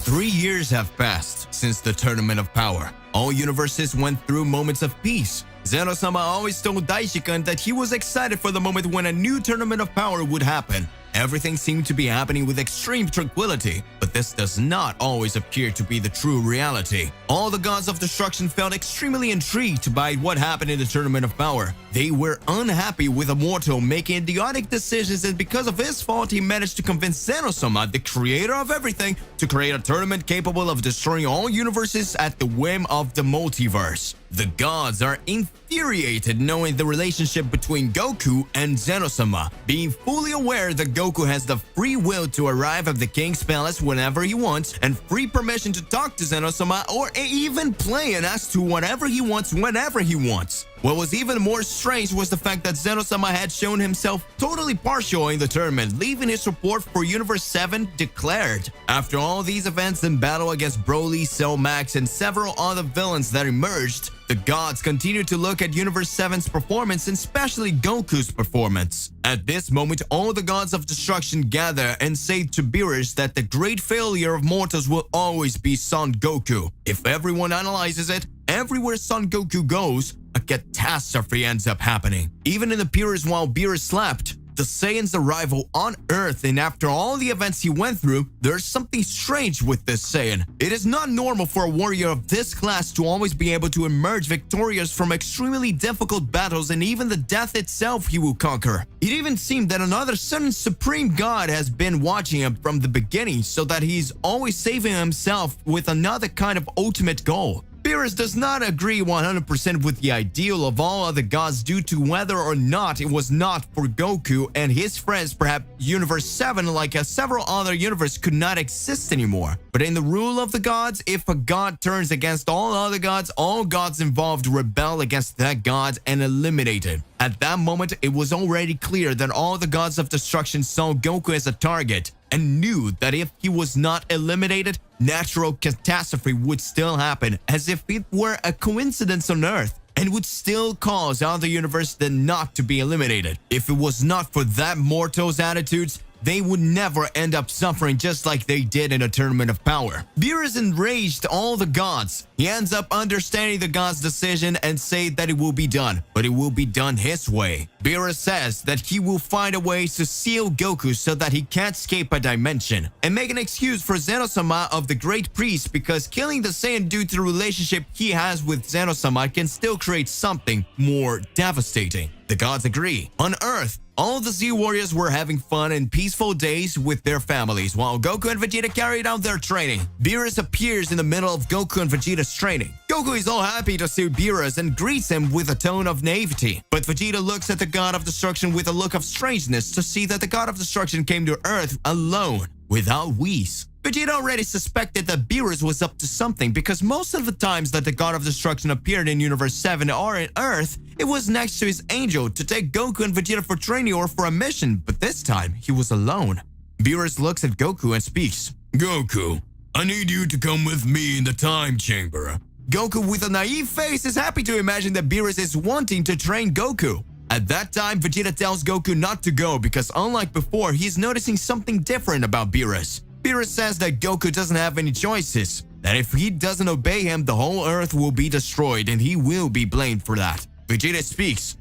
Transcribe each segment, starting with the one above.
3 years have passed since the Tournament of Power. All universes went through moments of peace. Zeno-sama always told Daishikan that he was excited for the moment when a new Tournament of Power would happen. Everything seemed to be happening with extreme tranquility, but this does not always appear to be the true reality. All the gods of destruction felt extremely intrigued by what happened in the Tournament of Power. They were unhappy with Immortal making idiotic decisions, and because of his fault, he managed to convince Zeno-sama, the creator of everything, to create a tournament capable of destroying all universes at the whim of the multiverse. The gods are infuriated knowing the relationship between Goku and Zeno-sama, being fully aware that Goku has the free will to arrive at the king's palace whenever he wants and free permission to talk to Zeno-sama or even play and ask to whatever he wants whenever he wants. What was even more strange was the fact that Zeno-sama had shown himself totally partial in the tournament, leaving his support for Universe 7 declared. After all these events and battle against Broly, Cell Max, and several other villains that emerged, the gods continued to look at Universe 7's performance and especially Goku's performance. At this moment, all the gods of destruction gather and say to Beerus that the great failure of mortals will always be Son Goku. If everyone analyzes it, everywhere Son Goku goes, a catastrophe ends up happening. Even in the periods while Beerus slept, the Saiyan's arrival on Earth, and after all the events he went through, there's something strange with this Saiyan. It is not normal for a warrior of this class to always be able to emerge victorious from extremely difficult battles, and even the death itself he will conquer. It even seemed that another certain supreme god has been watching him from the beginning, so that he's always saving himself with another kind of ultimate goal. Beerus does not agree 100% with the ideal of all other gods due to whether or not it was not for Goku and his friends. Perhaps Universe 7, like several other universes, could not exist anymore. But in the rule of the gods, if a god turns against all other gods, all gods involved rebel against that god and eliminate it. At that moment, it was already clear that all the gods of destruction saw Goku as a target and knew that if he was not eliminated, natural catastrophe would still happen, as if it were a coincidence on Earth, and would still cause other universes then not to be eliminated. If it was not for that mortals' attitudes, they would never end up suffering just like they did in a Tournament of Power. Beerus enraged all the gods. He ends up understanding the gods' decision and say that it will be done, but it will be done his way. Beerus says that he will find a way to seal Goku so that he can't escape a dimension, and make an excuse for Zeno-sama of the Great Priest, because killing the Saiyan due to the relationship he has with Zeno-sama can still create something more devastating. The gods agree. On Earth, all the Z Warriors were having fun and peaceful days with their families, while Goku and Vegeta carried out their training. Beerus appears in the middle of Goku and Vegeta's training. Goku is all happy to see Beerus and greets him with a tone of naivety. But Vegeta looks at the God of Destruction with a look of strangeness to see that the God of Destruction came to Earth alone, without Whis. Vegeta already suspected that Beerus was up to something, because most of the times that the God of Destruction appeared in Universe 7 or in Earth, it was next to his angel to take Goku and Vegeta for training or for a mission, but this time he was alone. Beerus looks at Goku and speaks. Goku, I need you to come with me in the time chamber. Goku, with a naive face, is happy to imagine that Beerus is wanting to train Goku. At that time, Vegeta tells Goku not to go because unlike before, he's noticing something different about Beerus. Beerus says that Goku doesn't have any choices, that if he doesn't obey him, the whole Earth will be destroyed and he will be blamed for that. Vegeta speaks.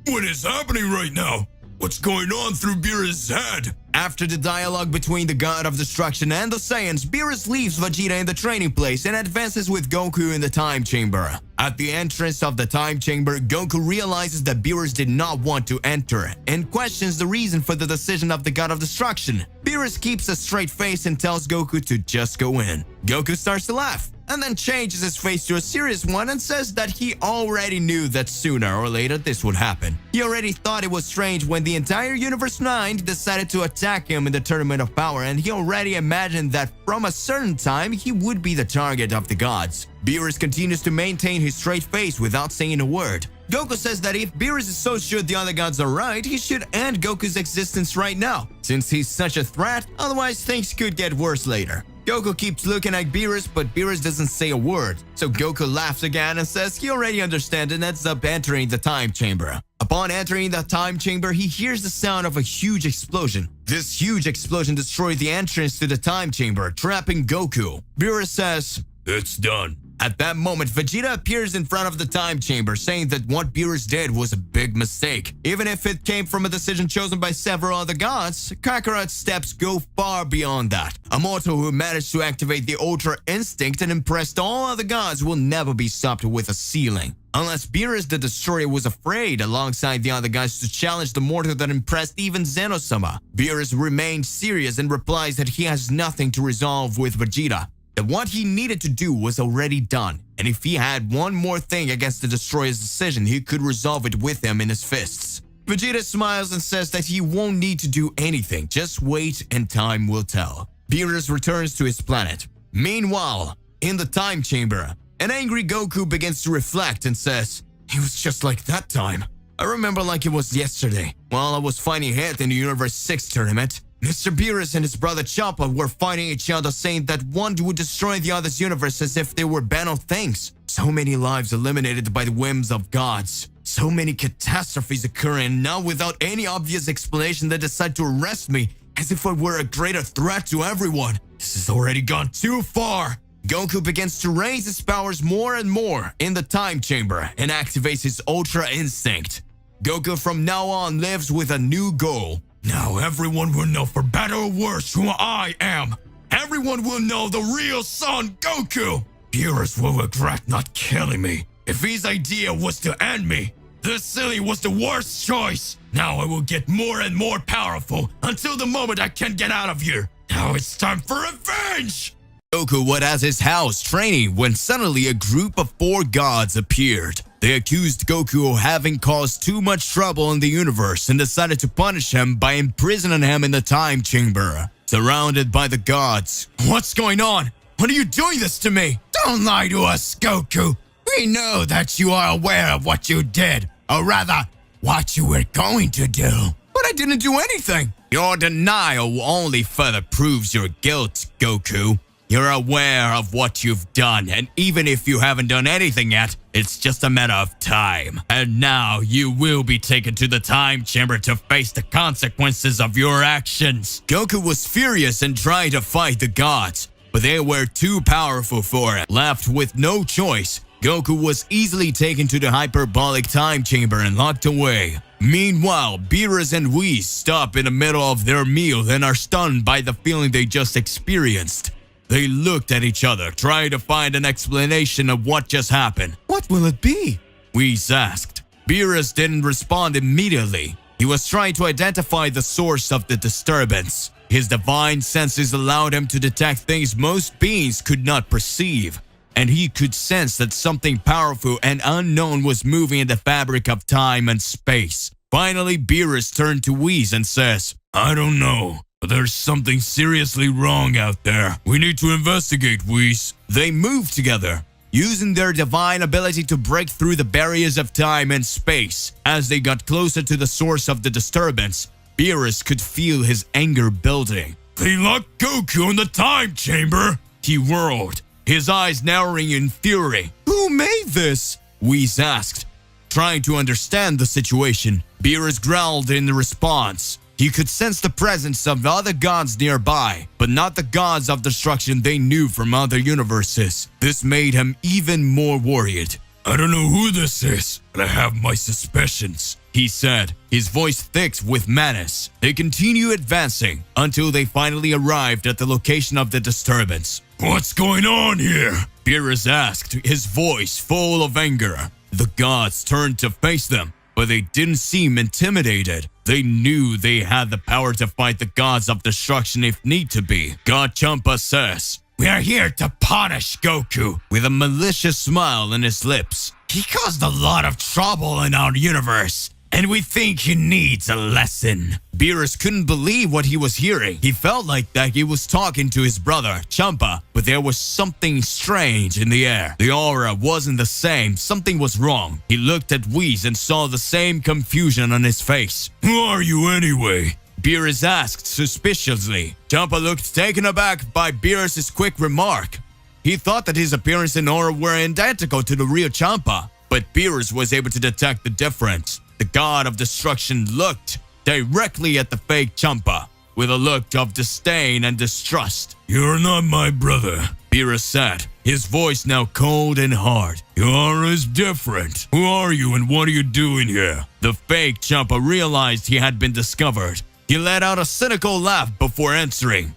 What is happening right now? What's going on through Beerus' head? After the dialogue between the God of Destruction and the Saiyans, Beerus leaves Vegeta in the training place and advances with Goku in the time chamber. At the entrance of the time chamber, Goku realizes that Beerus did not want to enter and questions the reason for the decision of the God of Destruction. Beerus keeps a straight face and tells Goku to just go in. Goku starts to laugh and then changes his face to a serious one and says that he already knew that sooner or later this would happen. He already thought it was strange when the entire Universe 9 decided to attack him in the Tournament of Power, and he already imagined that from a certain time he would be the target of the gods. Beerus continues to maintain his straight face without saying a word. Goku says that if Beerus is so sure the other gods are right, he should end Goku's existence right now, since he's such a threat, otherwise things could get worse later. Goku keeps looking at Beerus, but Beerus doesn't say a word. So Goku laughs again and says he already understands and ends up entering the time chamber. Upon entering the time chamber, he hears the sound of a huge explosion. This huge explosion destroyed the entrance to the time chamber, trapping Goku. Beerus says, "It's done." At that moment, Vegeta appears in front of the time chamber, saying that what Beerus did was a big mistake. Even if it came from a decision chosen by several other gods, Kakarot's steps go far beyond that. A mortal who managed to activate the Ultra Instinct and impressed all other gods will never be stopped with a ceiling. Unless Beerus the Destroyer was afraid, alongside the other guys, to challenge the mortal that impressed even Zeno-sama. Beerus remains serious and replies that he has nothing to resolve with Vegeta. That what he needed to do was already done, and if he had one more thing against the Destroyer's decision, he could resolve it with him in his fists. Vegeta smiles and says that he won't need to do anything, just wait and time will tell. Beerus returns to his planet. Meanwhile, in the time chamber, an angry Goku begins to reflect and says, "It was just like that time. I remember like it was yesterday, while I was fighting Head in the Universe 6 tournament. Mr. Beerus and his brother Champa were fighting each other, saying that one would destroy the other's universe as if they were banal things. So many lives eliminated by the whims of gods. So many catastrophes occurring, and now without any obvious explanation they decide to arrest me, as if I were a greater threat to everyone. This has already gone too far." Goku begins to raise his powers more and more in the time chamber and activates his Ultra Instinct. Goku from now on lives with a new goal. "Now everyone will know, for better or worse, who I am. Everyone will know the real Son Goku. Beerus will regret not killing me. If his idea was to end me, this silly was the worst choice. Now I will get more and more powerful until the moment I can get out of here. Now it's time for revenge!" Goku was at his house training when suddenly a group of 4 gods appeared. They accused Goku of having caused too much trouble in the universe and decided to punish him by imprisoning him in the time chamber. Surrounded by the gods, "What's going on? What are you doing this to me?" "Don't lie to us, Goku. We know that you are aware of what you did, or rather, what you were going to do." "But I didn't do anything." "Your denial only further proves your guilt, Goku. You're aware of what you've done, and even if you haven't done anything yet, it's just a matter of time. And now you will be taken to the time chamber to face the consequences of your actions." Goku was furious and tried to fight the gods, but they were too powerful for him. Left with no choice, Goku was easily taken to the hyperbolic time chamber and locked away. Meanwhile, Beerus and Whis stop in the middle of their meal and are stunned by the feeling they just experienced. They looked at each other, trying to find an explanation of what just happened. "What will it be?" Whis asked. Beerus didn't respond immediately. He was trying to identify the source of the disturbance. His divine senses allowed him to detect things most beings could not perceive, and he could sense that something powerful and unknown was moving in the fabric of time and space. Finally, Beerus turned to Whis and says, "I don't know. There's something seriously wrong out there. We need to investigate, Whis." They moved together, using their divine ability to break through the barriers of time and space. As they got closer to the source of the disturbance, Beerus could feel his anger building. "They locked Goku in the time chamber!" He whirled, his eyes narrowing in fury. "Who made this?" Whis asked, trying to understand the situation. Beerus growled in response. He could sense the presence of other gods nearby, but not the gods of destruction they knew from other universes. This made him even more worried. "I don't know who this is, but I have my suspicions," he said, his voice thick with menace. They continued advancing until they finally arrived at the location of the disturbance. "What's going on here?" Beerus asked, his voice full of anger. The gods turned to face them, but they didn't seem intimidated. They knew they had the power to fight the gods of destruction if need to be. God Champa says, "We are here to punish Goku," with a malicious smile on his lips. "He caused a lot of trouble in our universe, and we think he needs a lesson." Beerus couldn't believe what he was hearing. He felt like that he was talking to his brother, Champa, but there was something strange in the air. The aura wasn't the same. Something was wrong. He looked at Whis and saw the same confusion on his face. "Who are you anyway?" Beerus asked suspiciously. Champa looked taken aback by Beerus' quick remark. He thought that his appearance and aura were identical to the real Champa, but Beerus was able to detect the difference. The god of destruction looked directly at the fake Champa. with a look of disdain and distrust. "You're not my brother," Beerus said, his voice now cold and hard. "Your aura is different. Who are you and what are you doing here?" The fake Champa realized he had been discovered. He let out a cynical laugh before answering.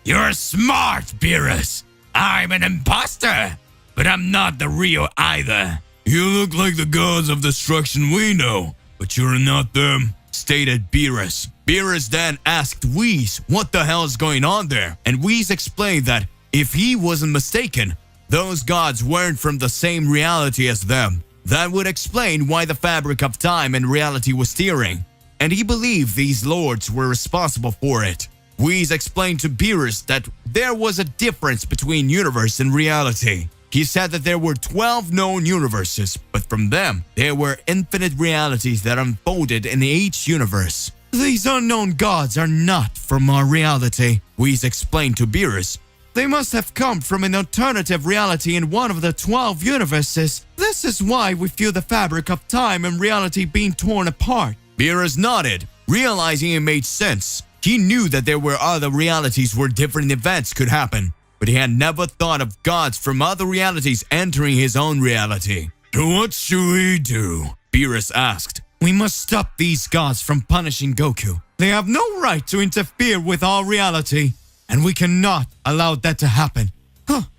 "You're smart, Beerus. I'm an imposter, but I'm not the real either. You look like the gods of destruction we know, but you're not them," stated Beerus. Beerus then asked Whis what the hell is going on there, and Whis explained that if he wasn't mistaken, those gods weren't from the same reality as them. That would explain why the fabric of time and reality was tearing, and he believed these lords were responsible for it. Whis explained to Beerus that there was a difference between universe and reality. He said that there were 12 known universes, but from them, there were infinite realities that unfolded in each universe. These unknown gods are not from our reality, Whis explained to Beerus. They must have come from an alternative reality in one of the 12 universes. This is why we feel the fabric of time and reality being torn apart. Beerus nodded, realizing it made sense. He knew that there were other realities where different events could happen, but he had never thought of gods from other realities entering his own reality. "So what should we do?" Beerus asked. We must stop these gods from punishing Goku. They have no right to interfere with our reality, and we cannot allow that to happen.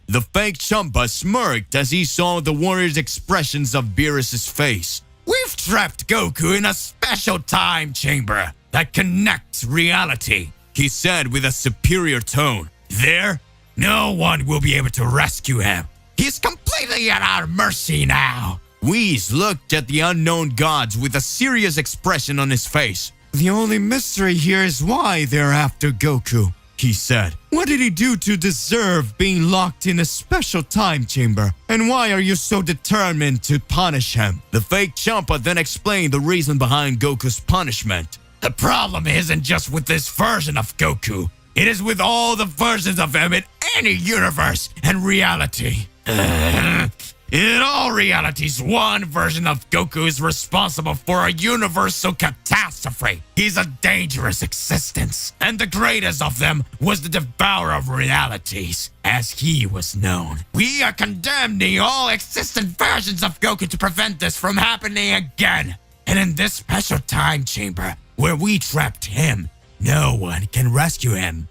The fake Champa smirked as he saw the warrior's expressions of Beerus' face. "We've trapped Goku in a special time chamber that connects reality," he said with a superior tone. "There, no one will be able to rescue him. He's completely at our mercy now." Whis looked at the unknown gods with a serious expression on his face. The only mystery here is why they're after Goku, he said. What did he do to deserve being locked in a special time chamber? And why are you so determined to punish him? The fake Champa then explained the reason behind Goku's punishment. "The problem isn't just with this version of Goku. It is with all the versions of him in any universe and reality. In all realities, one version of Goku is responsible for a universal catastrophe. He's a dangerous existence, and the greatest of them was the devourer of realities, as he was known. We are condemning all existent versions of Goku to prevent this from happening again. And in this special time chamber, where we trapped him, no one can rescue him."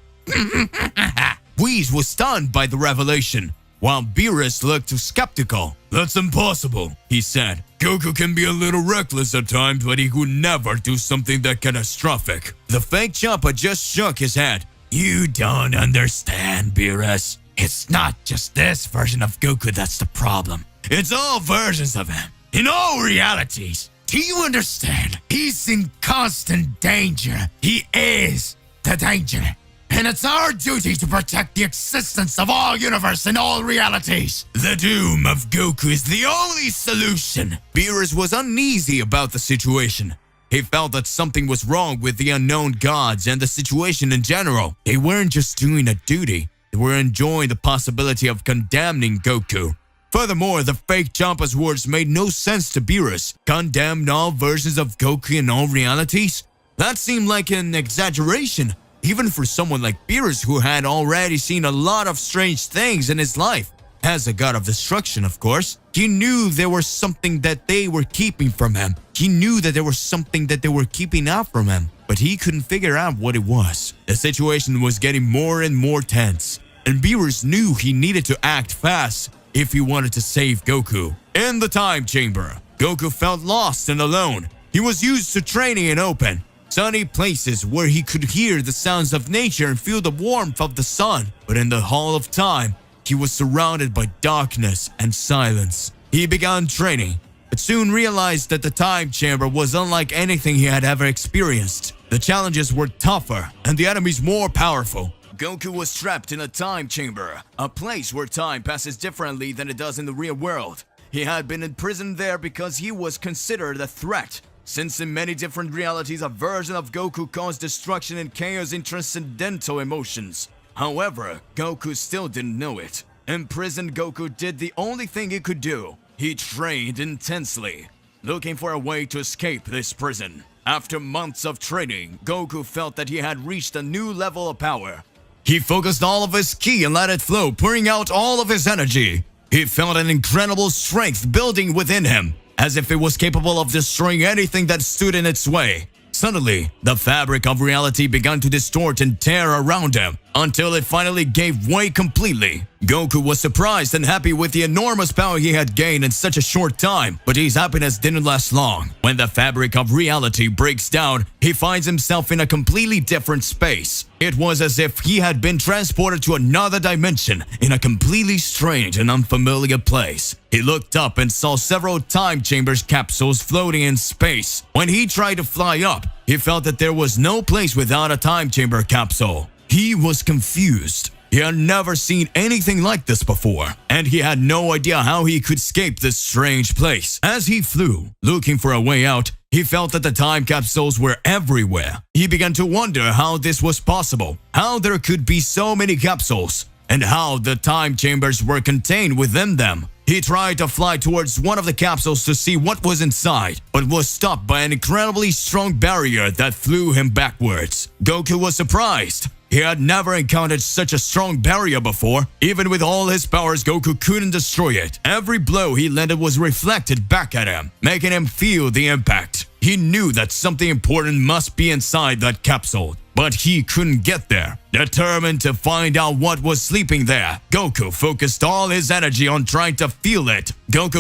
Whis was stunned by the revelation, while Beerus looked skeptical. "That's impossible," he said. "Goku can be a little reckless at times, but he could never do something that catastrophic." The fake Champa just shook his head. "You don't understand, Beerus. It's not just this version of Goku that's the problem. It's all versions of him, in all realities. Do you understand? He's in constant danger. He is the danger. And it's our duty to protect the existence of all universe and all realities. The doom of Goku is the only solution." Beerus was uneasy about the situation. He felt that something was wrong with the unknown gods and the situation in general. They weren't just doing a duty. They were enjoying the possibility of condemning Goku. Furthermore, the fake Champa's words made no sense to Beerus. Condemned all versions of Goku in all realities? That seemed like an exaggeration, even for someone like Beerus who had already seen a lot of strange things in his life. As a god of destruction, of course, he knew there was something that they were keeping from him. He knew that there was something that they were keeping out from him, but he couldn't figure out what it was. The situation was getting more and more tense, and Beerus knew he needed to act fast if he wanted to save Goku. In the time chamber, Goku felt lost and alone. He was used to training in open, sunny places where he could hear the sounds of nature and feel the warmth of the sun. But in the Hall of Time, he was surrounded by darkness and silence. He began training, but soon realized that the time chamber was unlike anything he had ever experienced. The challenges were tougher and the enemies more powerful. Goku was trapped in a time chamber, a place where time passes differently than it does in the real world. He had been imprisoned there because he was considered a threat, since in many different realities a version of Goku caused destruction and chaos in transcendental emotions. However, Goku still didn't know it. Imprisoned Goku did the only thing he could do. He trained intensely, looking for a way to escape this prison. After months of training, Goku felt that he had reached a new level of power. He focused all of his ki and let it flow, pouring out all of his energy. He felt an incredible strength building within him, as if it was capable of destroying anything that stood in its way. Suddenly, the fabric of reality began to distort and tear around him, until it finally gave way completely. Goku was surprised and happy with the enormous power he had gained in such a short time, but his happiness didn't last long. When the fabric of reality breaks down, he finds himself in a completely different space. It was as if he had been transported to another dimension in a completely strange and unfamiliar place. He looked up and saw several time chambers capsules floating in space. When he tried to fly up, he felt that there was no place without a time chamber capsule. He was confused. He had never seen anything like this before, and he had no idea how he could escape this strange place. As he flew, looking for a way out, he felt that the time capsules were everywhere. He began to wonder how this was possible, how there could be so many capsules, and how the time chambers were contained within them. He tried to fly towards one of the capsules to see what was inside, but was stopped by an incredibly strong barrier that flew him backwards. Goku was surprised. He had never encountered such a strong barrier before. Even with all his powers, Goku couldn't destroy it. Every blow he landed was reflected back at him, making him feel the impact. He knew that something important must be inside that capsule, but he couldn't get there. Determined to find out what was sleeping there, Goku focused all his energy on trying to feel it. If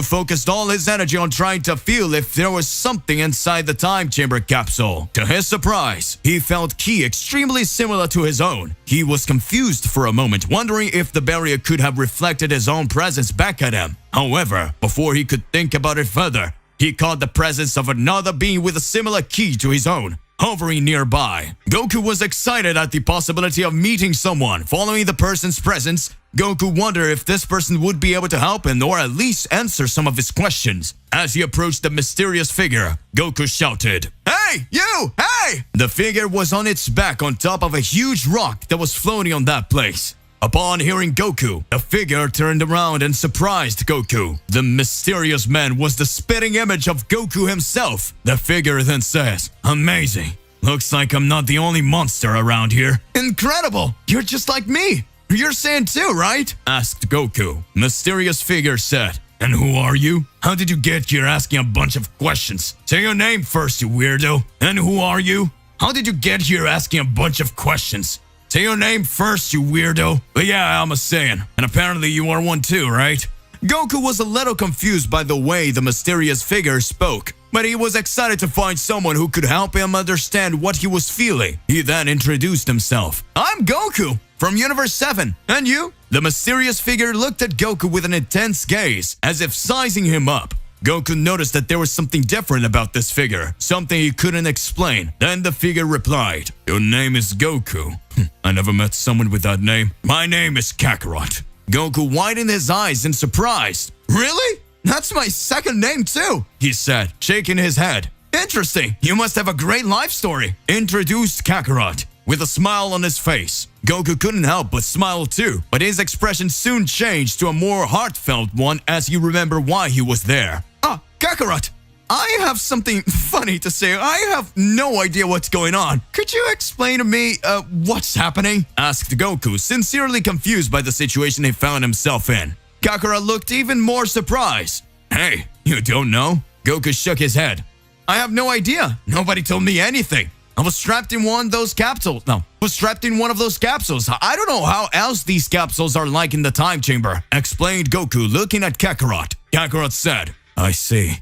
there was something inside the time chamber capsule. To his surprise, he felt ki extremely similar to his own. He was confused for a moment, wondering if the barrier could have reflected his own presence back at him. However, before he could think about it further, he caught the presence of another being with a similar ki to his own, hovering nearby. Goku was excited at the possibility of meeting someone. Following the person's presence, Goku wondered if this person would be able to help him or at least answer some of his questions. As he approached the mysterious figure, Goku shouted, "Hey, you! Hey!" The figure was on its back on top of a huge rock that was floating on that place. Upon hearing Goku, the figure turned around and surprised Goku. The mysterious man was the spitting image of Goku himself. The figure then says, "Amazing. Looks like I'm not the only monster around here." "Incredible! You're just like me. You're Saiyan too, right?" asked Goku. Mysterious figure said, "And who are you? How did you get here asking a bunch of questions? Say your name first, you weirdo. And who are you? How did you get here asking a bunch of questions? Say your name first, you weirdo." "But yeah, I'm a Saiyan. And apparently you are one too, right?" Goku was a little confused by the way the mysterious figure spoke, but he was excited to find someone who could help him understand what he was feeling. He then introduced himself. "I'm Goku, from Universe 7. And you?" The mysterious figure looked at Goku with an intense gaze, as if sizing him up. Goku noticed that there was something different about this figure, something he couldn't explain. Then the figure replied, "Your name is Goku. I never met someone with that name. My name is Kakarot." Goku widened his eyes in surprise. "Really? That's my second name too," he said, shaking his head. "Interesting. You must have a great life story," introduced Kakarot, with a smile on his face. Goku couldn't help but smile too, but his expression soon changed to a more heartfelt one as he remembered why he was there. Kakarot, I have something funny to say. I have no idea what's going on. Could you explain to me, what's happening?" asked Goku, sincerely confused by the situation he found himself in. Kakarot looked even more surprised. "Hey, you don't know?" Goku shook his head. "I have no idea. Nobody told me anything. I was trapped in one of those capsules. I don't know how else these capsules are like in the time chamber," explained Goku, looking at Kakarot. Kakarot said, "I see.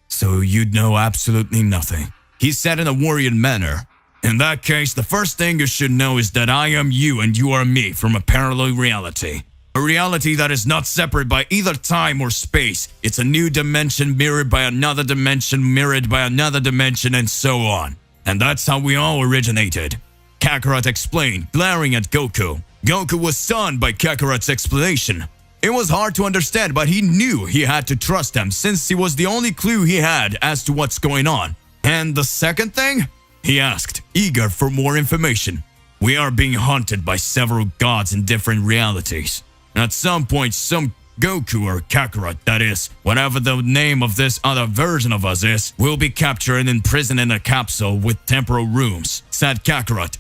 So you'd know absolutely nothing," he said in a worried manner. "In that case, the first thing you should know is that I am you and you are me from a parallel reality. A reality that is not separate by either time or space. It's a new dimension mirrored by another dimension, mirrored by another dimension, and so on. And that's how we all originated," Kakarot explained, glaring at Goku. Goku was stunned by Kakarot's explanation. It was hard to understand, but he knew he had to trust him since he was the only clue he had as to what's going on. "And the second thing?" he asked, eager for more information. "We are being haunted by several gods in different realities. At some point, some Goku or Kakarot, that is, whatever the name of this other version of us is, will be captured and imprisoned in a capsule with temporal rooms, said Kakarot.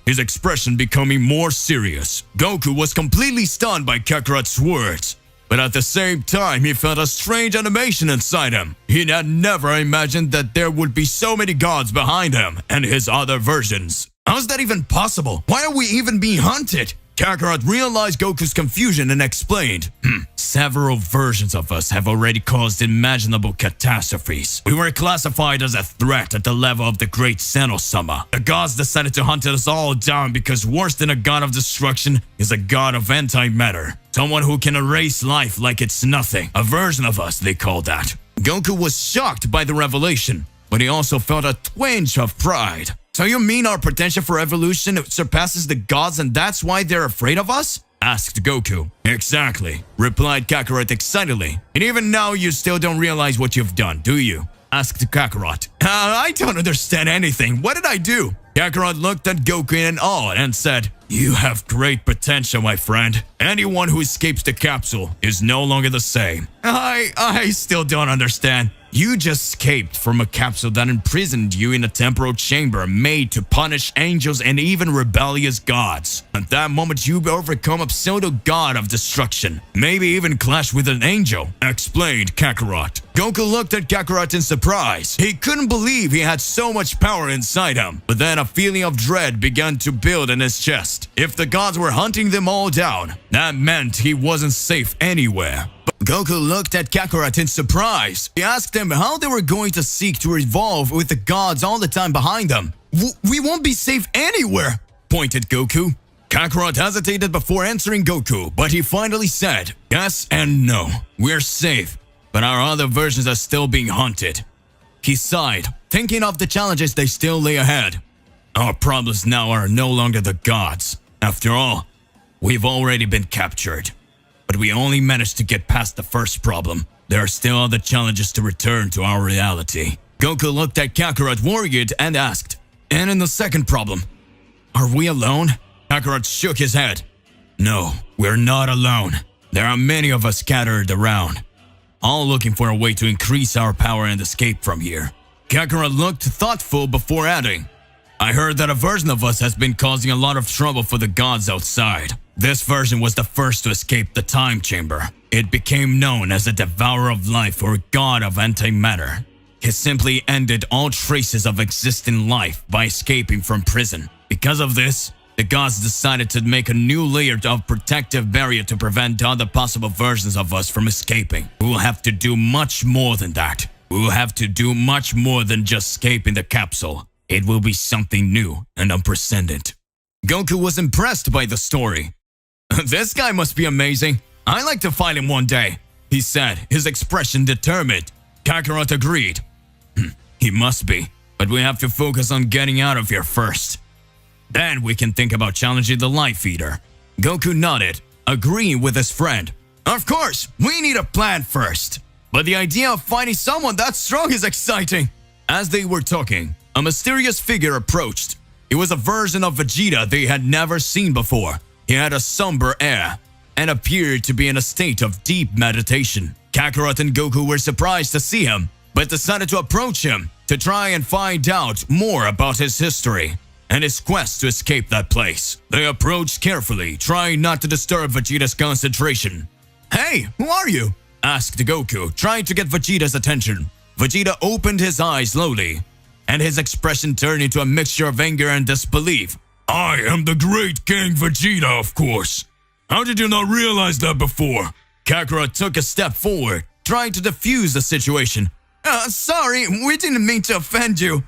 His expression becoming more serious. Goku was completely stunned by Kakarot's words, but at the same time he felt a strange animation inside him. He had never imagined that there would be so many gods behind him and his other versions. How is that even possible? Why are we even being hunted? Kakarot realized Goku's confusion and explained, Several versions of us have already caused imaginable catastrophes. We were classified as a threat at the level of the great Senosama. The gods decided to hunt us all down because worse than a god of destruction is a god of antimatter. Someone who can erase life like it's nothing. A version of us, they call that. Goku was shocked by the revelation, but he also felt a twinge of pride. So you mean our potential for evolution surpasses the gods and that's why they're afraid of us? Asked Goku. Exactly, replied Kakarot excitedly. And even now you still don't realize what you've done, do you? Asked Kakarot. I don't understand anything. What did I do? Kakarot looked at Goku in awe and said, You have great potential, my friend. Anyone who escapes the capsule is no longer the same. I still don't understand. You just escaped from a capsule that imprisoned you in a temporal chamber made to punish angels and even rebellious gods. At that moment, you overcome a pseudo-god of destruction, maybe even clash with an angel, explained Kakarot. Goku looked at Kakarot in surprise. He couldn't believe he had so much power inside him, but then a feeling of dread began to build in his chest. If the gods were hunting them all down, that meant he wasn't safe anywhere. Goku looked at Kakarot in surprise. He asked him how they were going to seek to evolve with the gods all the time behind them. We won't be safe anywhere, pointed Goku. Kakarot hesitated before answering Goku, but he finally said, Yes and no. We're safe, but our other versions are still being hunted. He sighed, thinking of the challenges they still lay ahead. Our problems now are no longer the gods. After all, we've already been captured. But we only managed to get past the first problem. There are still other challenges to return to our reality. Goku looked at Kakarot worried and asked, And in the second problem, are we alone? Kakarot shook his head. No, we're not alone. There are many of us scattered around, all looking for a way to increase our power and escape from here. Kakarot looked thoughtful before adding, I heard that a version of us has been causing a lot of trouble for the gods outside. This version was the first to escape the time chamber. It became known as the Devourer of Life or God of Antimatter. He simply ended all traces of existing life by escaping from prison. Because of this, the gods decided to make a new layer of protective barrier to prevent other possible versions of us from escaping. We will have to do much more than that. We will have to do much more than just escaping the capsule. It will be something new and unprecedented. Goku was impressed by the story. This guy must be amazing. I'd like to fight him one day, he said, his expression determined. Kakarot agreed. He must be, but we have to focus on getting out of here first. Then we can think about challenging the Life Eater. Goku nodded, agreeing with his friend. Of course, we need a plan first. But the idea of fighting someone that strong is exciting. As they were talking, a mysterious figure approached. It was a version of Vegeta they had never seen before. He had a somber air and appeared to be in a state of deep meditation. Kakarot and Goku were surprised to see him, but decided to approach him to try and find out more about his history and his quest to escape that place. They approached carefully, trying not to disturb Vegeta's concentration. Hey, who are you? Asked Goku, trying to get Vegeta's attention. Vegeta opened his eyes slowly, and his expression turned into a mixture of anger and disbelief. I am the great King Vegeta, of course. How did you not realize that before? Kakarot took a step forward, trying to defuse the situation. Sorry, we didn't mean to offend you.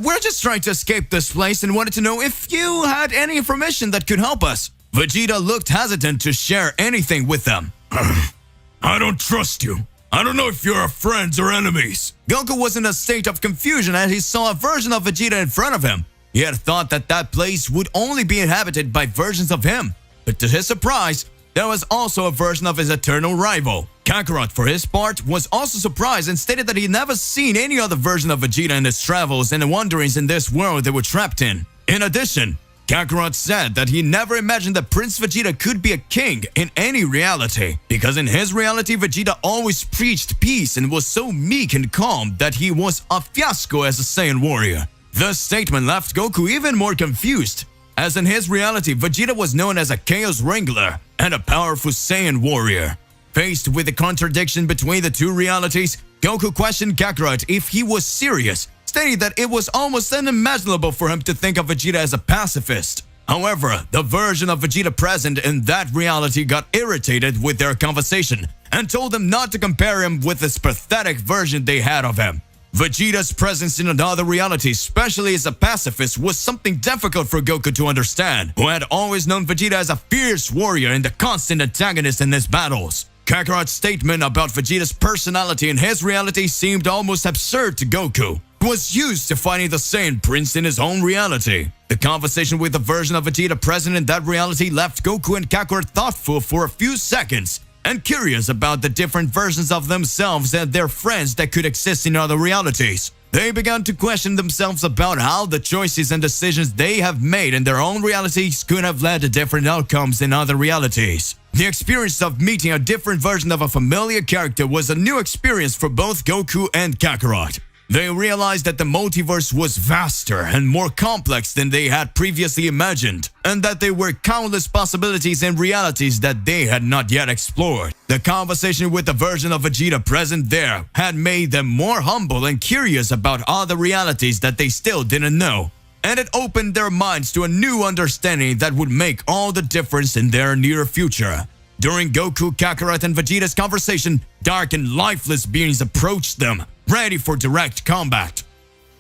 We're just trying to escape this place and wanted to know if you had any information that could help us. Vegeta looked hesitant to share anything with them. I don't trust you. I don't know if you're our friends or enemies. Goku was in a state of confusion as he saw a version of Vegeta in front of him. He had thought that that place would only be inhabited by versions of him. But to his surprise, there was also a version of his eternal rival. Kakarot, for his part, was also surprised and stated that he had never seen any other version of Vegeta in his travels and wanderings in this world they were trapped in. In addition, Kakarot said that he never imagined that Prince Vegeta could be a king in any reality, because in his reality Vegeta always preached peace and was so meek and calm that he was a fiasco as a Saiyan warrior. This statement left Goku even more confused, as in his reality Vegeta was known as a Chaos Wrangler and a powerful Saiyan warrior. Faced with the contradiction between the two realities, Goku questioned Kakarot if he was serious, stating that it was almost unimaginable for him to think of Vegeta as a pacifist. However, the version of Vegeta present in that reality got irritated with their conversation and told them not to compare him with this pathetic version they had of him. Vegeta's presence in another reality, especially as a pacifist, was something difficult for Goku to understand, who had always known Vegeta as a fierce warrior and the constant antagonist in his battles. Kakarot's statement about Vegeta's personality in his reality seemed almost absurd to Goku, who was used to fighting the Saiyan Prince in his own reality. The conversation with the version of Vegeta present in that reality left Goku and Kakarot thoughtful for a few seconds and curious about the different versions of themselves and their friends that could exist in other realities. They began to question themselves about how the choices and decisions they have made in their own realities could have led to different outcomes in other realities. The experience of meeting a different version of a familiar character was a new experience for both Goku and Kakarot. They realized that the multiverse was vaster and more complex than they had previously imagined, and that there were countless possibilities and realities that they had not yet explored. The conversation with the version of Vegeta present there had made them more humble and curious about other realities that they still didn't know, and it opened their minds to a new understanding that would make all the difference in their near future. During Goku, Kakarot, and Vegeta's conversation, dark and lifeless beings approached them, ready for direct combat.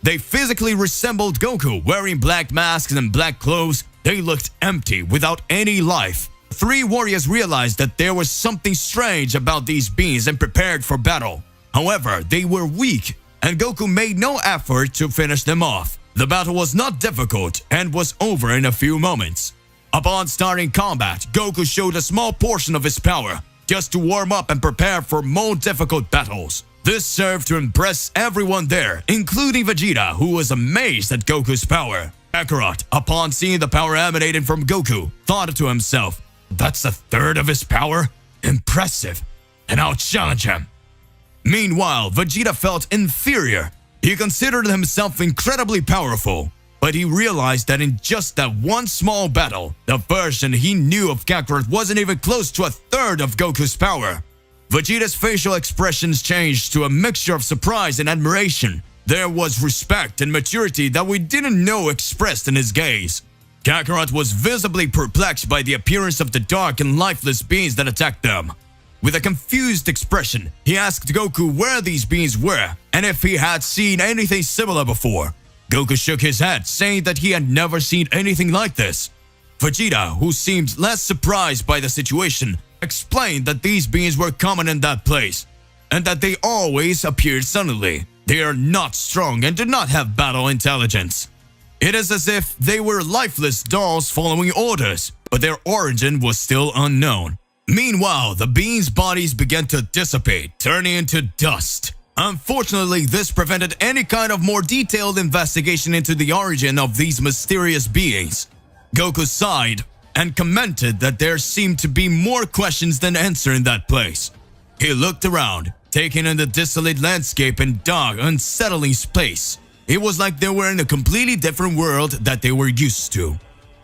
They physically resembled Goku, wearing black masks and black clothes. They looked empty, without any life. The three warriors realized that there was something strange about these beings and prepared for battle. However, they were weak, and Goku made no effort to finish them off. The battle was not difficult and was over in a few moments. Upon starting combat, Goku showed a small portion of his power, just to warm up and prepare for more difficult battles. This served to impress everyone there, including Vegeta, who was amazed at Goku's power. Kakarot, upon seeing the power emanating from Goku, thought to himself, "That's a third of his power? Impressive, and I'll challenge him." Meanwhile, Vegeta felt inferior. He considered himself incredibly powerful, but he realized that in just that one small battle, the version he knew of Kakarot wasn't even close to a third of Goku's power. Vegeta's facial expressions changed to a mixture of surprise and admiration. There was respect and maturity that we didn't know expressed in his gaze. Kakarot was visibly perplexed by the appearance of the dark and lifeless beings that attacked them. With a confused expression, he asked Goku where these beings were and if he had seen anything similar before. Goku shook his head, saying that he had never seen anything like this. Vegeta, who seemed less surprised by the situation, explained that these beings were common in that place, and that they always appeared suddenly. They are not strong and do not have battle intelligence. It is as if they were lifeless dolls following orders, but their origin was still unknown. Meanwhile, the beings' bodies began to dissipate, turning into dust. Unfortunately, this prevented any kind of more detailed investigation into the origin of these mysterious beings. Goku sighed and commented that there seemed to be more questions than answers in that place. He looked around, taking in the desolate landscape and dark, unsettling space. It was like they were in a completely different world that they were used to.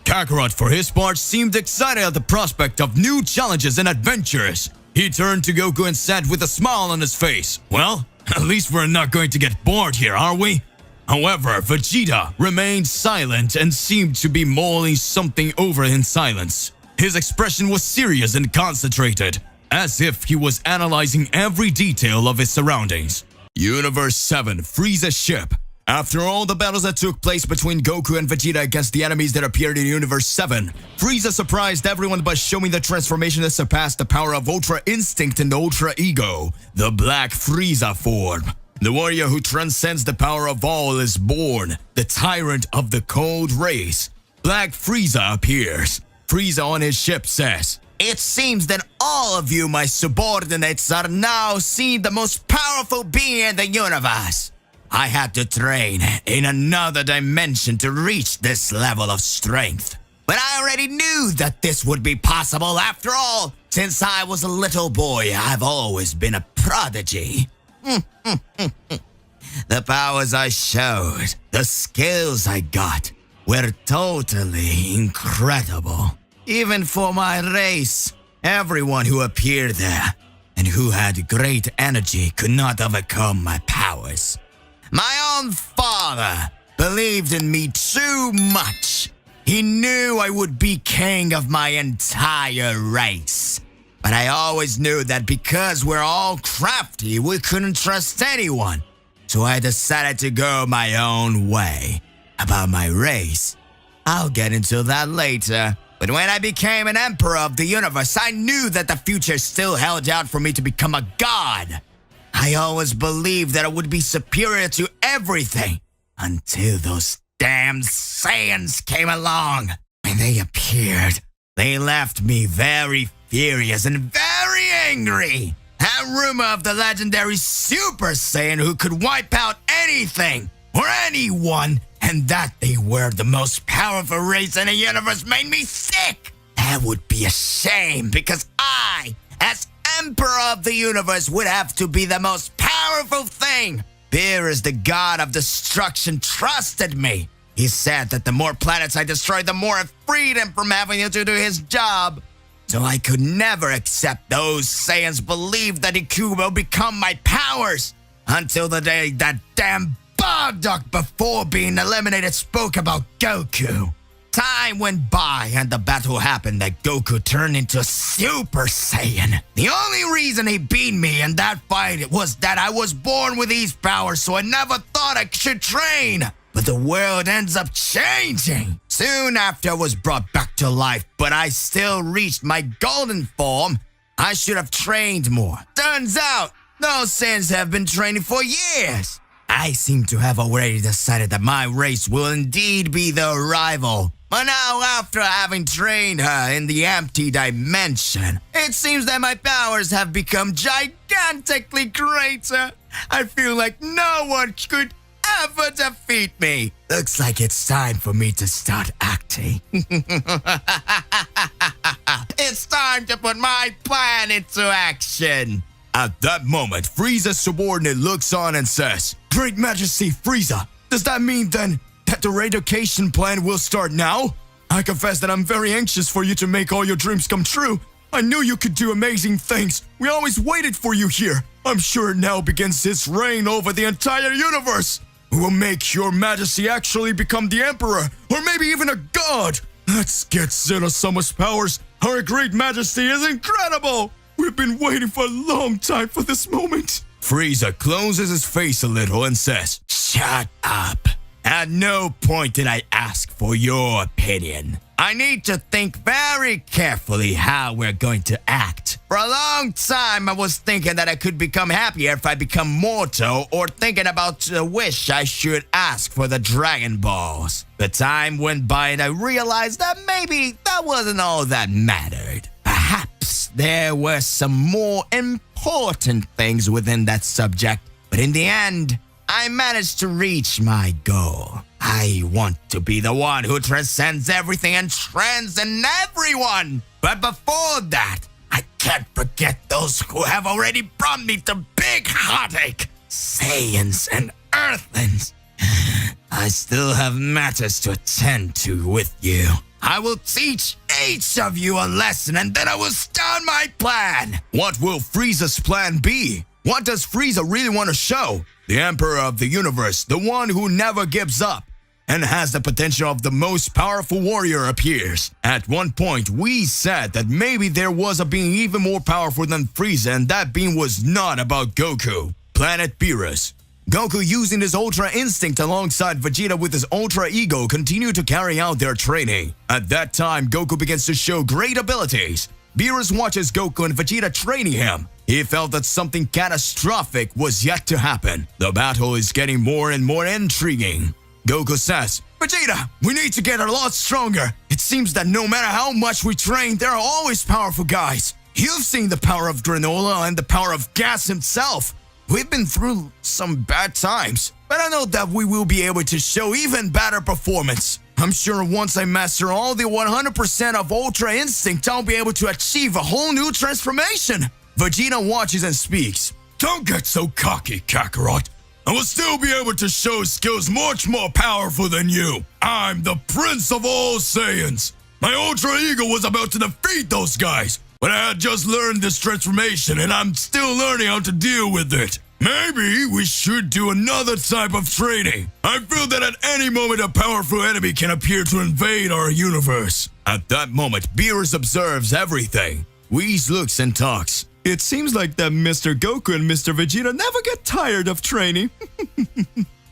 Kakarot, for his part, seemed excited at the prospect of new challenges and adventures. He turned to Goku and said with a smile on his face, "Well, at least we're not going to get bored here, are we?" However, Vegeta remained silent and seemed to be mulling something over in silence. His expression was serious and concentrated, as if he was analyzing every detail of his surroundings. Universe 7, Frieza's ship. After all the battles that took place between Goku and Vegeta against the enemies that appeared in Universe 7, Frieza surprised everyone by showing the transformation that surpassed the power of Ultra Instinct and Ultra Ego, the Black Frieza form. The warrior who transcends the power of all is born, the tyrant of the cold race. Black Frieza appears. Frieza on his ship says, "It seems that all of you, my subordinates, are now seeing the most powerful being in the universe. I had to train in another dimension to reach this level of strength. But I already knew that this would be possible. After all, since I was a little boy, I've always been a prodigy. The powers I showed, the skills I got, were totally incredible. Even for my race, everyone who appeared there and who had great energy could not overcome my powers. My own father believed in me too much. He knew I would be king of my entire race. But I always knew that because we're all crafty, we couldn't trust anyone. So I decided to go my own way. About my race, I'll get into that later. But when I became an emperor of the universe, I knew that the future still held out for me to become a god. I always believed that I would be superior to everything until those damn Saiyans came along. When they appeared, they left me very furious and very angry. That rumor of the legendary Super Saiyan who could wipe out anything or anyone, and that they were the most powerful race in the universe, made me sick. That would be a shame, because I, as Emperor of the Universe, would have to be the most powerful thing. Beerus, the god of destruction, trusted me. He said that the more planets I destroyed, the more I freed him from having to do his job. So I could never accept those Saiyans believed that he could become my powers. Until the day that damn Bardock, before being eliminated, spoke about Goku. Time went by and the battle happened that Goku turned into a Super Saiyan. The only reason he beat me in that fight was that I was born with these powers, so I never thought I should train. But the world ends up changing. Soon after I was brought back to life, but I still reached my golden form. I should have trained more. Turns out, those Saiyans have been training for years. I seem to have already decided that my race will indeed be the rival. But now, after having trained her in the empty dimension, it seems that my powers have become gigantically greater. I feel like no one could ever defeat me. Looks like it's time for me to start acting. It's time to put my plan into action. At that moment, Frieza's subordinate looks on and says, "Great Majesty Frieza, does that mean then that the relocation plan will start now? I confess that I'm very anxious for you to make all your dreams come true. I knew you could do amazing things. We always waited for you here. I'm sure now begins his reign over the entire universe. We will make your Majesty actually become the Emperor, or maybe even a god. Let's get Zeno-sama's powers. Our Great Majesty is incredible. We've been waiting for a long time for this moment." Frieza closes his face a little and says, Shut up. At no point did I ask for your opinion. I need to think very carefully how we're going to act. For a long time, I was thinking that I could become happier if I become mortal, or thinking about the wish I should ask for the Dragon Balls. The time went by and I realized that maybe that wasn't all that mattered. Perhaps there were some more important things within that subject, but in the end, I managed to reach my goal. I want to be the one who transcends everything and transcends everyone. But before that, I can't forget those who have already brought me to big heartache. Saiyans and Earthlings. I still have matters to attend to with you. I will teach each of you a lesson, and then I will start my plan. "What will Frieza's plan be? What does Frieza really want to show? The Emperor of the Universe, the one who never gives up and has the potential of the most powerful warrior, appears. At one point, we said that maybe there was a being even more powerful than Frieza, and that being was not about Goku. Planet Beerus. Goku, using his Ultra Instinct alongside Vegeta with his Ultra Ego, continue to carry out their training. At that time, Goku begins to show great abilities. Beerus watches Goku and Vegeta training him. He felt that something catastrophic was yet to happen. The battle is getting more and more intriguing. Goku says, "Vegeta, we need to get a lot stronger. It seems that no matter how much we train, there are always powerful guys. You've seen the power of Granola and the power of Gas himself. we've been through some bad times, but I know that we will be able to show even better performance. I'm sure once I master all the 100% of Ultra Instinct, I'll be able to achieve a whole new transformation. Vegeta watches and speaks. Don't get so cocky, Kakarot. I will still be able to show skills much more powerful than you. I'm the Prince of all Saiyans. My Ultra Ego was about to defeat those guys, but I had just learned this transformation and I'm still learning how to deal with it. Maybe we should do another type of training. I feel that at any moment a powerful enemy can appear to invade our universe. At that moment, Beerus observes everything. Whis looks and talks. It seems like that Mr. Goku and Mr. Vegeta never get tired of training.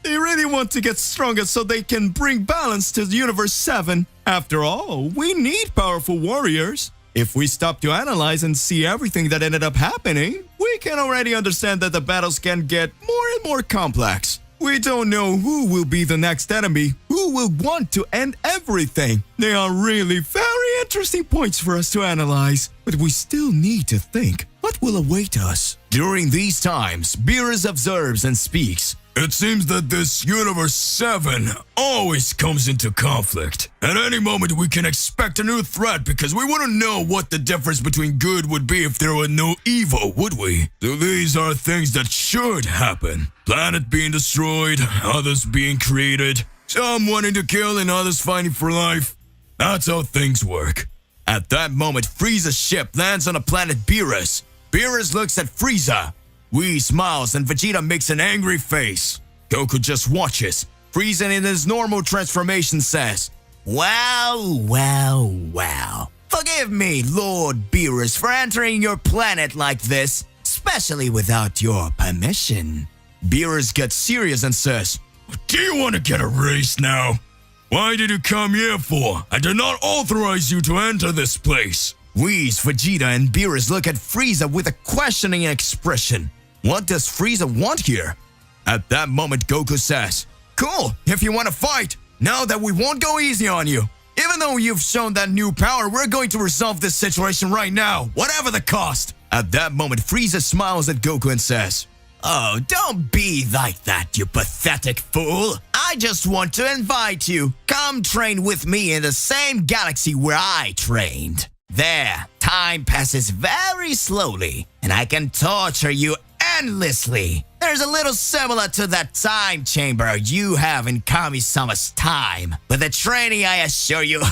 They really want to get stronger so they can bring balance to Universe 7. After all, we need powerful warriors. If we stop to analyze and see everything that ended up happening, we can already understand that the battles can get more and more complex. We don't know who will be the next enemy, who will want to end everything. They are really very interesting points for us to analyze, but we still need to think what will await us. During these times, Beerus observes and speaks. It seems that this Universe 7 always comes into conflict. At any moment we can expect a new threat because we wouldn't know what the difference between good would be if there were no evil, would we? So these are things that should happen. Planet being destroyed, others being created, some wanting to kill and others fighting for life. That's how things work. At that moment, Frieza's ship lands on the planet Beerus. Beerus looks at Frieza. Whis smiles and Vegeta makes an angry face. Goku just watches. Frieza in his normal transformation says, Wow. Forgive me, Lord Beerus, for entering your planet like this, especially without your permission. Beerus gets serious and says, Do you want to get a race now? Why did you come here for? I did not authorize you to enter this place. Whis, Vegeta, and Beerus look at Frieza with a questioning expression. What does Frieza want here? At that moment, Goku says, Cool, if you want to fight, know that we won't go easy on you. Even though you've shown that new power, we're going to resolve this situation right now, whatever the cost. At that moment, Frieza smiles at Goku and says, Oh, don't be like that, you pathetic fool. I just want to invite you. Come train with me in the same galaxy where I trained. There, time passes very slowly, and I can torture you endlessly. There's a little similar to that time chamber you have in Kami-sama's time, but the training, I assure you,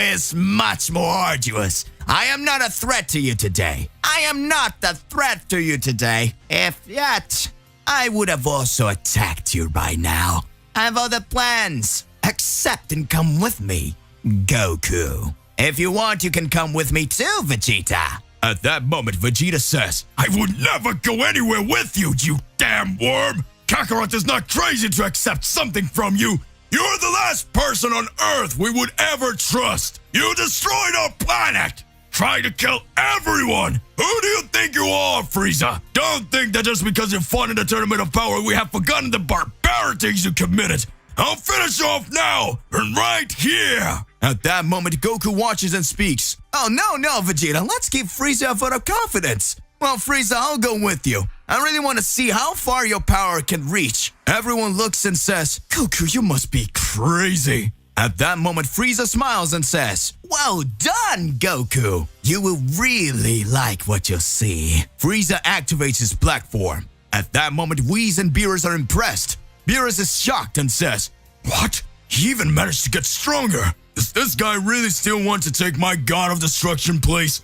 is much more arduous. I am not a threat to you today. I am not the threat to you today. If yet, I would have also attacked you by now. I have other plans. Accept and come with me, Goku. If you want, you can come with me too, Vegeta. At that moment, Vegeta says, I would never go anywhere with you, you damn worm! Kakarot is not crazy to accept something from you! You're the last person on Earth we would ever trust! You destroyed our planet! Trying to kill everyone! Who do you think you are, Frieza? Don't think that just because you fought in the Tournament of Power we have forgotten the barbarities you committed! I'll finish off now, and right here! At that moment, Goku watches and speaks. Oh, no, Vegeta. Let's give Frieza a vote of confidence. Well, Frieza, I'll go with you. I really want to see how far your power can reach. Everyone looks and says, Goku, you must be crazy. At that moment, Frieza smiles and says, Well done, Goku. You will really like what you'll see. Frieza activates his black form. At that moment, Whis and Beerus are impressed. Beerus is shocked and says, What? He even managed to get stronger. Does this guy really still want to take my God of Destruction place?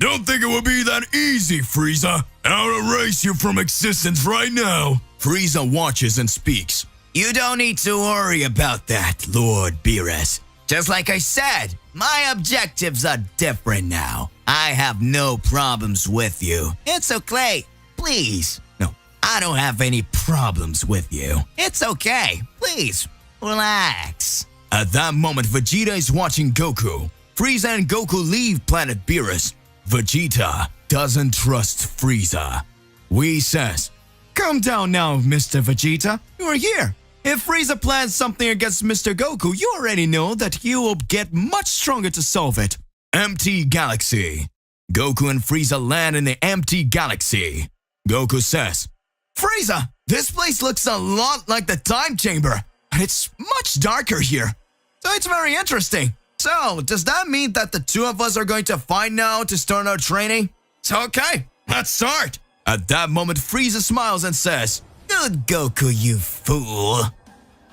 Don't think it will be that easy, Frieza. I'll erase you from existence right now. Frieza watches and speaks. You don't need to worry about that, Lord Beerus. Just like I said, my objectives are different now. I have no problems with you. It's okay. Please. No, I don't have any problems with you. It's okay. Please, relax. At that moment, Vegeta is watching Goku. Frieza and Goku leave planet Beerus. Vegeta doesn't trust Frieza. Whis says, Calm down now, Mr. Vegeta. You are here. If Frieza plans something against Mr. Goku, you already know that he will get much stronger to solve it. Empty galaxy. Goku and Frieza land in the empty galaxy. Goku says, Frieza, this place looks a lot like the time chamber, and it's much darker here. So it's very interesting. So, does that mean that the two of us are going to fight now to start our training? So, okay, let's start. At that moment, Frieza smiles and says, "Good Goku, you fool.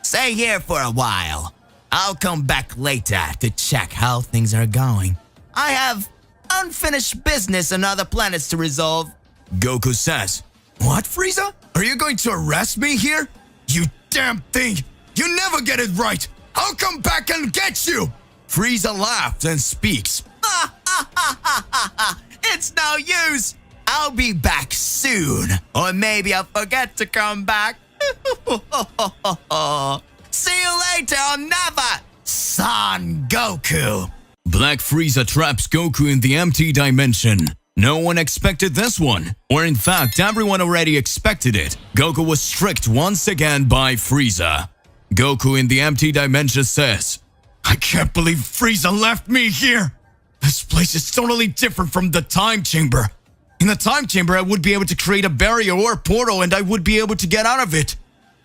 Stay here for a while. I'll come back later to check how things are going. I have unfinished business on other planets to resolve." Goku says, "What, Frieza? Are you going to arrest me here? You damn thing! You never get it right! I'll come back and get you!" Frieza laughs and speaks, "It's no use! I'll be back soon. Or maybe I'll forget to come back. See you later or never, Son Goku." Black Frieza traps Goku in the empty dimension. No one expected this one, or in fact, everyone already expected it. Goku was tricked once again by Frieza. Goku in the empty dimension says, "I can't believe Frieza left me here. This place is totally different from the time chamber. In the time chamber, I would be able to create a barrier or a portal and I would be able to get out of it.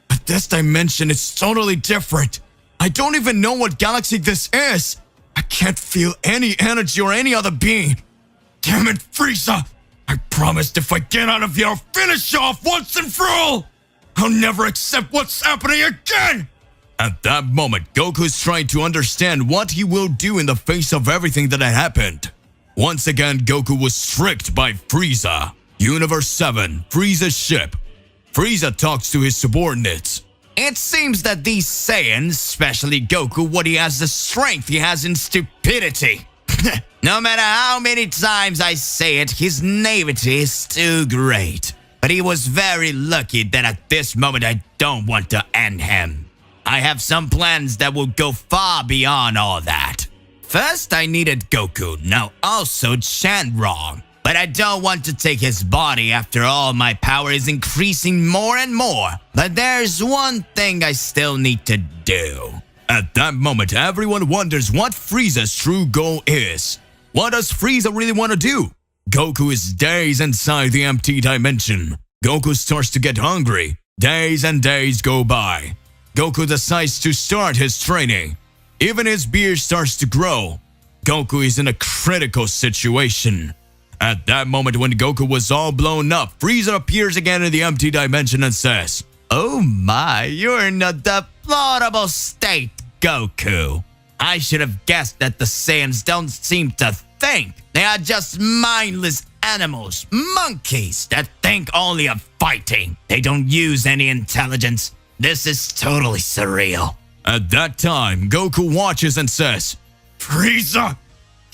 But this dimension is totally different. I don't even know what galaxy this is. I can't feel any energy or any other being. Damn it, Frieza! I promised if I get out of here, I'll finish off once and for all. I'll never accept what's happening again." At that moment, Goku is trying to understand what he will do in the face of everything that had happened. Once again, Goku was tricked by Frieza. Universe 7, Frieza's ship. Frieza talks to his subordinates. "It seems that these Saiyans, especially Goku, what he has the strength he has in stupidity. No matter how many times I say it, his naivety is too great. But he was very lucky that at this moment I don't want to end him. I have some plans that will go far beyond all that. First, I needed Goku, now also Shenron. But I don't want to take his body after all my power is increasing more and more. But there's one thing I still need to do." At that moment, everyone wonders what Frieza's true goal is. What does Frieza really want to do? Goku is days inside the empty dimension. Goku starts to get hungry. Days and days go by. Goku decides to start his training. Even his beard starts to grow. Goku is in a critical situation. At that moment when Goku was all blown up, Frieza appears again in the empty dimension and says, "Oh my, you're in a deplorable state, Goku. I should have guessed that the Saiyans don't seem to think. They are just mindless animals, monkeys that think only of fighting. They don't use any intelligence. This is totally surreal." At that time, Goku watches and says, "Frieza,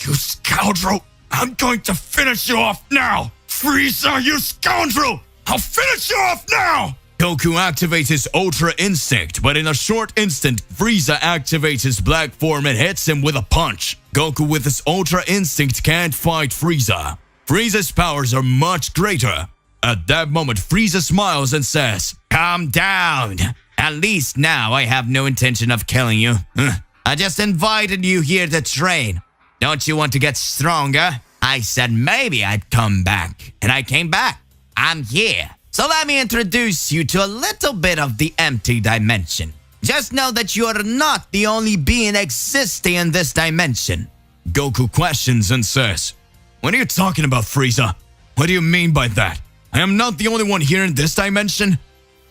you scoundrel! I'm going to finish you off now! Frieza, you scoundrel! I'll finish you off now!" Goku activates his Ultra Instinct, but in a short instant, Frieza activates his black form and hits him with a punch. Goku with his Ultra Instinct can't fight Frieza. Frieza's powers are much greater. At that moment, Frieza smiles and says, "Calm down. At least now I have no intention of killing you. I just invited you here to train. Don't you want to get stronger? I said maybe I'd come back, and I came back. I'm here. So let me introduce you to a little bit of the empty dimension. Just know that you are not the only being existing in this dimension." Goku questions and says, "What are you talking about, Frieza? What do you mean by that? I am not the only one here in this dimension?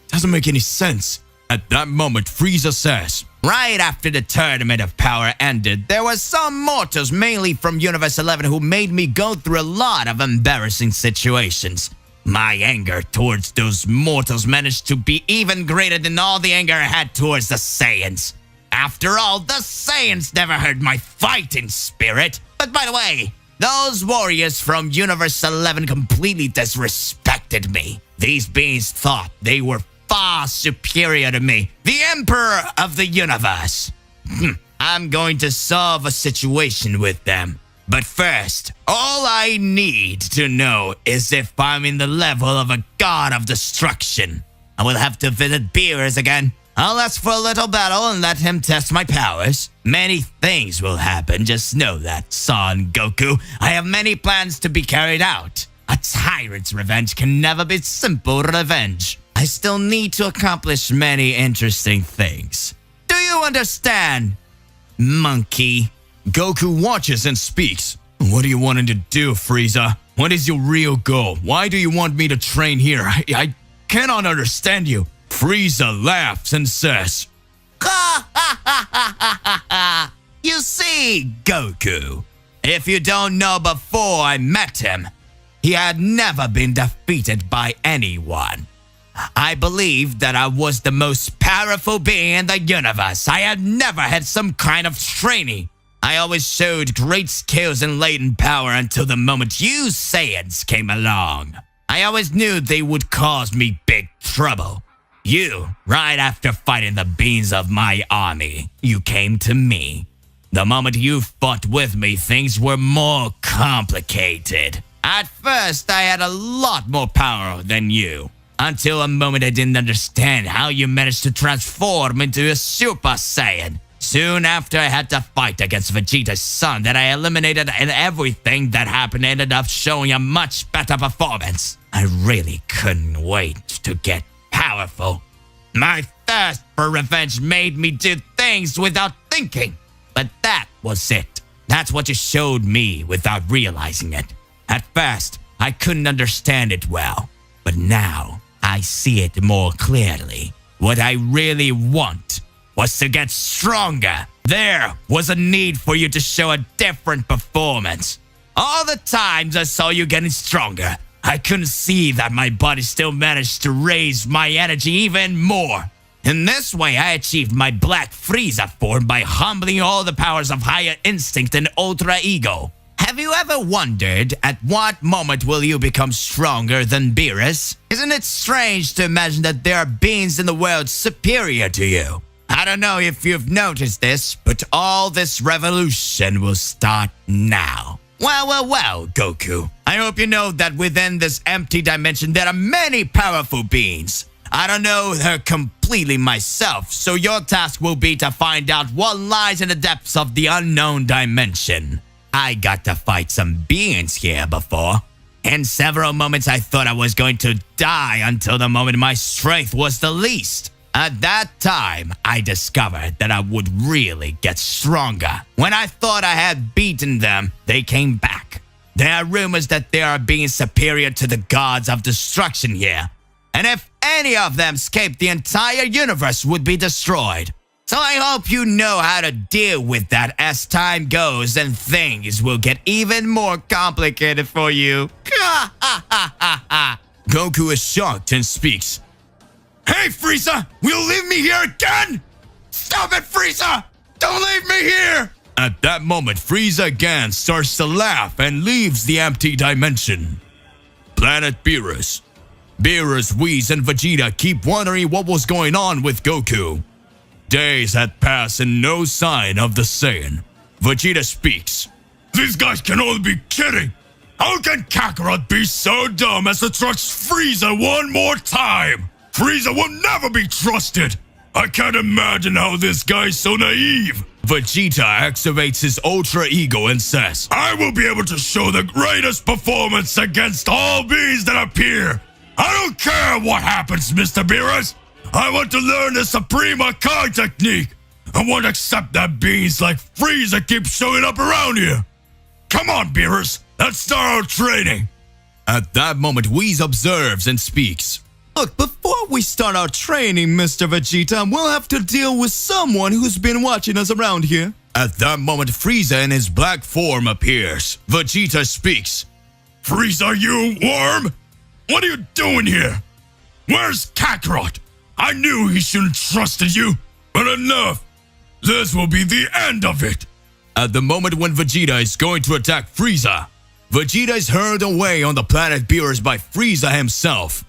Doesn't make any sense." At that moment, Frieza says, "Right after the Tournament of Power ended, there were some mortals, mainly from Universe 11, who made me go through a lot of embarrassing situations. My anger towards those mortals managed to be even greater than all the anger I had towards the Saiyans. After all, the Saiyans never heard my fighting spirit. But by the way, those warriors from Universe 11 completely disrespected me. These beings thought they were far superior to me, the Emperor of the Universe. I'm going to solve a situation with them. But first, all I need to know is if I'm in the level of a god of destruction. I will have to visit Beerus again. I'll ask for a little battle and let him test my powers. Many things will happen, just know that, Son Goku. I have many plans to be carried out. A tyrant's revenge can never be simple revenge. I still need to accomplish many interesting things. Do you understand, monkey? Goku watches and speaks. What are you wanting to do, Frieza? What is your real goal? Why do you want me to train here? I cannot understand you. Frieza laughs and says, You see, Goku, if you don't know, before I met him, he had never been defeated by anyone. I believed that I was the most powerful being in the universe. I had never had some kind of training. I always showed great skills and latent power until the moment you Saiyans came along. I always knew they would cause me big trouble. You, right after fighting the beings of my army, you came to me. The moment you fought with me, things were more complicated. At first, I had a lot more power than you. Until a moment I didn't understand how you managed to transform into a Super Saiyan. Soon after I had to fight against Vegeta's son that I eliminated, and everything that happened ended up showing a much better performance. I really couldn't wait to get powerful. My thirst for revenge made me do things without thinking. But that was it. That's what you showed me without realizing it. At first, I couldn't understand it well. But now, I see it more clearly. What I really want was to get stronger. There was a need for you to show a different performance. All the times I saw you getting stronger, I couldn't see that my body still managed to raise my energy even more. In this way, I achieved my Black Frieza form by humbling all the powers of higher instinct and ultra ego. Have you ever wondered at what moment will you become stronger than Beerus? Isn't it strange to imagine that there are beings in the world superior to you? I don't know if you've noticed this, but all this revolution will start now. Well, Goku. I hope you know that within this empty dimension there are many powerful beings. I don't know her completely myself, so your task will be to find out what lies in the depths of the unknown dimension. I got to fight some beings here before. In several moments I thought I was going to die until the moment my strength was the least. At that time, I discovered that I would really get stronger. When I thought I had beaten them, they came back. There are rumors that they are beings superior to the gods of destruction here. And if any of them escaped, the entire universe would be destroyed. So I hope you know how to deal with that as time goes and things will get even more complicated for you. Goku is shocked and speaks. Hey, Frieza! Will you leave me here again? Stop it, Frieza! Don't leave me here! At that moment, Frieza again starts to laugh and leaves the empty dimension. Planet Beerus. Beerus, Whis, and Vegeta keep wondering what was going on with Goku. Days had passed and no sign of the Saiyan. Vegeta speaks. These guys can only be kidding! How can Kakarot be so dumb as to trust Frieza one more time? Frieza will never be trusted! I can't imagine how this guy's so naive! Vegeta activates his ultra ego and says, I will be able to show the greatest performance against all beings that appear! I don't care what happens, Mr. Beerus! I want to learn the Supreme Kai technique! I won't accept that beings like Frieza keep showing up around here! Come on, Beerus! Let's start our training! At that moment, Whis observes and speaks. Look, before we start our training, Mr. Vegeta, we'll have to deal with someone who's been watching us around here. At that moment, Frieza in his black form appears. Vegeta speaks. Frieza, you worm! What are you doing here? Where's Kakarot? I knew he shouldn't have trusted you, but enough! This will be the end of it! At the moment when Vegeta is going to attack Frieza, Vegeta is hurled away on the planet Beerus by Frieza himself.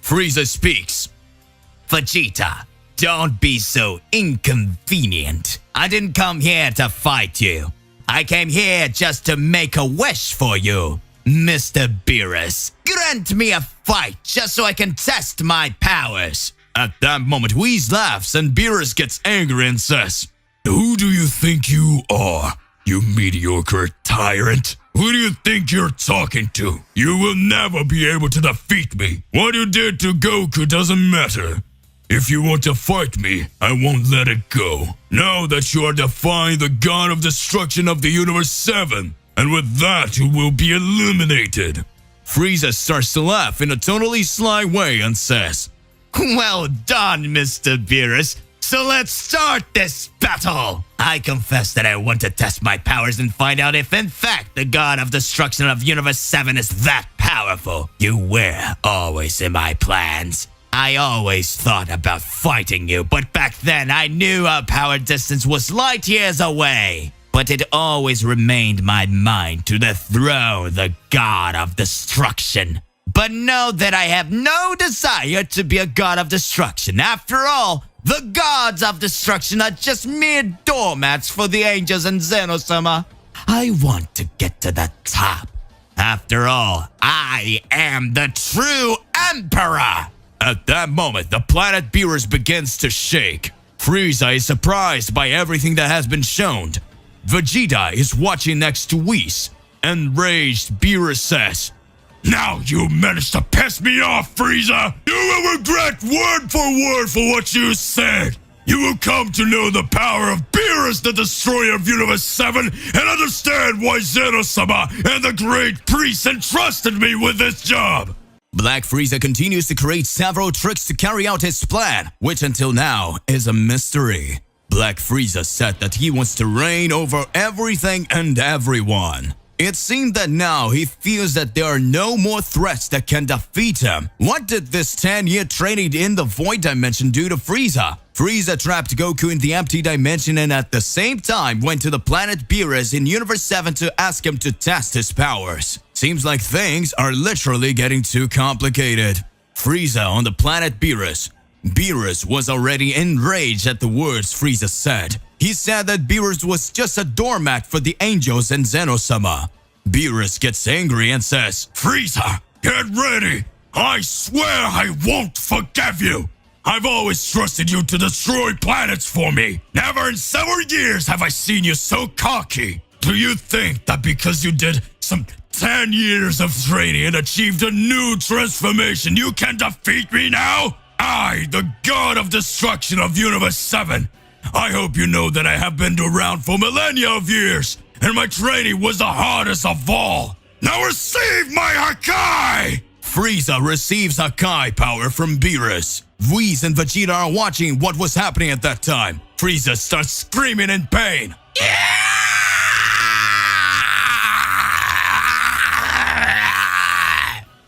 Frieza speaks. Vegeta, don't be so inconvenient. I didn't come here to fight you. I came here just to make a wish for you, Mr. Beerus. Grant me a fight just so I can test my powers. At that moment, Whis laughs and Beerus gets angry and says, Who do you think you are? you mediocre tyrant. Who do you think you're talking to? You will never be able to defeat me. What you did to Goku doesn't matter. If you want to fight me, I won't let it go. Know that you are defying the god of destruction of the Universe 7, and with that you will be eliminated. Frieza starts to laugh in a totally sly way and says, Well done, Mr. Beerus. So let's start this battle. I confess that I want to test my powers and find out if in fact the god of destruction of Universe 7 is that powerful. You were always in my plans. I always thought about fighting you, but back then I knew our power distance was light years away. But it always remained my mind to dethrone the god of destruction. But know that I have no desire to be a god of destruction. After all, the gods of destruction are just mere doormats for the angels and Zeno-sama. I want to get to the top. After all, I am the true emperor. At that moment, the planet Beerus begins to shake. Frieza is surprised by everything that has been shown. Vegeta is watching next to Whis. Enraged, Beerus says, Now you managed to piss me off, Frieza! You will regret word for what you said! You will come to know the power of Beerus, the destroyer of Universe 7, and understand why Zeno-sama and the Great Priest entrusted me with this job! Black Frieza continues to create several tricks to carry out his plan, which until now is a mystery. Black Frieza said that he wants to reign over everything and everyone. It seemed that now he feels that there are no more threats that can defeat him. What did this 10-year training in the Void Dimension do to Frieza? Frieza trapped Goku in the Empty Dimension and at the same time went to the planet Beerus in Universe 7 to ask him to test his powers. Seems like things are literally getting too complicated. Frieza on the planet Beerus. Beerus was already enraged at the words Frieza said. He said that Beerus was just a doormat for the angels and Zeno-sama. Beerus gets angry and says, Frieza, get ready! I swear I won't forgive you! I've always trusted you to destroy planets for me. Never in several years have I seen you so cocky. Do you think that because you did some 10 years of training and achieved a new transformation, you can defeat me now? I, the god of destruction of Universe 7. I hope you know that I have been around for millennia of years, and my training was the hardest of all. Now receive my Hakai! Frieza receives Hakai power from Beerus. Whis and Vegeta are watching what was happening at that time. Frieza starts screaming in pain.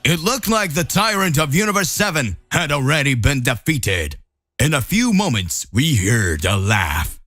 It looked like the tyrant of Universe 7 had already been defeated. In a few moments, we heard a laugh.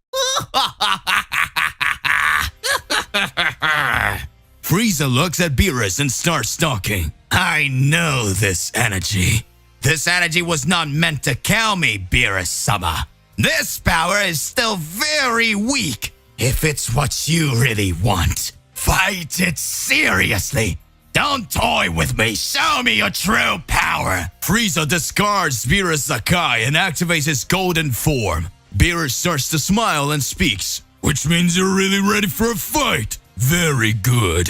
Frieza looks at Beerus and starts talking. I know this energy. This energy was not meant to kill me, Beerus-sama. This power is still very weak. If it's what you really want, fight it seriously. Don't toy with me. Show me your true power. Frieza discards Beerus' Hakai and activates his golden form. Beerus starts to smile and speaks. Which means you're really ready for a fight. Very good.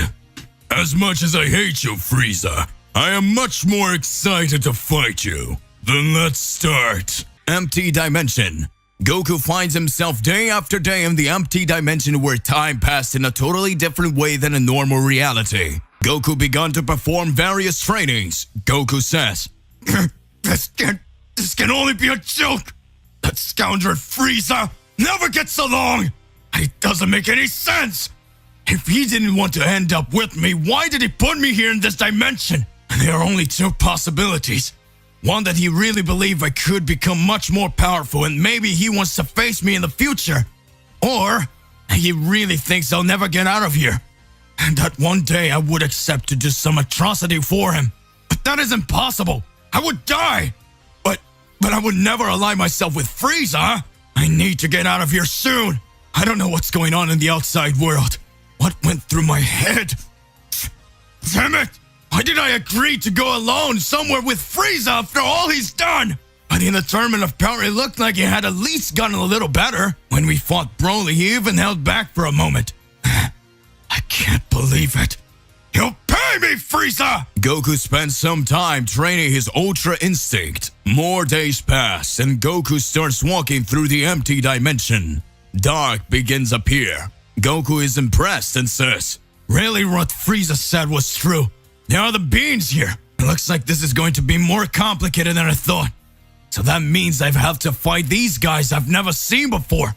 As much as I hate you, Frieza, I am much more excited to fight you. Then let's start. Empty Dimension. Goku finds himself day after day in the Empty Dimension where time passed in a totally different way than a normal reality. Goku began to perform various trainings. Goku says, This can only be a joke. That scoundrel Frieza never gets along. It doesn't make any sense. If he didn't want to end up with me, why did he put me here in this dimension? There are only two possibilities. One, that he really believed I could become much more powerful and maybe he wants to face me in the future. Or he really thinks I'll never get out of here. And that one day I would accept to do some atrocity for him. But that is impossible. I would die. But I would never ally myself with Frieza. I need to get out of here soon. I don't know what's going on in the outside world. What went through my head? Damn it! Why did I agree to go alone somewhere with Frieza after all he's done? But in the tournament of power, it looked like he had at least gotten a little better. When we fought Broly, he even held back for a moment. I can't believe it. You'll pay me, Frieza! Goku spends some time training his Ultra Instinct. More days pass, and Goku starts walking through the empty dimension. Dark begins appear. Goku is impressed and says, Really, what Frieza said was true. There are the beings here. It looks like this is going to be more complicated than I thought. So that means I have to fight these guys I've never seen before.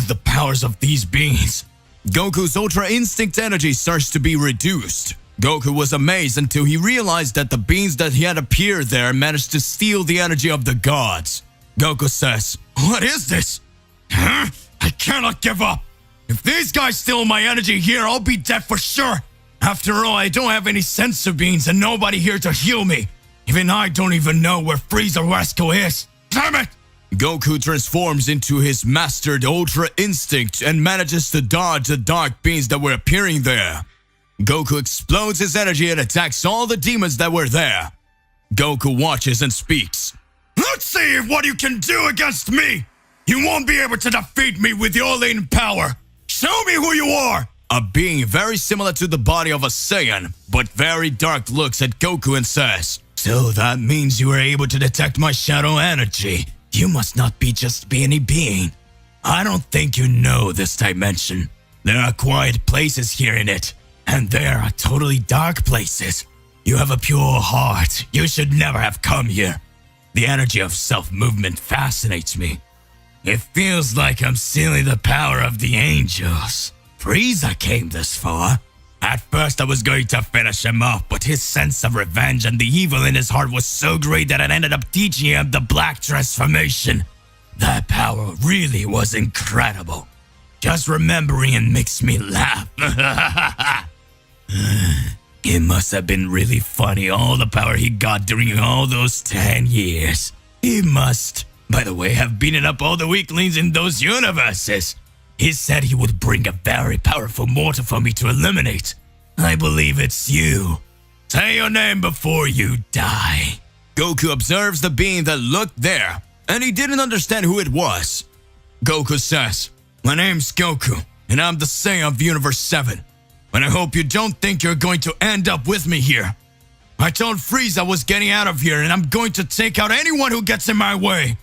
The powers of these beings. Goku's Ultra Instinct energy starts to be reduced. Goku was amazed until he realized that the beings that had appeared there managed to steal the energy of the gods. Goku says, What is this? Huh? I cannot give up. If these guys steal my energy here, I'll be dead for sure. After all, I don't have any sensu beans and nobody here to heal me. Even I don't even know where Frieza Rascal is. Damn it! Goku transforms into his mastered Ultra Instinct and manages to dodge the dark beings that were appearing there. Goku explodes his energy and attacks all the demons that were there. Goku watches and speaks. Let's see what you can do against me! You won't be able to defeat me with your lean power! Show me who you are! A being very similar to the body of a Saiyan, but very dark, looks at Goku and says, So that means you were able to detect my shadow energy. You must not be just any being. I don't think you know this dimension. There are quiet places here in it, and there are totally dark places. You have a pure heart. You should never have come here. The energy of self-movement fascinates me. It feels like I'm stealing the power of the angels. Frieza came this far. At first I was going to finish him off, but his sense of revenge and the evil in his heart was so great that it ended up teaching him the black transformation. That power really was incredible. Just remembering it makes me laugh. It must have been really funny, all the power he got during all those 10 years. He must, by the way, have beaten up all the weaklings in those universes. He said he would bring a very powerful mortal for me to eliminate. I believe it's you. Say your name before you die. Goku observes the being that looked there, and he didn't understand who it was. Goku says, My name's Goku, and I'm the Saiyan of Universe 7. But I hope you don't think you're going to end up with me here. I told Frieza I was getting out of here, and I'm going to take out anyone who gets in my way.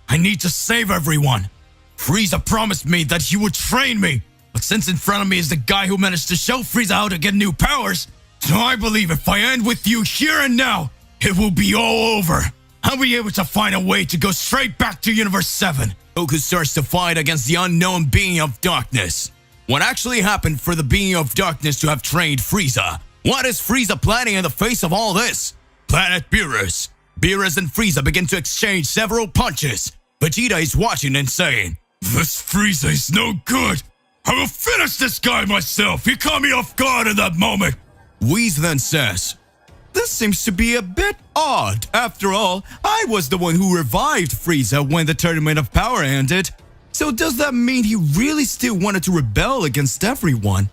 I need to save everyone. Frieza promised me that he would train me, but since in front of me is the guy who managed to show Frieza how to get new powers, so I believe if I end with you here and now, it will be all over. I'll be able to find a way to go straight back to Universe 7. Goku starts to fight against the unknown being of darkness. What actually happened for the being of darkness to have trained Frieza? What is Frieza planning in the face of all this? Planet Beerus. Beerus and Frieza begin to exchange several punches. Vegeta is watching and saying, This Frieza is no good. I will finish this guy myself. He caught me off guard in that moment. Whis then says, This seems to be a bit odd. After all, I was the one who revived Frieza when the Tournament of Power ended. So does that mean he really still wanted to rebel against everyone?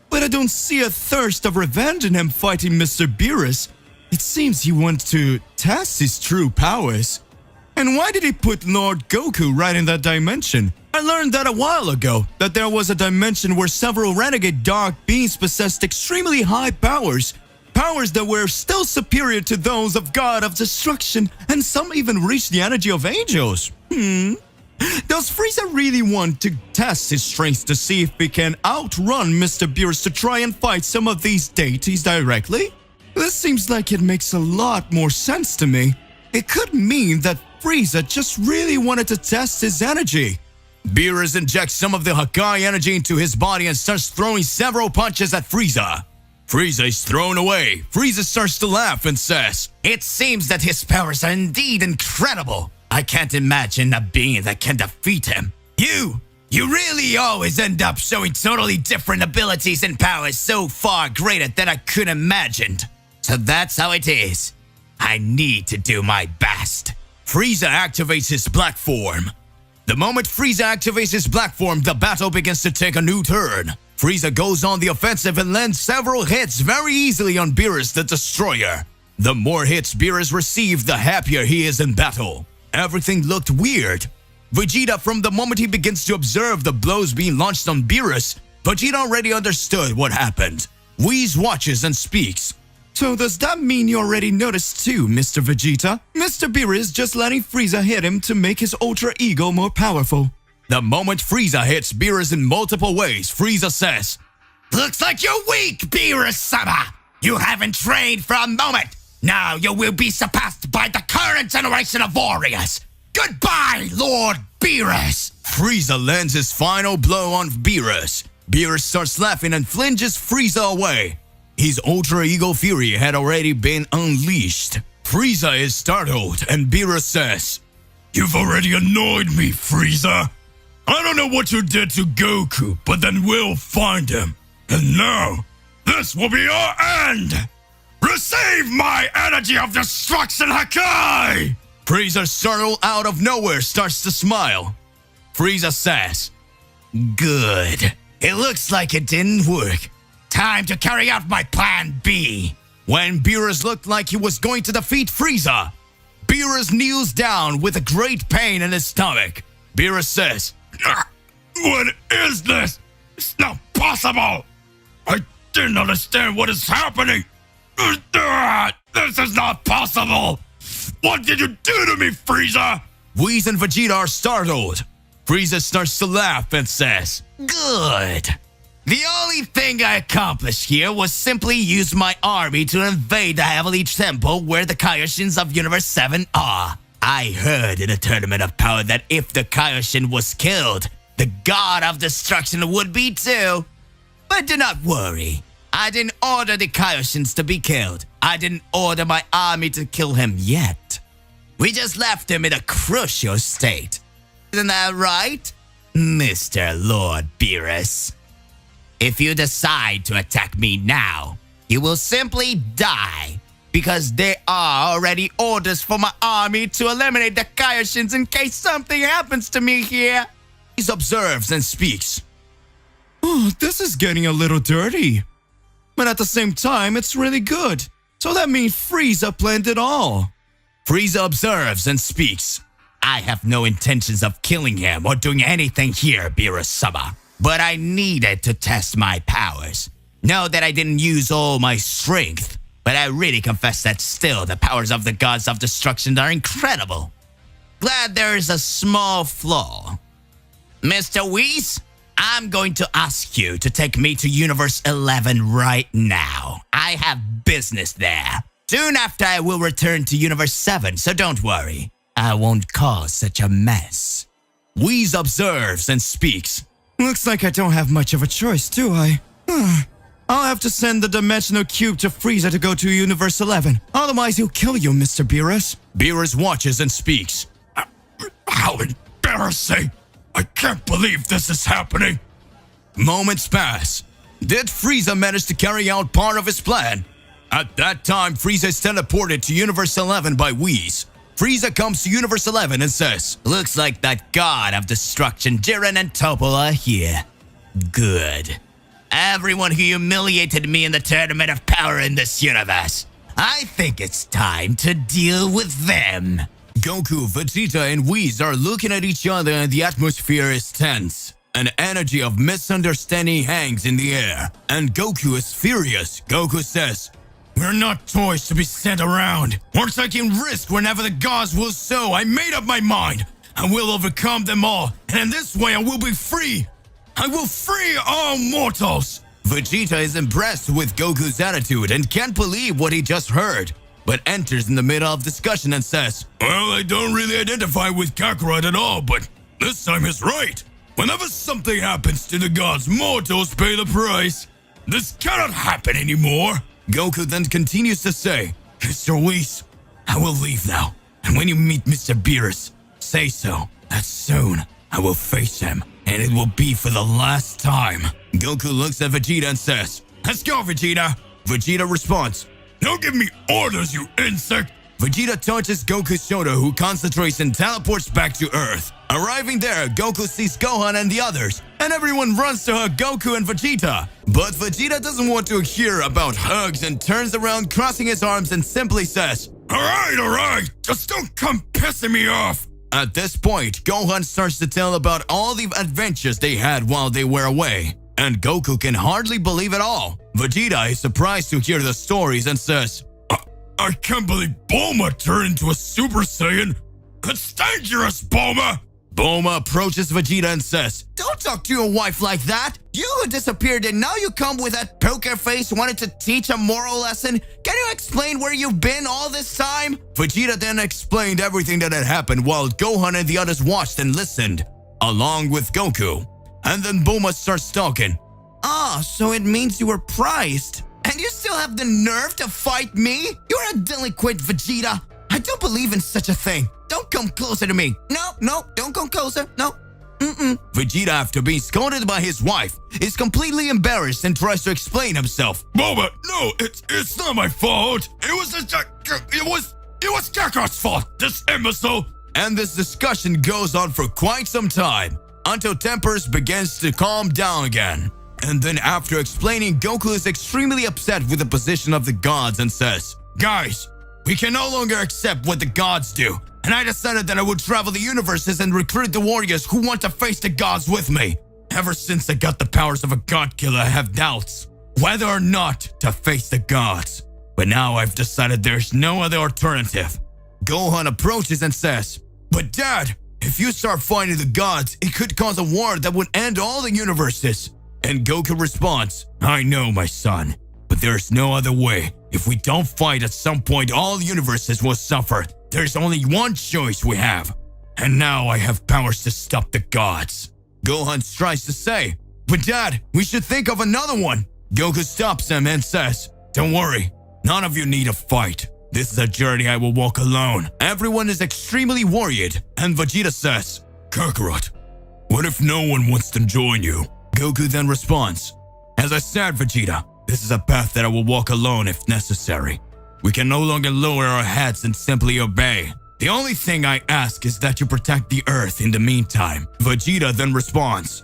But I don't see a thirst of revenge in him fighting Mr. Beerus. It seems he wants to test his true powers. And why did he put Lord Goku right in that dimension? I learned that a while ago, that there was a dimension where several renegade dark beings possessed extremely high powers. Powers that were still superior to those of God of Destruction, and some even reached the energy of angels. Does Frieza really want to test his strength to see if he can outrun Mr. Beerus to try and fight some of these deities directly? This seems like it makes a lot more sense to me. It could mean that Frieza just really wanted to test his energy. Beerus injects some of the Hakai energy into his body and starts throwing several punches at Frieza. Frieza is thrown away. Frieza starts to laugh and says, It seems that his powers are indeed incredible. I can't imagine a being that can defeat him. You really always end up showing totally different abilities and powers so far greater than I could imagine. So that's how it is. I need to do my best. Frieza activates his black form. The moment Frieza activates his black form, the battle begins to take a new turn. Frieza goes on the offensive and lands several hits very easily on Beerus the Destroyer. The more hits Beerus receives, the happier he is in battle. Everything looked weird. Vegeta, from the moment he begins to observe the blows being launched on Beerus, Vegeta already understood what happened. Whis watches and speaks. So does that mean you already noticed too, Mr. Vegeta? Mr. Beerus is just letting Frieza hit him to make his ultra ego more powerful. The moment Frieza hits Beerus in multiple ways, Frieza says, Looks like you're weak, Beerus-sama. You haven't trained for a moment. Now you will be surpassed by the current generation of warriors. Goodbye, Lord Beerus. Frieza lands his final blow on Beerus. Beerus starts laughing and flinches Frieza away. His Ultra Ego Fury had already been unleashed. Frieza is startled and Beerus says, You've already annoyed me, Frieza. I don't know what you did to Goku, but then we'll find him. And now, this will be your end! Receive my energy of destruction, Hakai! Frieza, startled out of nowhere, starts to smile. Frieza says, Good. It looks like it didn't work. Time to carry out my plan B. When Beerus looked like he was going to defeat Frieza, Beerus kneels down with a great pain in his stomach. Beerus says, What is this? It's not possible! I didn't understand what is happening! This is not possible! What did you do to me, Frieza? Whis and Vegeta are startled. Frieza starts to laugh and says, Good. The only thing I accomplished here was simply use my army to invade the Heavenly Temple where the Kaioshins of Universe 7 are. I heard in a tournament of power that if the Kaioshin was killed, the God of Destruction would be too. But do not worry. I didn't order the Kaioshins to be killed. I didn't order my army to kill him yet. We just left him in a crucial state. Isn't that right, Mr. Lord Beerus? If you decide to attack me now, you will simply die, because there are already orders for my army to eliminate the Kaioshins in case something happens to me here. He observes and speaks. Oh, this is getting a little dirty. But at the same time, it's really good. So that means Frieza planned it all. Frieza observes and speaks. I have no intentions of killing him or doing anything here, Beerus-sama. But I needed to test my powers. Know that I didn't use all my strength, but I really confess that still the powers of the gods of destruction are incredible. Glad there is a small flaw. Mr. Whis, I'm going to ask you to take me to Universe 11 right now. I have business there. Soon after I will return to Universe 7, so don't worry. I won't cause such a mess. Whis observes and speaks. Looks like I don't have much of a choice, do I? I'll have to send the dimensional cube to Frieza to go to Universe 11. Otherwise, he'll kill you, Mr. Beerus. Beerus watches and speaks. How embarrassing! I can't believe this is happening. Moments pass. Did Frieza manage to carry out part of his plan? At that time, Frieza is teleported to Universe 11 by Whis. Frieza comes to Universe 11 and says, Looks like that god of destruction, Jiren and Toppo are here. Good. Everyone who humiliated me in the tournament of power in this universe. I think it's time to deal with them. Goku, Vegeta, and Whis are looking at each other and the atmosphere is tense. An energy of misunderstanding hangs in the air, and Goku is furious. Goku says, We're not toys to be sent around. We're taking risks whenever the gods will so. I made up my mind. I will overcome them all, and in this way I will be free. I will free all mortals. Vegeta is impressed with Goku's attitude and can't believe what he just heard, but enters in the middle of discussion and says, Well, I don't really identify with Kakarot at all, but this time he's right. Whenever something happens to the gods, mortals pay the price. This cannot happen anymore. Goku then continues to say, Mr. Whis, I will leave now. And when you meet Mr. Beerus, say so. That soon I will face him, and it will be for the last time. Goku looks at Vegeta and says, Let's go, Vegeta. Vegeta responds, Don't give me orders, you insect. Vegeta touches Goku's shoulder, who concentrates and teleports back to Earth. Arriving there, Goku sees Gohan and the others, and everyone runs to hug Goku and Vegeta. But Vegeta doesn't want to hear about hugs and turns around, crossing his arms, and simply says, All right, just don't come pissing me off. At this point, Gohan starts to tell about all the adventures they had while they were away. And Goku can hardly believe it all. Vegeta is surprised to hear the stories and says, I can't believe Bulma turned into a Super Saiyan. It's dangerous, Bulma. Bulma approaches Vegeta and says, "Don't talk to your wife like that. You who disappeared and now you come with that poker face wanting to teach a moral lesson. Can you explain where you've been all this time?" Vegeta then explained everything that had happened while Gohan and the others watched and listened, along with Goku. And then Bulma starts talking. So it means you were prized. And you still have the nerve to fight me? You're a delinquent, Vegeta. I don't believe in such a thing. Don't come closer to me. No, don't come closer. No. Vegeta, after being scolded by his wife, is completely embarrassed and tries to explain himself. Bulma, no, it's not my fault. It was Kakarot's fault. This imbecile. And this discussion goes on for quite some time, until tempers begins to calm down again. And then after explaining, Goku is extremely upset with the position of the gods and says, "Guys, we can no longer accept what the gods do. And I decided that I would travel the universes and recruit the warriors who want to face the gods with me. Ever since I got the powers of a god killer, I have doubts whether or not to face the gods. But now I've decided there's no other alternative." Gohan approaches and says, "But Dad, if you start fighting the gods, it could cause a war that would end all the universes." And Goku responds, "I know, my son, but there's no other way. If we don't fight, at some point all universes will suffer. There's only one choice we have. And now I have powers to stop the gods." Gohan tries to say, "But Dad, we should think of another one." Goku stops him and says, "Don't worry, none of you need a fight. This is a journey I will walk alone." Everyone is extremely worried, and Vegeta says, "Kakarot, what if no one wants to join you?" Goku then responds, "As I said, Vegeta, this is a path that I will walk alone if necessary. We can no longer lower our heads and simply obey. The only thing I ask is that you protect the Earth in the meantime." Vegeta then responds,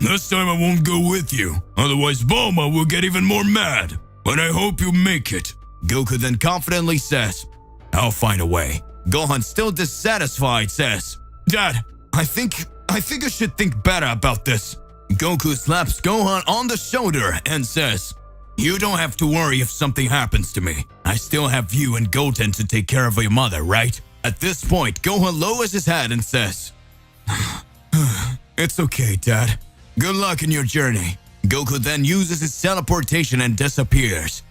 "This time I won't go with you. Otherwise Bulma will get even more mad. But I hope you make it." Goku then confidently says, "I'll find a way." Gohan, still dissatisfied, says, "Dad, I think I should think better about this." Goku slaps Gohan on the shoulder and says, "You don't have to worry if something happens to me. I still have you and Goten to take care of your mother, right?" At this point, Gohan lowers his head and says, "It's okay, Dad. Good luck in your journey." Goku then uses his teleportation and disappears.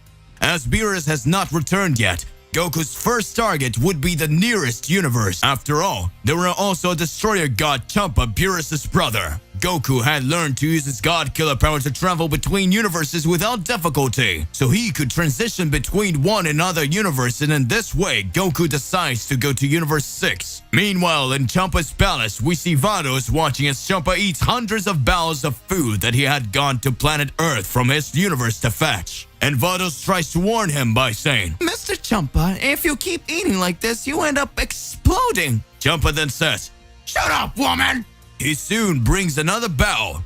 As Beerus has not returned yet, Goku's first target would be the nearest universe. After all, there were also a destroyer god Champa, Beerus' brother. Goku had learned to use his god killer power to travel between universes without difficulty, so he could transition between one and other universe, and in this way, Goku decides to go to Universe 6. Meanwhile, in Champa's palace, we see Vados watching as Champa eats hundreds of bowls of food that he had gone to planet Earth from his universe to fetch. And Vados tries to warn him by saying, "Mr. Champa, if you keep eating like this, you end up exploding." Champa then says, "Shut up, woman!" He soon brings another bowl.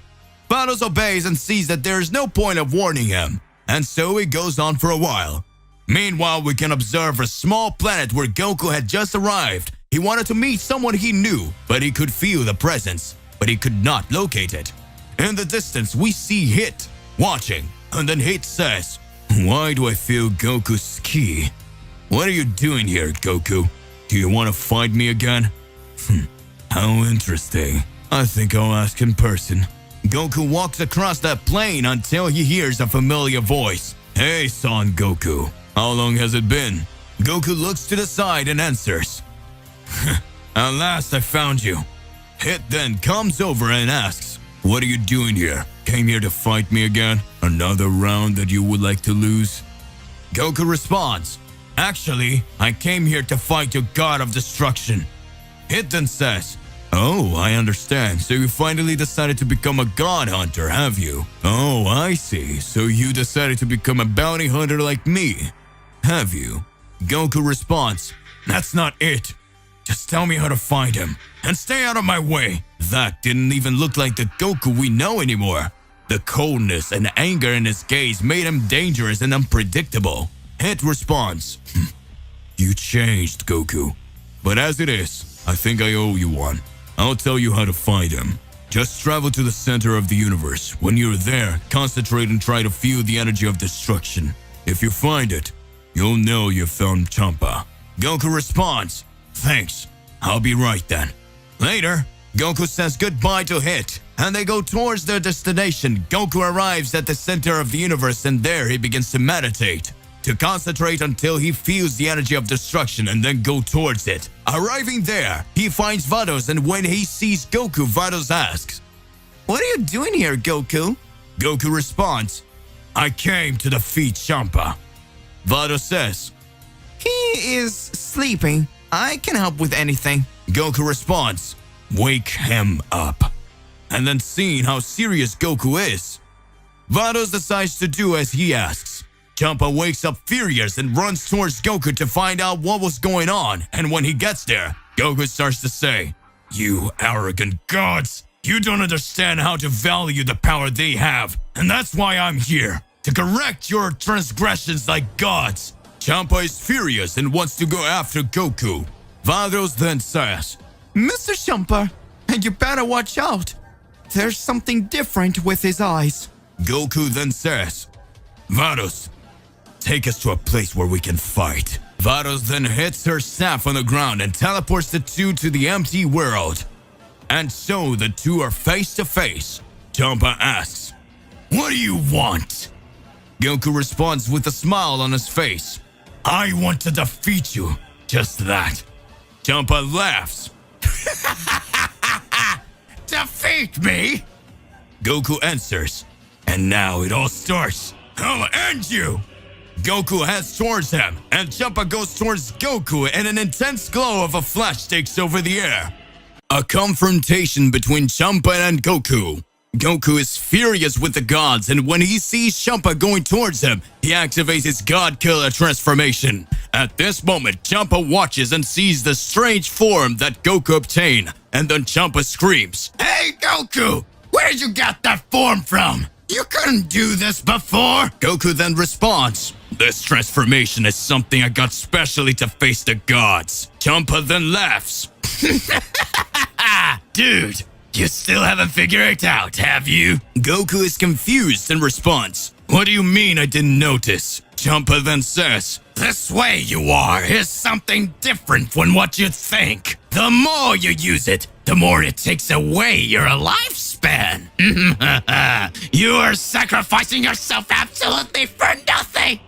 Vados obeys and sees that there is no point of warning him, and so it goes on for a while. Meanwhile, we can observe a small planet where Goku had just arrived. He wanted to meet someone he knew, but he could feel the presence, but he could not locate it. In the distance, we see Hit watching, and then Hit says, "Why do I feel Goku's ki? What are you doing here, Goku? Do you want to fight me again?" How interesting. I think I'll ask in person. Goku walks across that plain until he hears a familiar voice. "Hey, Son Goku. How long has it been?" Goku looks to the side and answers, "At last I found you." Hit then comes over and asks, "What are you doing here? Came here to fight me again? Another round that you would like to lose?" Goku responds, "Actually, I came here to fight your god of destruction." Hit then says, "Oh, I understand. So you finally decided to become a god hunter, have you? Oh, I see. So you decided to become a bounty hunter like me, have you?" Goku responds, "That's not it. Just tell me how to find him, and stay out of my way." That didn't even look like the Goku we know anymore. The coldness and anger in his gaze made him dangerous and unpredictable. Hit responds, "You changed, Goku. But as it is, I think I owe you one. I'll tell you how to find him. Just travel to the center of the universe. When you're there, concentrate and try to feel the energy of destruction. If you find it, you'll know you found Champa. Goku responds, "Thanks, I'll be right then." Later, Goku says goodbye to Hit, and they go towards their destination. Goku arrives at the center of the universe, and there he begins to meditate, to concentrate until he feels the energy of destruction and then go towards it. Arriving there, he finds Vados, and when he sees Goku, Vados asks, "What are you doing here, Goku?" Goku responds, "I came to defeat Champa." Vados says, "He is sleeping. I can help with anything." Goku responds, "Wake him up." And then seeing how serious Goku is, Vados decides to do as he asks. Champa wakes up furious and runs towards Goku to find out what was going on, and when he gets there, Goku starts to say, "You arrogant gods, you don't understand how to value the power they have, and that's why I'm here, to correct your transgressions like gods." Champa is furious and wants to go after Goku. Vados then says, "Mr. Champa, you better watch out. There's something different with his eyes." Goku then says, "Vados, take us to a place where we can fight." Vados then hits her staff on the ground and teleports the two to the empty world. And so the two are face to face. Champa asks, "What do you want?" Goku responds with a smile on his face, "I want to defeat you, just that." Champa laughs. "Defeat me?" Goku answers, "And now it all starts. I'll end you." Goku heads towards him, and Champa goes towards Goku, and an intense glow of a flash takes over the air. A confrontation between Champa and Goku. Goku is furious with the gods, and when he sees Champa going towards him, he activates his God Killer transformation. At this moment, Champa watches and sees the strange form that Goku obtained, and then Champa screams, "Hey Goku! Where did you get that form from? You couldn't do this before!" Goku then responds, "This transformation is something I got specially to face the gods." Champa then laughs. "Dude, you still haven't figured it out, have you?" Goku is confused and responds, "What do you mean I didn't notice?" Champa then says, "This way you are is something different from what you think. The more you use it, the more it takes away your lifespan. You are sacrificing yourself absolutely for nothing."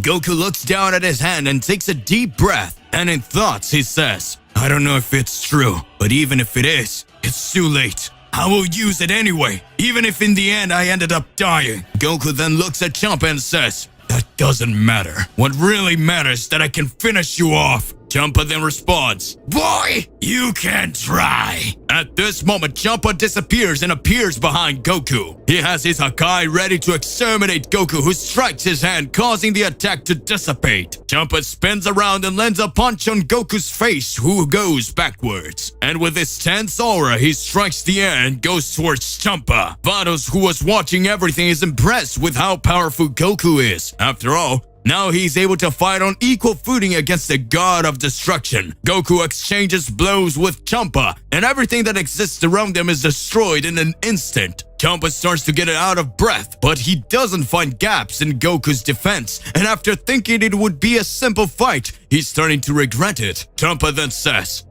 Goku looks down at his hand and takes a deep breath, and in thoughts he says, "I don't know if it's true, but even if it is, it's too late. I will use it anyway, even if in the end I ended up dying." Goku then looks at Champa and says, "That doesn't matter. What really matters is that I can finish you off." Champa then responds, "Boy, you can try." At this moment, Champa disappears and appears behind Goku. He has his Hakai ready to exterminate Goku, who strikes his hand, causing the attack to dissipate. Champa spins around and lands a punch on Goku's face, who goes backwards. And with his tense aura, he strikes the air and goes towards Champa. Vados, who was watching everything, is impressed with how powerful Goku is. After all, now he's able to fight on equal footing against the god of destruction. Goku exchanges blows with Champa, and everything that exists around him is destroyed in an instant. Champa starts to get out of breath, but he doesn't find gaps in Goku's defense, and after thinking it would be a simple fight, he's starting to regret it. Champa then says,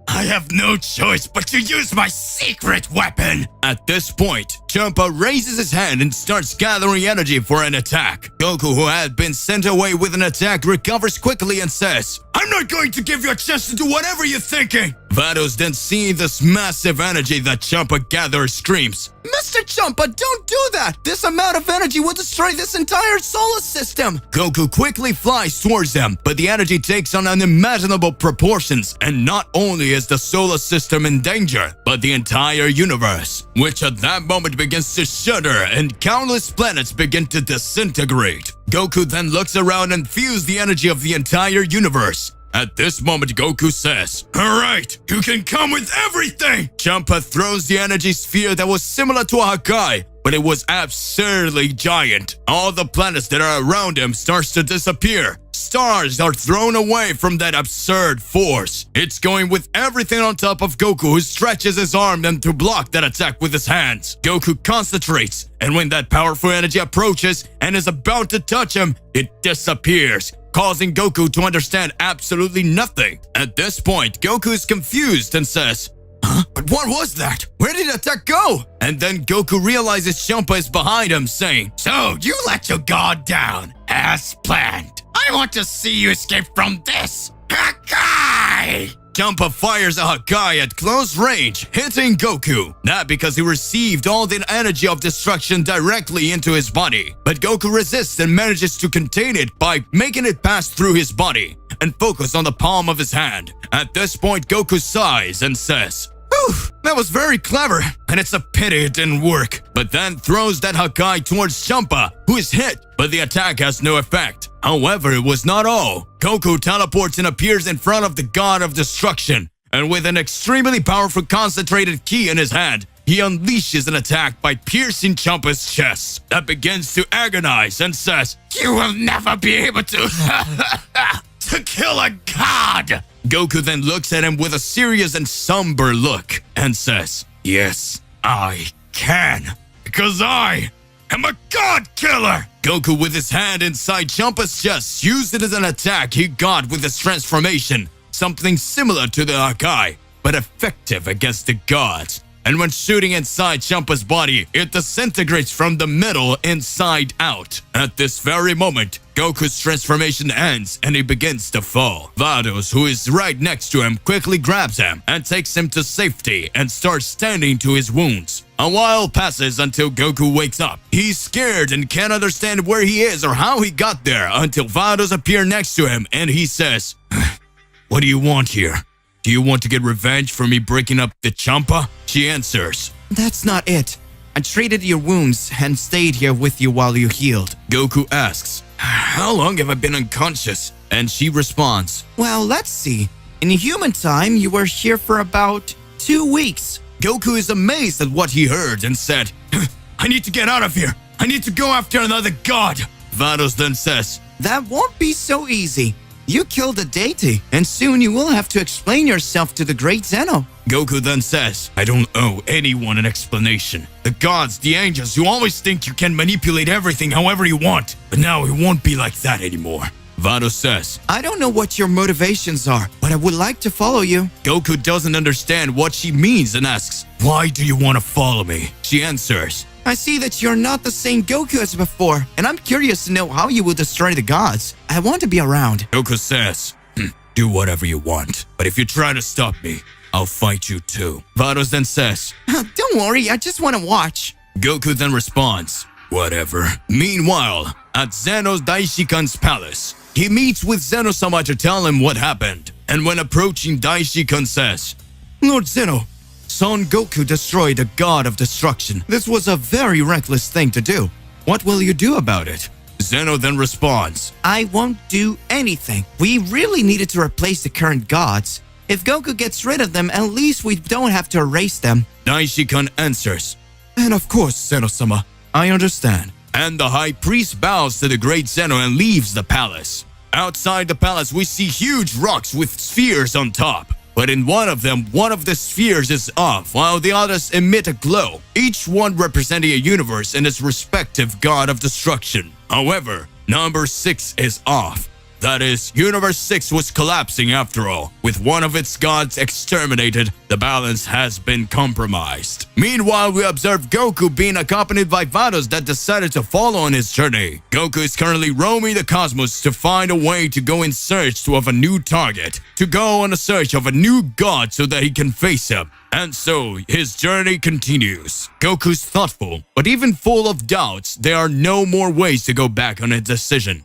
"I have no choice but to use my secret weapon." At this point, Champa raises his hand and starts gathering energy for an attack. Goku, who had been sent away with an attack, recovers quickly and says, "I'm not going to give you a chance to do whatever you're thinking." Vados, then seeing this massive energy that Champa gathers, screams, "Mr. Champa, don't do that! This amount of energy will destroy this entire solar system!" Goku quickly flies towards them, but the energy takes on unimaginable proportions, and not only is the solar system in danger, but the entire universe, which at that moment begins to shudder and countless planets begin to disintegrate. Goku then looks around and feels the energy of the entire universe. At this moment, Goku says, "All right, you can come with everything!" Champa throws the energy sphere that was similar to a Hakai, but it was absurdly giant. All the planets that are around him starts to disappear. stars are thrown away from that absurd force. It's going with everything on top of Goku, who stretches his arm then to block that attack with his hands. Goku concentrates, and when that powerful energy approaches and is about to touch him, it disappears, causing Goku to understand absolutely nothing. At this point, Goku is confused and says, "Huh? But what was that? Where did the attack go?" And then Goku realizes Champa is behind him, saying, So you let your guard down, as planned. I want to see you escape from this. Hakai! Champa fires a Hakai at close range, hitting Goku. Not because he received all the energy of destruction directly into his body, but Goku resists and manages to contain it by making it pass through his body and focus on the palm of his hand. At this point, Goku sighs and says, "Whew, that was very clever, and it's a pity it didn't work." But then throws that Hakai towards Champa, who is hit, but the attack has no effect. However, it was not all. Goku teleports and appears in front of the God of Destruction, and with an extremely powerful concentrated ki in his hand, he unleashes an attack by piercing Champa's chest. That begins to agonize and says, You will never be able to to kill a god. Goku then looks at him with a serious and somber look and says, Yes, I can, because I am a god killer. Goku, with his hand inside Champa's chest, used it as an attack he got with his transformation, something similar to the Hakai, but effective against the gods. And when shooting inside Champa's body, it disintegrates from the middle inside out. At this very moment, Goku's transformation ends and he begins to fall. Vados, who is right next to him, quickly grabs him and takes him to safety and starts tending to his wounds. A while passes until Goku wakes up. He's scared and can't understand where he is or how he got there until Vados appear next to him and he says, "What do you want here? Do you want to get revenge for me breaking up the Champa?" She answers, That's not it. I treated your wounds and stayed here with you while you healed. Goku asks, "How long have I been unconscious?" And she responds, Well, let's see. In human time, you were here for about 2 weeks. Goku is amazed at what he heard and said, "I need to get out of here. I need to go after another god." Vados then says, That won't be so easy. You killed a deity, and soon you will have to explain yourself to the great Zeno. Goku then says, "I don't owe anyone an explanation. The gods, the angels, you always think you can manipulate everything however you want, but now it won't be like that anymore." Vados says, I don't know what your motivations are, but I would like to follow you. Goku doesn't understand what she means and asks, "Why do you want to follow me?" She answers, I see that you're not the same Goku as before, and I'm curious to know how you will destroy the gods. I want to be around. Goku says, "Do whatever you want, but if you try to stop me, I'll fight you too." Vados then says, Don't worry, I just want to watch. Goku then responds, "Whatever." Meanwhile, at Zeno's Daishikan's palace, he meets with Zeno-sama to tell him what happened. And when approaching, Daishikan says, Lord Zeno, Son Goku destroyed a god of destruction. This was a very reckless thing to do. What will you do about it? Zeno then responds, I won't do anything. We really needed to replace the current gods. If Goku gets rid of them, at least we don't have to erase them. Daishikan answers, And of course, Zeno-sama, I understand. and the high priest bows to the great Zeno and leaves the palace. Outside the palace, we see huge rocks with spheres on top. But in one of them, one of the spheres is off, while the others emit a glow, each one representing a universe and its respective god of destruction. However, number 6 is off. That is, Universe 6 was collapsing after all. With one of its gods exterminated, the balance has been compromised. Meanwhile, we observe Goku being accompanied by Vados that decided to follow on his journey. Goku is currently roaming the cosmos to find a way to go in search of a new target, to go on a search of a new god so that he can face him. And so, his journey continues. Goku's thoughtful, but even full of doubts, there are no more ways to go back on his decision.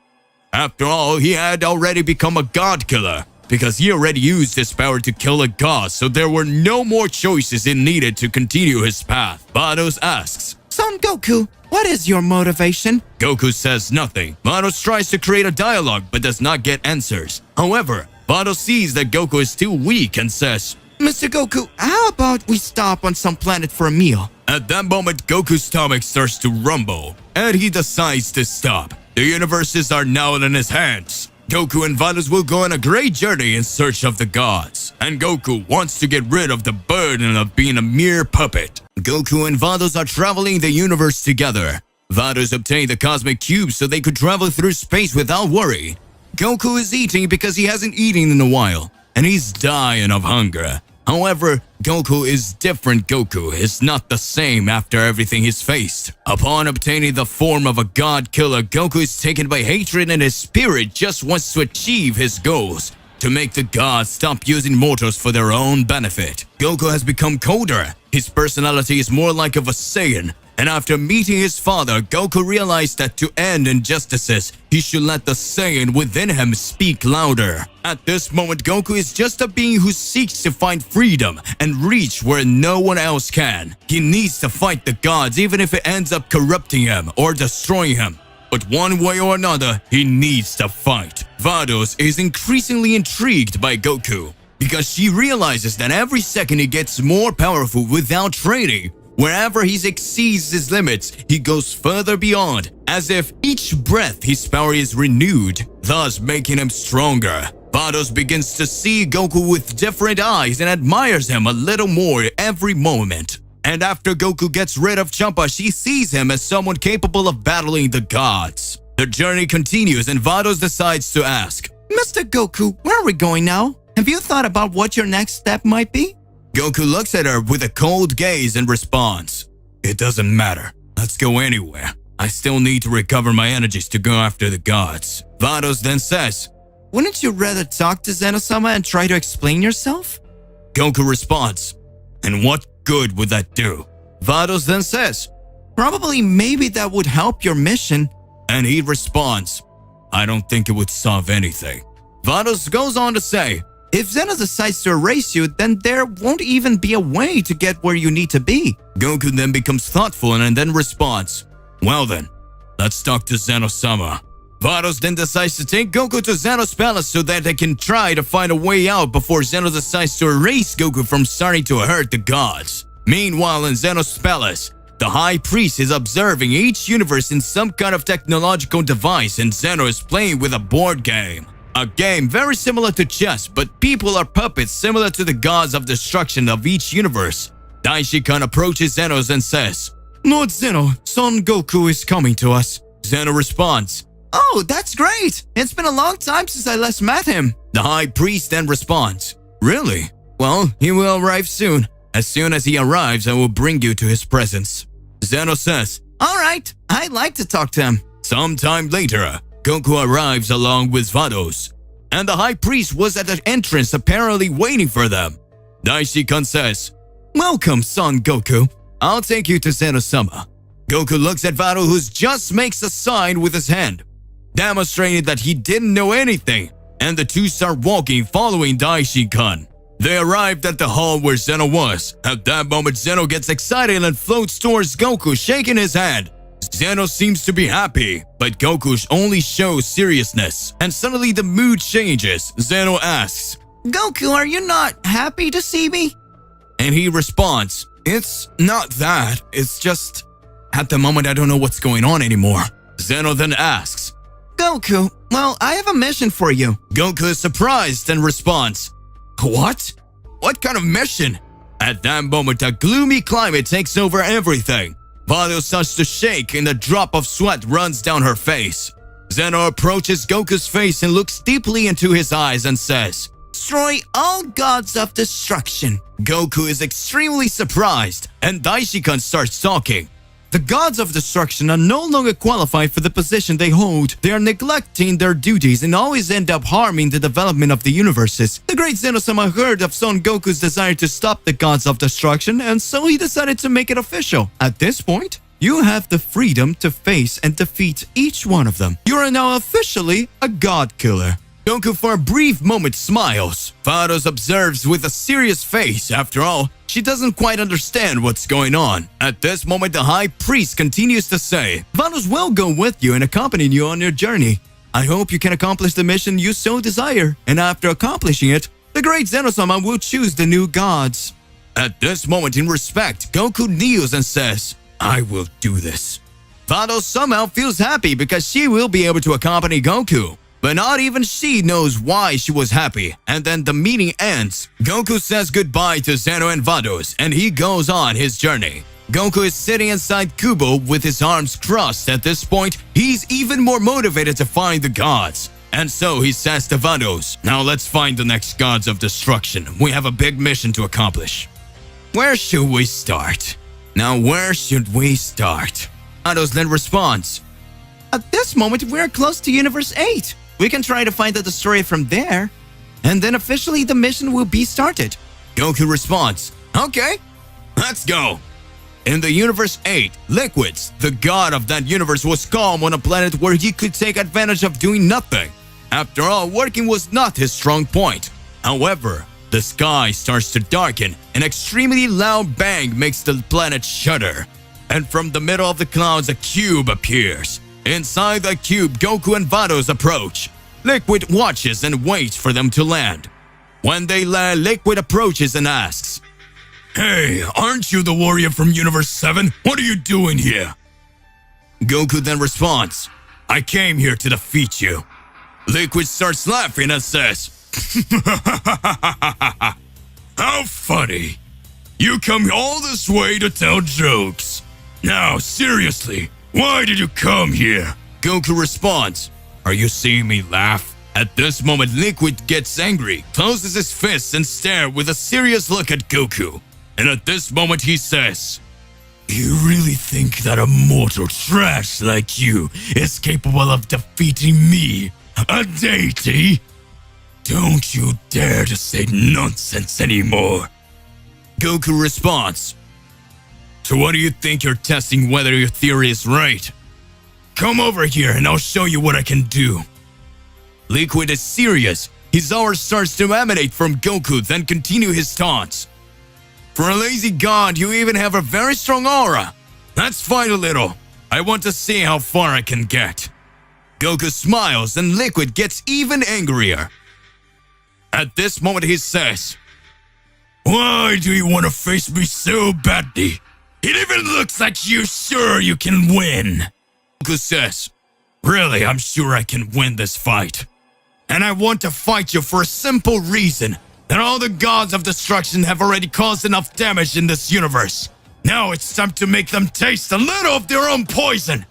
After all, he had already become a god killer, because he already used his power to kill a god, so there were no more choices he needed to continue his path. Vados asks, Son Goku, what is your motivation? Goku says nothing. Vados tries to create a dialogue, but does not get answers. However, Vados sees that Goku is still weak and says, Mr. Goku, how about we stop on some planet for a meal? At that moment, Goku's stomach starts to rumble, and he decides to stop. The universes are now in his hands. Goku and Vados will go on a great journey in search of the gods, and Goku wants to get rid of the burden of being a mere puppet. Goku and Vados are traveling the universe together. Vados obtained the cosmic cube so they could travel through space without worry. Goku is eating because he hasn't eaten in a while, and he's dying of hunger. However, Goku is different. Goku is not the same after everything he's faced. Upon obtaining the form of a god killer, Goku is taken by hatred and his spirit just wants to achieve his goals, to make the gods stop using mortals for their own benefit. Goku has become colder. His personality is more like of a Saiyan. And after meeting his father, Goku realized that to end injustices, he should let the Saiyan within him speak louder. At this moment, Goku is just a being who seeks to find freedom and reach where no one else can. He needs to fight the gods even if it ends up corrupting him or destroying him. But one way or another, he needs to fight. Vados is increasingly intrigued by Goku because she realizes that every second he gets more powerful without training. Wherever he exceeds his limits, he goes further beyond, as if each breath his power is renewed, thus making him stronger. Vados begins to see Goku with different eyes and admires him a little more every moment. And after Goku gets rid of Champa, she sees him as someone capable of battling the gods. The journey continues and Vados decides to ask, Mr. Goku, where are we going now? Have you thought about what your next step might be? Goku looks at her with a cold gaze and responds, "It doesn't matter. Let's go anywhere. I still need to recover my energies to go after the gods." Vados then says, Wouldn't you rather talk to Zeno-sama and try to explain yourself? Goku responds, "And what good would that do?" Vados then says, Probably maybe that would help your mission. and he responds, "I don't think it would solve anything." Vados goes on to say, If Zeno decides to erase you, then there won't even be a way to get where you need to be. Goku then becomes thoughtful and then responds, "Well then, let's talk to Zeno-sama." Vados then decides to take Goku to Zeno's palace so that they can try to find a way out before Zeno decides to erase Goku from starting to hurt the gods. Meanwhile, in Zeno's palace, the High Priest is observing each universe in some kind of technological device and Zeno is playing with a board game. A game very similar to chess, but people are puppets similar to the gods of destruction of each universe. Daishikan approaches Zeno and says, Lord Zeno, Son Goku is coming to us. Zeno responds, Oh, that's great. It's been a long time since I last met him. The High Priest then responds, "Really? Well, he will arrive soon. As soon as he arrives, I will bring you to his presence." Zeno says, All right, I'd like to talk to him. Sometime later, Goku arrives along with Vados, and the High Priest was at the entrance apparently waiting for them. Daishikan says, Welcome, Son Goku. "I'll take you to Zeno-sama." Goku looks at Vados, who just makes a sign with his hand, demonstrating that he didn't know anything, and the two start walking following Daishikan. They arrived at the hall where Zeno was. At that moment, Zeno gets excited and floats towards Goku, shaking his hand. Zeno seems to be happy, but Goku only shows seriousness, and suddenly the mood changes. Zeno asks, Goku, are you not happy to see me? and he responds, "It's not that, it's just, at the moment I don't know what's going on anymore." Zeno then asks, Goku, well, I have a mission for you. Goku is surprised and responds, "What? What kind of mission?" At that moment, a gloomy climate takes over everything. Vados starts to shake and a drop of sweat runs down her face. Zeno approaches Goku's face and looks deeply into his eyes and says, Destroy all gods of destruction. Goku is extremely surprised and Daishikan starts talking. The gods of destruction are no longer qualified for the position they hold. They are neglecting their duties and always end up harming the development of the universes. The great Zeno-sama heard of Son Goku's desire to stop the gods of destruction, and so he decided to make it official. At this point, you have the freedom to face and defeat each one of them. You are now officially a god killer. Goku for a brief moment smiles. Vados observes with a serious face. After all, she doesn't quite understand what's going on. At this moment, the High Priest continues to say, Vados will go with you and accompany you on your journey. I hope you can accomplish the mission you so desire. And after accomplishing it, the great Zeno-sama will choose the new gods. At this moment, in respect, Goku kneels and says, "I will do this." Vados somehow feels happy because she will be able to accompany Goku. But not even she knows why she was happy, and then the meeting ends. Goku says goodbye to Zeno and Vados, and he goes on his journey. Goku is sitting inside Kubo with his arms crossed. At this point, he's even more motivated to find the gods. And so he says to Vados, "Now let's find the next gods of destruction. We have a big mission to accomplish. Where should we start?" Now where should we start? Vados then responds, "At this moment, we're close to Universe 8. We can try to find the destroyer from there, and then officially the mission will be started." Goku responds, "Okay, let's go." In the Universe 8, Liquids, the god of that universe, was calm on a planet where he could take advantage of doing nothing. After all, working was not his strong point. However, the sky starts to darken. An extremely loud bang makes the planet shudder. And from the middle of the clouds, a cube appears. Inside the cube, Goku and Vados approach. Liquid watches and waits for them to land. When they land, Liquid approaches and asks, Hey, aren't you the warrior from Universe 7? What are you doing here? Goku then responds, I came here to defeat you. Liquid starts laughing and says, How funny. You come all this way to tell jokes. Now, seriously, why did you come here? Goku responds, Are you seeing me laugh? At this moment, Liquid gets angry, closes his fists and stares with a serious look at Goku. And at this moment he says, You really think that a mortal trash like you is capable of defeating me, a deity? Don't you dare to say nonsense anymore. Goku responds, So what do you think you're testing whether your theory is right? Come over here and I'll show you what I can do. Liquid is serious. His aura starts to emanate from Goku, then continue his taunts. For a lazy god, you even have a very strong aura. Let's fight a little. I want to see how far I can get. Goku smiles and Liquid gets even angrier. At this moment he says, Why do you want to face me so badly? It even looks like you're sure you can win. Goku says, Really, I'm sure I can win this fight. And I want to fight you for a simple reason. That all the gods of destruction have already caused enough damage in this universe. Now it's time to make them taste a little of their own poison.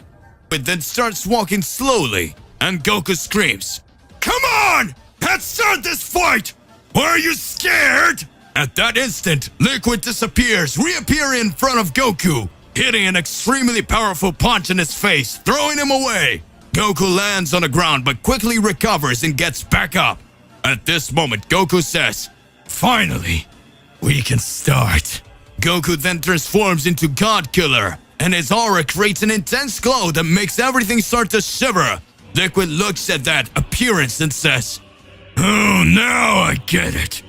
But then starts walking slowly, and Goku screams, Come on! Let's start this fight! Are you scared? At that instant, Liquid disappears, reappearing in front of Goku, hitting an extremely powerful punch in his face, throwing him away. Goku lands on the ground but quickly recovers and gets back up. At this moment, Goku says, Finally, we can start. Goku then transforms into God Killer, and his aura creates an intense glow that makes everything start to shiver. Liquid looks at that appearance and says, Oh, now I get it.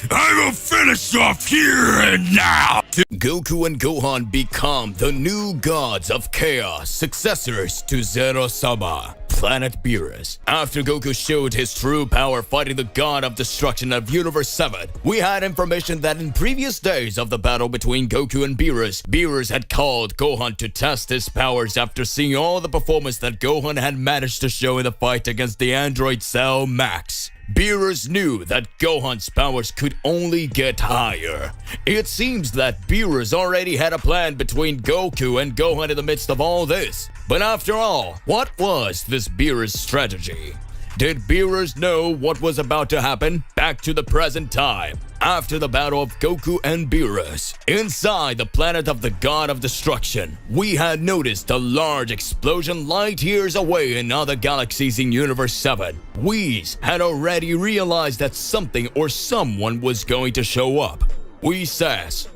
I will finish off here and now. Goku and Gohan become the new gods of chaos, successors to Zero-sama, planet Beerus. After Goku showed his true power fighting the god of destruction of Universe 7, we had information that in previous days of the battle between Goku and Beerus, Beerus had called Gohan to test his powers after seeing all the performance that Gohan had managed to show in the fight against the android Cell Max. Beerus knew that Gohan's powers could only get higher. It seems that Beerus already had a plan between Goku and Gohan in the midst of all this. But after all, what was this Beerus strategy? Did Beerus know what was about to happen? Back to the present time. After the battle of Goku and Beerus, inside the planet of the God of Destruction, we had noticed a large explosion light years away in other galaxies in Universe 7. Whis had already realized that something or someone was going to show up. Whis says,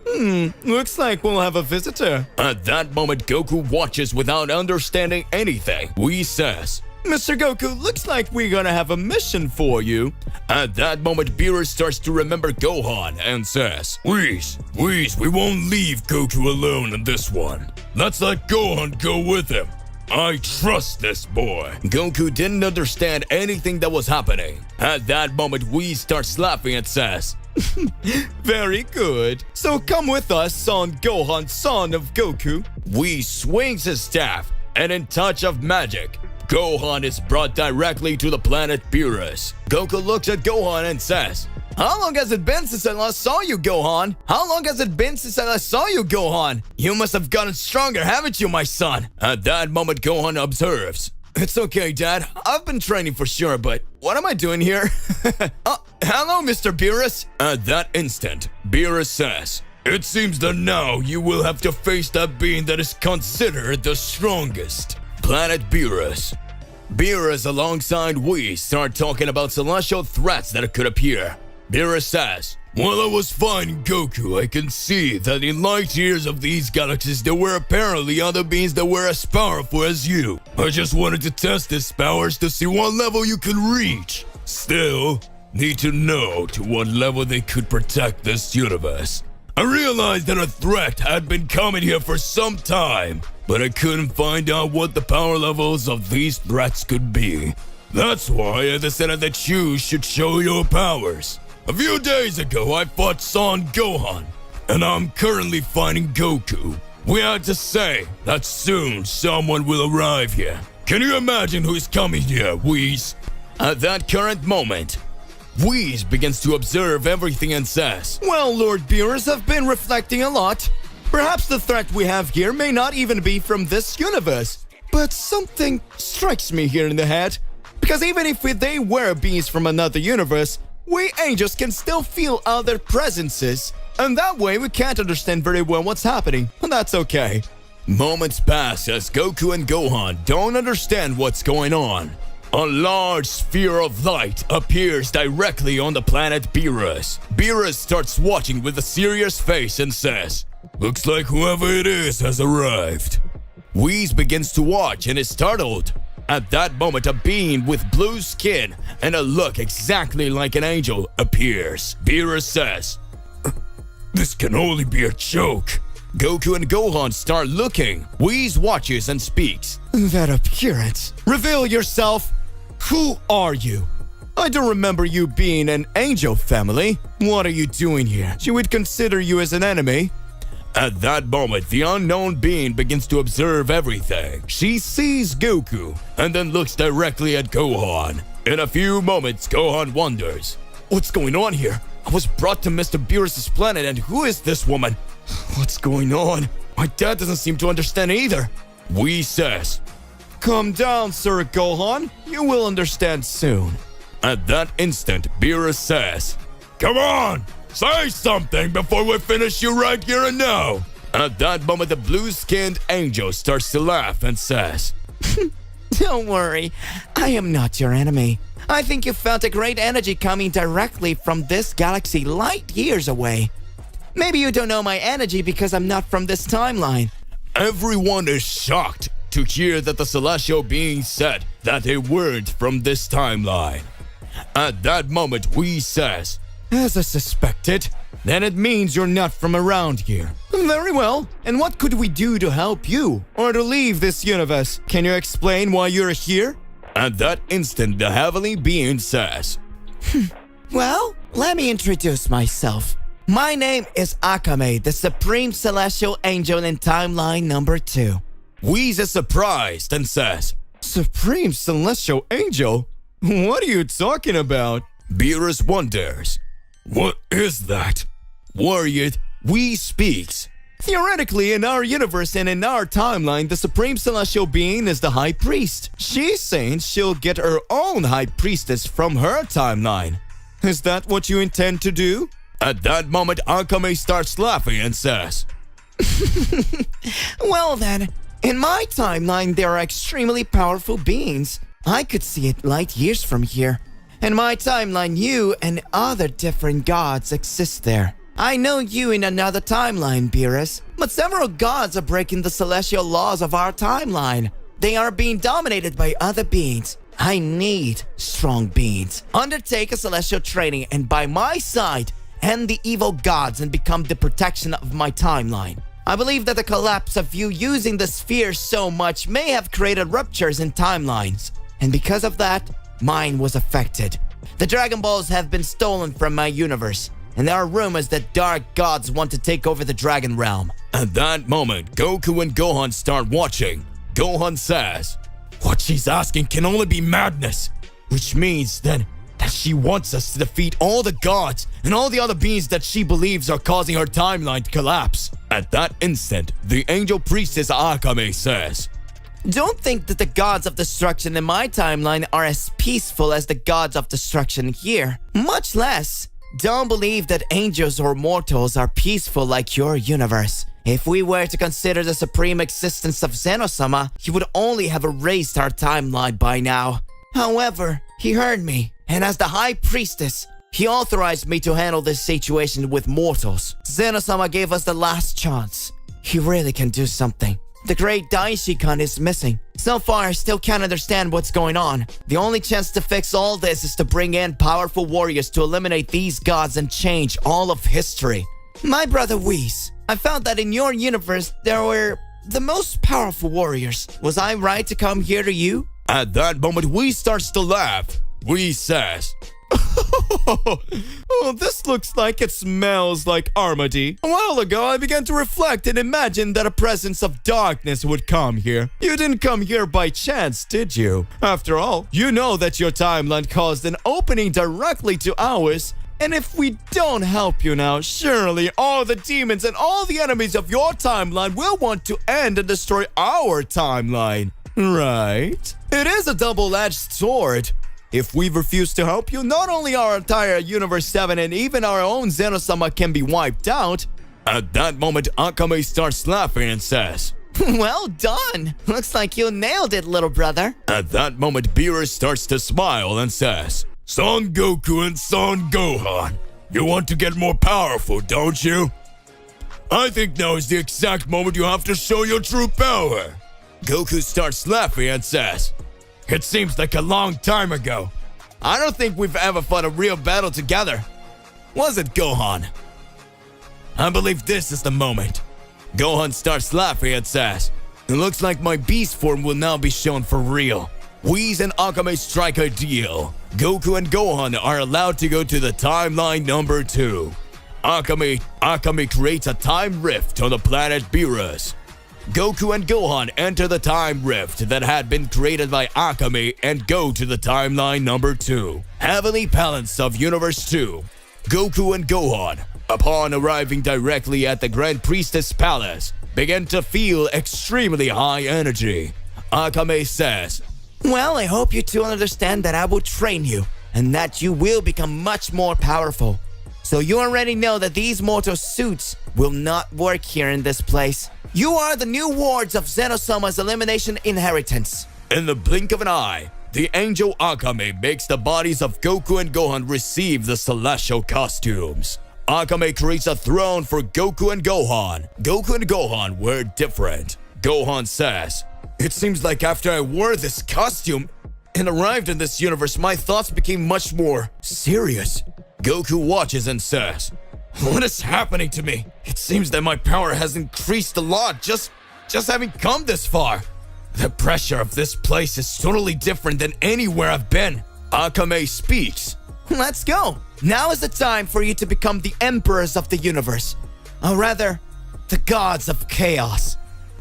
Looks like we'll have a visitor. At that moment, Goku watches without understanding anything. Whis says, Mr. Goku, looks like we're gonna have a mission for you. At that moment, Beerus starts to remember Gohan and says, Whis, we won't leave Goku alone in this one. Let's let Gohan go with him. I trust this boy. Goku didn't understand anything that was happening. At that moment, Whis starts laughing and says, Very good. So come with us, son Gohan, son of Goku. Whis swings his staff, and in touch of magic, Gohan is brought directly to the planet Beerus. Goku looks at Gohan and says, "How long has it been since I last saw you, Gohan? How long has it been since I last saw you, Gohan? You must have gotten stronger, haven't you, my son?" At that moment, Gohan observes, "It's okay, Dad. I've been training for sure, but what am I doing here?" Hello, Mr. Beerus. At that instant, Beerus says, "It seems that now you will have to face that being that is considered the strongest." Planet Beerus. Beerus alongside Whis start talking about celestial threats that could appear. Beerus says, "While I was fighting Goku, I can see that in light years of these galaxies there were apparently other beings that were as powerful as you. I just wanted to test these powers to see what level you could reach. Still, need to know to what level they could protect this universe. I realized that a threat had been coming here for some time, but I couldn't find out what the power levels of these threats could be. That's why I decided that you should show your powers. A few days ago, I fought Son Gohan, and I'm currently fighting Goku. We had to say that soon someone will arrive here. Can you imagine who is coming here, Whis?" At that current moment, Whis begins to observe everything and says, "Well, Lord Beerus, I've been reflecting a lot. Perhaps the threat we have here may not even be from this universe. But something strikes me here in the head. Because even if they were beings from another universe, we angels can still feel other presences. And that way we can't understand very well what's happening. And that's okay." Moments pass as Goku and Gohan don't understand what's going on. A large sphere of light appears directly on the planet Beerus. Beerus starts watching with a serious face and says, "Looks like whoever it is has arrived." Whis begins to watch and is startled. At that moment, a being with blue skin and a look exactly like an angel appears. Beerus says, "This can only be a joke." Goku and Gohan start looking. Whis watches and speaks. "That appearance. Reveal yourself. Who are you? I don't remember you being an angel family. What are you doing here? She would consider you as an enemy." At that moment, the unknown being begins to observe everything. She sees Goku and then looks directly at Gohan. In a few moments, Gohan wonders, "What's going on here? I was brought to Mr. Beerus' planet, and who is this woman? What's going on? My dad doesn't seem to understand either." Whis says, "Calm down, Sir Gohan. You will understand soon." At that instant, Beerus says, "Come on! Say something before we finish you right here and now." At that moment, the blue-skinned angel starts to laugh and says, "Don't worry, I am not your enemy. I think you felt a great energy coming directly from this galaxy light years away. Maybe you don't know my energy because I'm not from this timeline." Everyone is shocked to hear that the celestial being said that they weren't from this timeline. At that moment, Whis says, "As I suspected, then it means you're not from around here." "Very well. And what could we do to help you or to leave this universe? Can you explain why you're here?" At that instant, the heavenly being says, "Well, let me introduce myself. My name is Akame, the Supreme Celestial Angel in Timeline number 2. Whis is surprised and says, "Supreme Celestial Angel? What are you talking about?" Beerus wonders, "What is that?" Worried, Whis speaks. "Theoretically, in our universe and in our timeline, the Supreme Celestial Being is the High Priest. She's saying she'll get her own High Priestess from her timeline. Is that what you intend to do?" At that moment, Akame starts laughing and says, "Well then, in my timeline, there are extremely powerful beings. I could see it light years from here. In my timeline, you and other different gods exist there. I know you in another timeline, Beerus, but several gods are breaking the celestial laws of our timeline. They are being dominated by other beings. I need strong beings. Undertake a celestial training and by my side, end the evil gods and become the protection of my timeline. I believe that the collapse of you using the sphere so much may have created ruptures in timelines. And because of that, mine was affected. The Dragon Balls have been stolen from my universe, and there are rumors that dark gods want to take over the Dragon Realm." At that moment, Goku and Gohan start watching. Gohan says, What she's asking can only be madness, which means then that she wants us to defeat all the gods and all the other beings that she believes are causing her timeline to collapse. At that instant, the angel priestess Akame says, Don't think that the gods of destruction in my timeline are as peaceful as the gods of destruction here. Much less, don't believe that angels or mortals are peaceful like your universe. If we were to consider the supreme existence of Zeno-sama, he would only have erased our timeline by now. However, he heard me, and as the High Priestess, he authorized me to handle this situation with mortals. Zeno-sama gave us the last chance. He really can do something. The great Daishikan is missing. So far, I still can't understand what's going on. The only chance to fix all this is to bring in powerful warriors to eliminate these gods and change all of history. My brother Whis, I found that in your universe, there were the most powerful warriors. Was I right to come here to you? At that moment, Whis starts to laugh. Whis says, Oh, this looks like it smells like Armady. A while ago, I began to reflect and imagine that a presence of darkness would come here. You didn't come here by chance, did you? After all, you know that your timeline caused an opening directly to ours. And if we don't help you now, surely all the demons and all the enemies of your timeline will want to end and destroy our timeline. Right? It is a double-edged sword. If we refuse to help you, not only our entire Universe 7 and even our own Zeno-sama can be wiped out. At that moment, Akame starts laughing and says, Well done. Looks like you nailed it, little brother. At that moment, Beerus starts to smile and says, Son Goku and Son Gohan, you want to get more powerful, don't you? I think now is the exact moment you have to show your true power. Goku starts laughing and says, It seems like a long time ago. I don't think we've ever fought a real battle together. Was it, Gohan? I believe this is the moment. Gohan starts laughing and says, It looks like my beast form will now be shown for real. Whis and Akame strike a deal. Goku and Gohan are allowed to go to the timeline number 2. Akame creates a time rift on the planet Beerus. Goku and Gohan enter the time rift that had been created by Akame and go to the timeline number 2, Heavenly Palace of Universe 2. Goku and Gohan, upon arriving directly at the Grand Priestess Palace, begin to feel extremely high energy. Akame says, Well, I hope you two understand that I will train you, and that you will become much more powerful. So you already know that these mortal suits will not work here in this place. You are the new wards of Zeno-sama's elimination inheritance. In the blink of an eye, the angel Akame makes the bodies of Goku and Gohan receive the celestial costumes. Akame creates a throne for Goku and Gohan. Goku and Gohan were different. Gohan says, It seems like after I wore this costume and arrived in this universe, my thoughts became much more serious. Goku watches and says, What is happening to me? It seems that my power has increased a lot just having come this far. The pressure of this place is totally different than anywhere I've been. Akame speaks. Let's go. Now is the time for you to become the emperors of the universe. Or rather, the gods of chaos.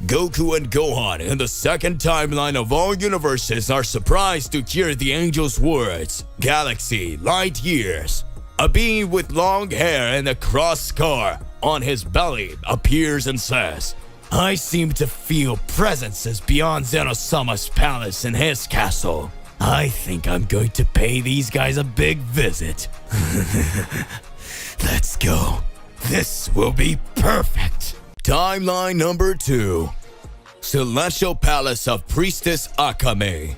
Goku and Gohan in the second timeline of all universes are surprised to hear the angel's words. Galaxy, light years. A being with long hair and a cross scar on his belly appears and says, I seem to feel presences beyond Zeno-sama's palace and his castle. I think I'm going to pay these guys a big visit. Let's go. This will be perfect. Timeline number 2. Celestial Palace of Priestess Akame.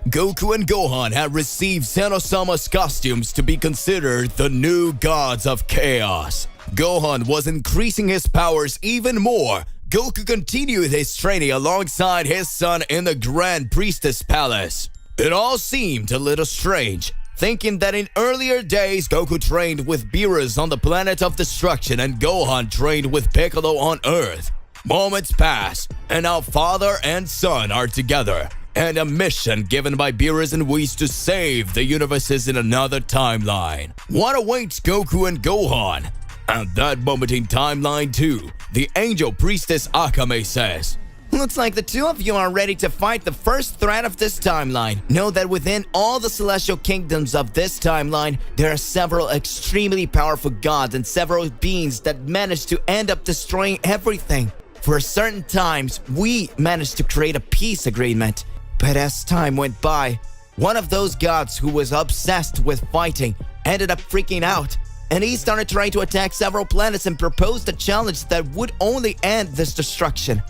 Goku and Gohan had received Zeno-sama's costumes to be considered the new gods of chaos. Gohan was increasing his powers even more. Goku continued his training alongside his son in the Grand Priestess Palace. It all seemed a little strange, thinking that in earlier days Goku trained with Beerus on the planet of destruction and Gohan trained with Piccolo on Earth. Moments pass, and now father and son are together, and a mission given by Beerus and Whis to save the universes in another timeline. What awaits Goku and Gohan? At that moment in timeline 2, the angel priestess Akame says, Looks like the two of you are ready to fight the first threat of this timeline. Know that within all the celestial kingdoms of this timeline, there are several extremely powerful gods and several beings that manage to end up destroying everything. For certain times, we managed to create a peace agreement. But as time went by, one of those gods who was obsessed with fighting ended up freaking out. And he started trying to attack several planets and proposed a challenge that would only end this destruction.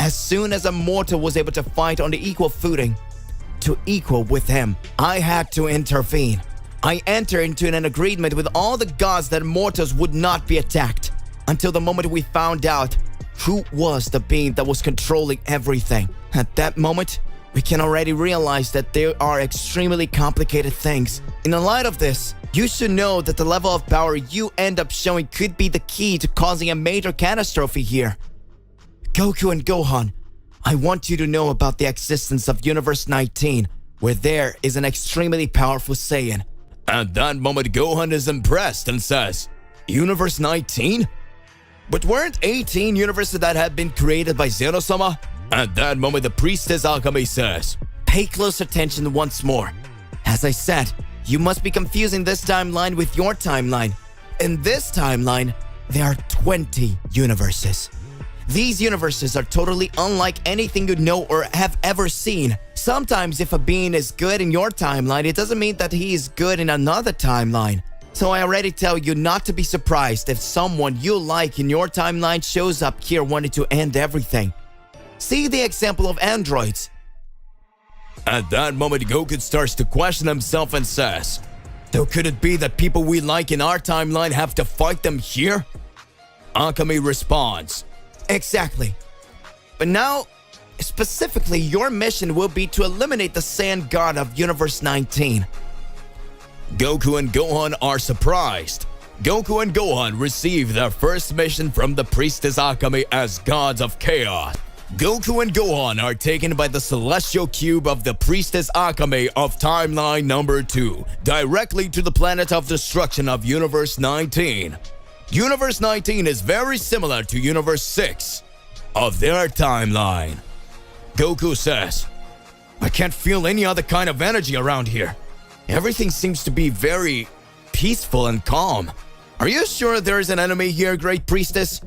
As soon as a mortal was able to fight on the equal footing, to equal with him, I had to intervene. I entered into an agreement with all the gods that mortals would not be attacked, until the moment we found out who was the being that was controlling everything. At that moment, we can already realize that there are extremely complicated things. In the light of this, you should know that the level of power you end up showing could be the key to causing a major catastrophe here. Goku and Gohan, I want you to know about the existence of Universe 19, where there is an extremely powerful Saiyan. At that moment, Gohan is impressed and says, Universe 19? But weren't 18 universes that had been created by Zeno-sama? At that moment, the priestess Akame says, Pay close attention once more. As I said, you must be confusing this timeline with your timeline. In this timeline, there are 20 universes. These universes are totally unlike anything you know or have ever seen. Sometimes if a being is good in your timeline, it doesn't mean that he is good in another timeline. So I already tell you not to be surprised if someone you like in your timeline shows up here wanting to end everything. See the example of androids. At that moment, Goku starts to question himself and says, So could it be that people we like in our timeline have to fight them here? Akame responds, Exactly. But now, specifically, your mission will be to eliminate the Saiyan God of Universe 19. Goku and Gohan are surprised. Goku and Gohan receive their first mission from the priestess Akame as gods of chaos. Goku and Gohan are taken by the celestial cube of the priestess Akame of timeline number 2, directly to the planet of destruction of Universe 19. Universe 19 is very similar to Universe 6 of their timeline. Goku says, I can't feel any other kind of energy around here. Everything seems to be very peaceful and calm. Are you sure there is an enemy here, Great Priestess?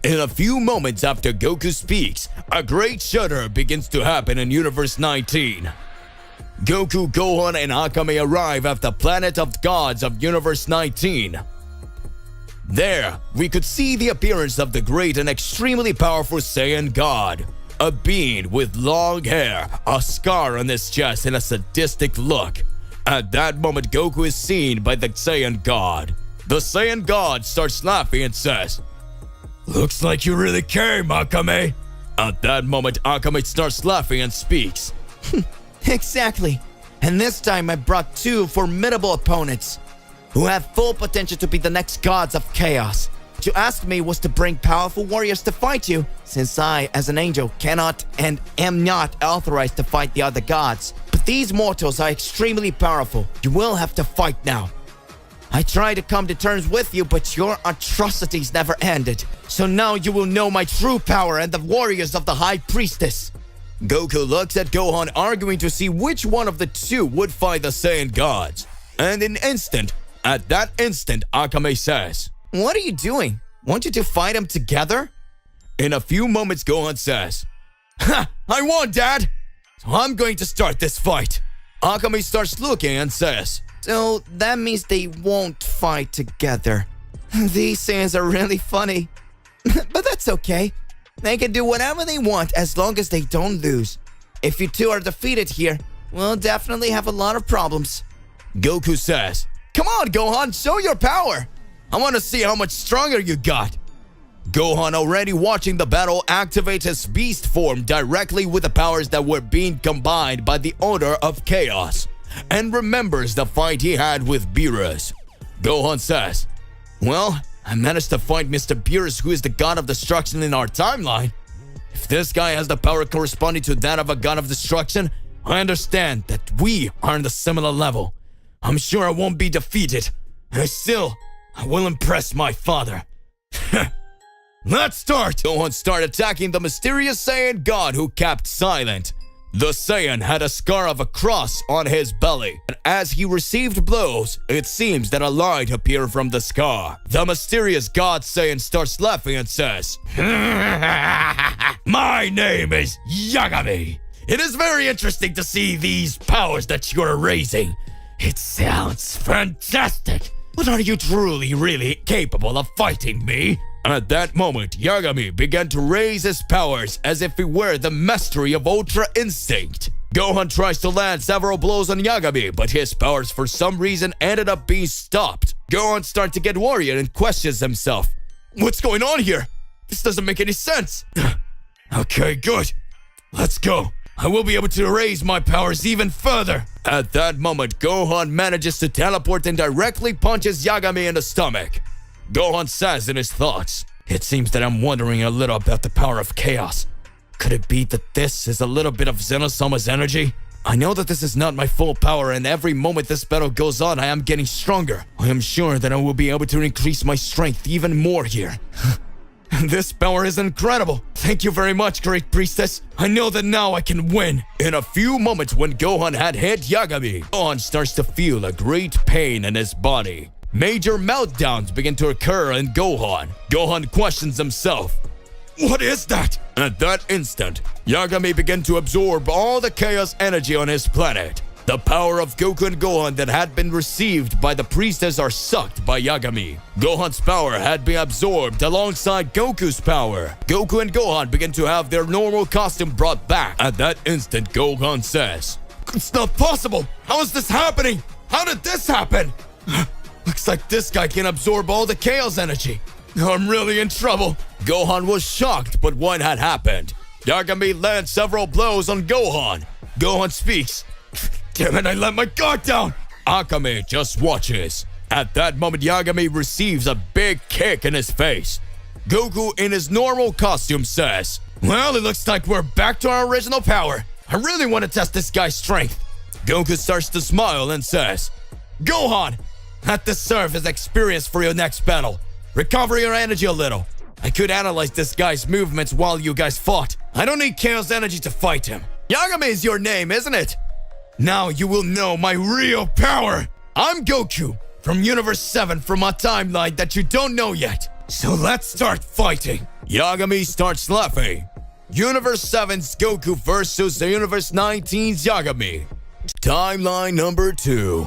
In a few moments after Goku speaks, a great shudder begins to happen in Universe 19. Goku, Gohan, and Akame arrive at the planet of gods of Universe 19. There, we could see the appearance of the great and extremely powerful Saiyan God, a being with long hair, a scar on his chest, and a sadistic look. At that moment, Goku is seen by the Saiyan God. The Saiyan God starts laughing and says, Looks like you really care, Akame. At that moment, Akame starts laughing and speaks. Exactly. And this time I brought two formidable opponents who have full potential to be the next gods of chaos. To ask me was to bring powerful warriors to fight you, since I, as an angel, cannot and am not authorized to fight the other gods. But these mortals are extremely powerful. You will have to fight now. I tried to come to terms with you, but your atrocities never ended. So now you will know my true power and the warriors of the High Priestess. Goku looks at Gohan, arguing to see which one of the two would fight the Saiyan gods. And at that instant, Akame says, What are you doing? Want you to fight them together? In a few moments, Gohan says, Ha! I won, Dad! So I'm going to start this fight. Akame starts looking and says, So that means they won't fight together. These Saiyans are really funny. But that's okay. They can do whatever they want as long as they don't lose. If you two are defeated here, we'll definitely have a lot of problems. Goku says, Come on, Gohan, show your power. I want to see how much stronger you got. Gohan, already watching the battle, activates his beast form directly with the powers that were being combined by the Order of Chaos, and remembers the fight he had with Beerus. Gohan says, Well, I managed to fight Mr. Beerus, who is the god of destruction in our timeline. If this guy has the power corresponding to that of a god of destruction, I understand that we are on the similar level. I'm sure I won't be defeated. And still, I will impress my father. Let's start! Gohan started attacking the mysterious Saiyan god who kept silent. The Saiyan had a scar of a cross on his belly, and as he received blows, it seems that a light appeared from the scar. The mysterious god Saiyan starts laughing and says, My name is Yagami. It is very interesting to see these powers that you're raising. It sounds fantastic. But are you truly, really capable of fighting me? At that moment, Yagami began to raise his powers as if he were the mastery of Ultra Instinct. Gohan tries to land several blows on Yagami, but his powers for some reason ended up being stopped. Gohan starts to get worried and questions himself. What's going on here? This doesn't make any sense. Okay, good. Let's go. I will be able to raise my powers even further. At that moment, Gohan manages to teleport and directly punches Yagami in the stomach. Gohan says in his thoughts, It seems that I'm wondering a little about the power of chaos. Could it be that this is a little bit of Zenosama's energy? I know that this is not my full power, and every moment this battle goes on, I am getting stronger. I am sure that I will be able to increase my strength even more here. This power is incredible. Thank you very much, Great Priestess. I know that now I can win. In a few moments when Gohan had hit Yagami, Gohan starts to feel a great pain in his body. Major meltdowns begin to occur in Gohan. Gohan questions himself. What is that? At that instant, Yagami began to absorb all the chaos energy on his planet. The power of Goku and Gohan that had been received by the priestess are sucked by Yagami. Gohan's power had been absorbed alongside Goku's power. Goku and Gohan begin to have their normal costume brought back. At that instant, Gohan says, It's not possible! How is this happening? How did this happen? Looks like this guy can absorb all the chaos energy. I'm really in trouble. Gohan was shocked by what had happened. Yagami lands several blows on Gohan. Gohan speaks. Damn it, I let my guard down. Akame just watches. At that moment, Yagami receives a big kick in his face. Goku, in his normal costume, says, Well, it looks like we're back to our original power. I really want to test this guy's strength. Goku starts to smile and says, Gohan, let this serve as experience for your next battle. Recover your energy a little. I could analyze this guy's movements while you guys fought. I don't need chaos energy to fight him. Yagami is your name, isn't it? Now you will know my real power. I'm Goku from Universe 7 from a timeline that you don't know yet. So let's start fighting. Yagami starts laughing. Universe 7's Goku versus the Universe 19's Yagami. Timeline number 2.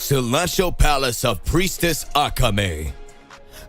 Celestial Palace of Priestess Akame.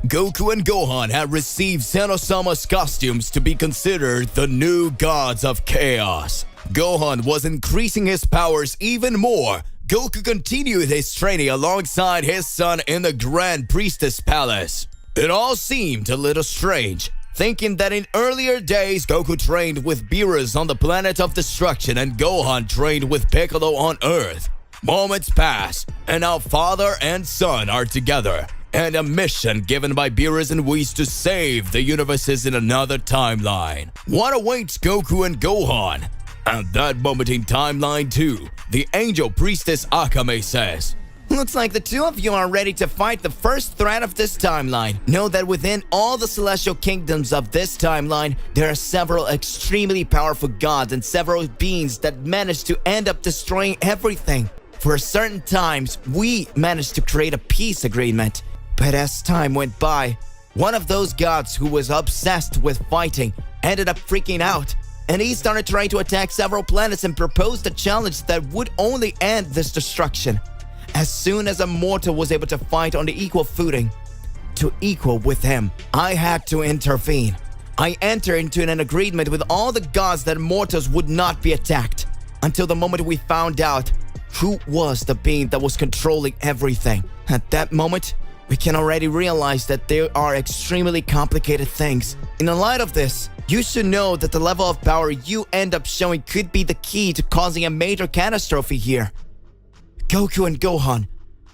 Goku and Gohan had received Zenosama's costumes to be considered the new gods of chaos. Gohan was increasing his powers even more. Goku continued his training alongside his son in the Grand Priestess Palace. It all seemed a little strange, thinking that in earlier days Goku trained with Beerus on the planet of destruction and Gohan trained with Piccolo on Earth. Moments pass, and now father and son are together, and a mission given by Beerus and Whis to save the universes in another timeline. What awaits Goku and Gohan? At that moment in Timeline 2, the Angel Priestess Akame says, Looks like the two of you are ready to fight the first threat of this timeline. Know that within all the celestial kingdoms of this timeline, there are several extremely powerful gods and several beings that manage to end up destroying everything. For certain times, we managed to create a peace agreement. But as time went by, one of those gods who was obsessed with fighting ended up freaking out. And he started trying to attack several planets and proposed a challenge that would only end this destruction. As soon as a mortal was able to fight on the equal footing, to equal with him, I had to intervene. I entered into an agreement with all the gods that mortals would not be attacked, until the moment we found out who was the being that was controlling everything. At that moment, we can already realize that there are extremely complicated things. In the light of this, you should know that the level of power you end up showing could be the key to causing a major catastrophe here. Goku and Gohan,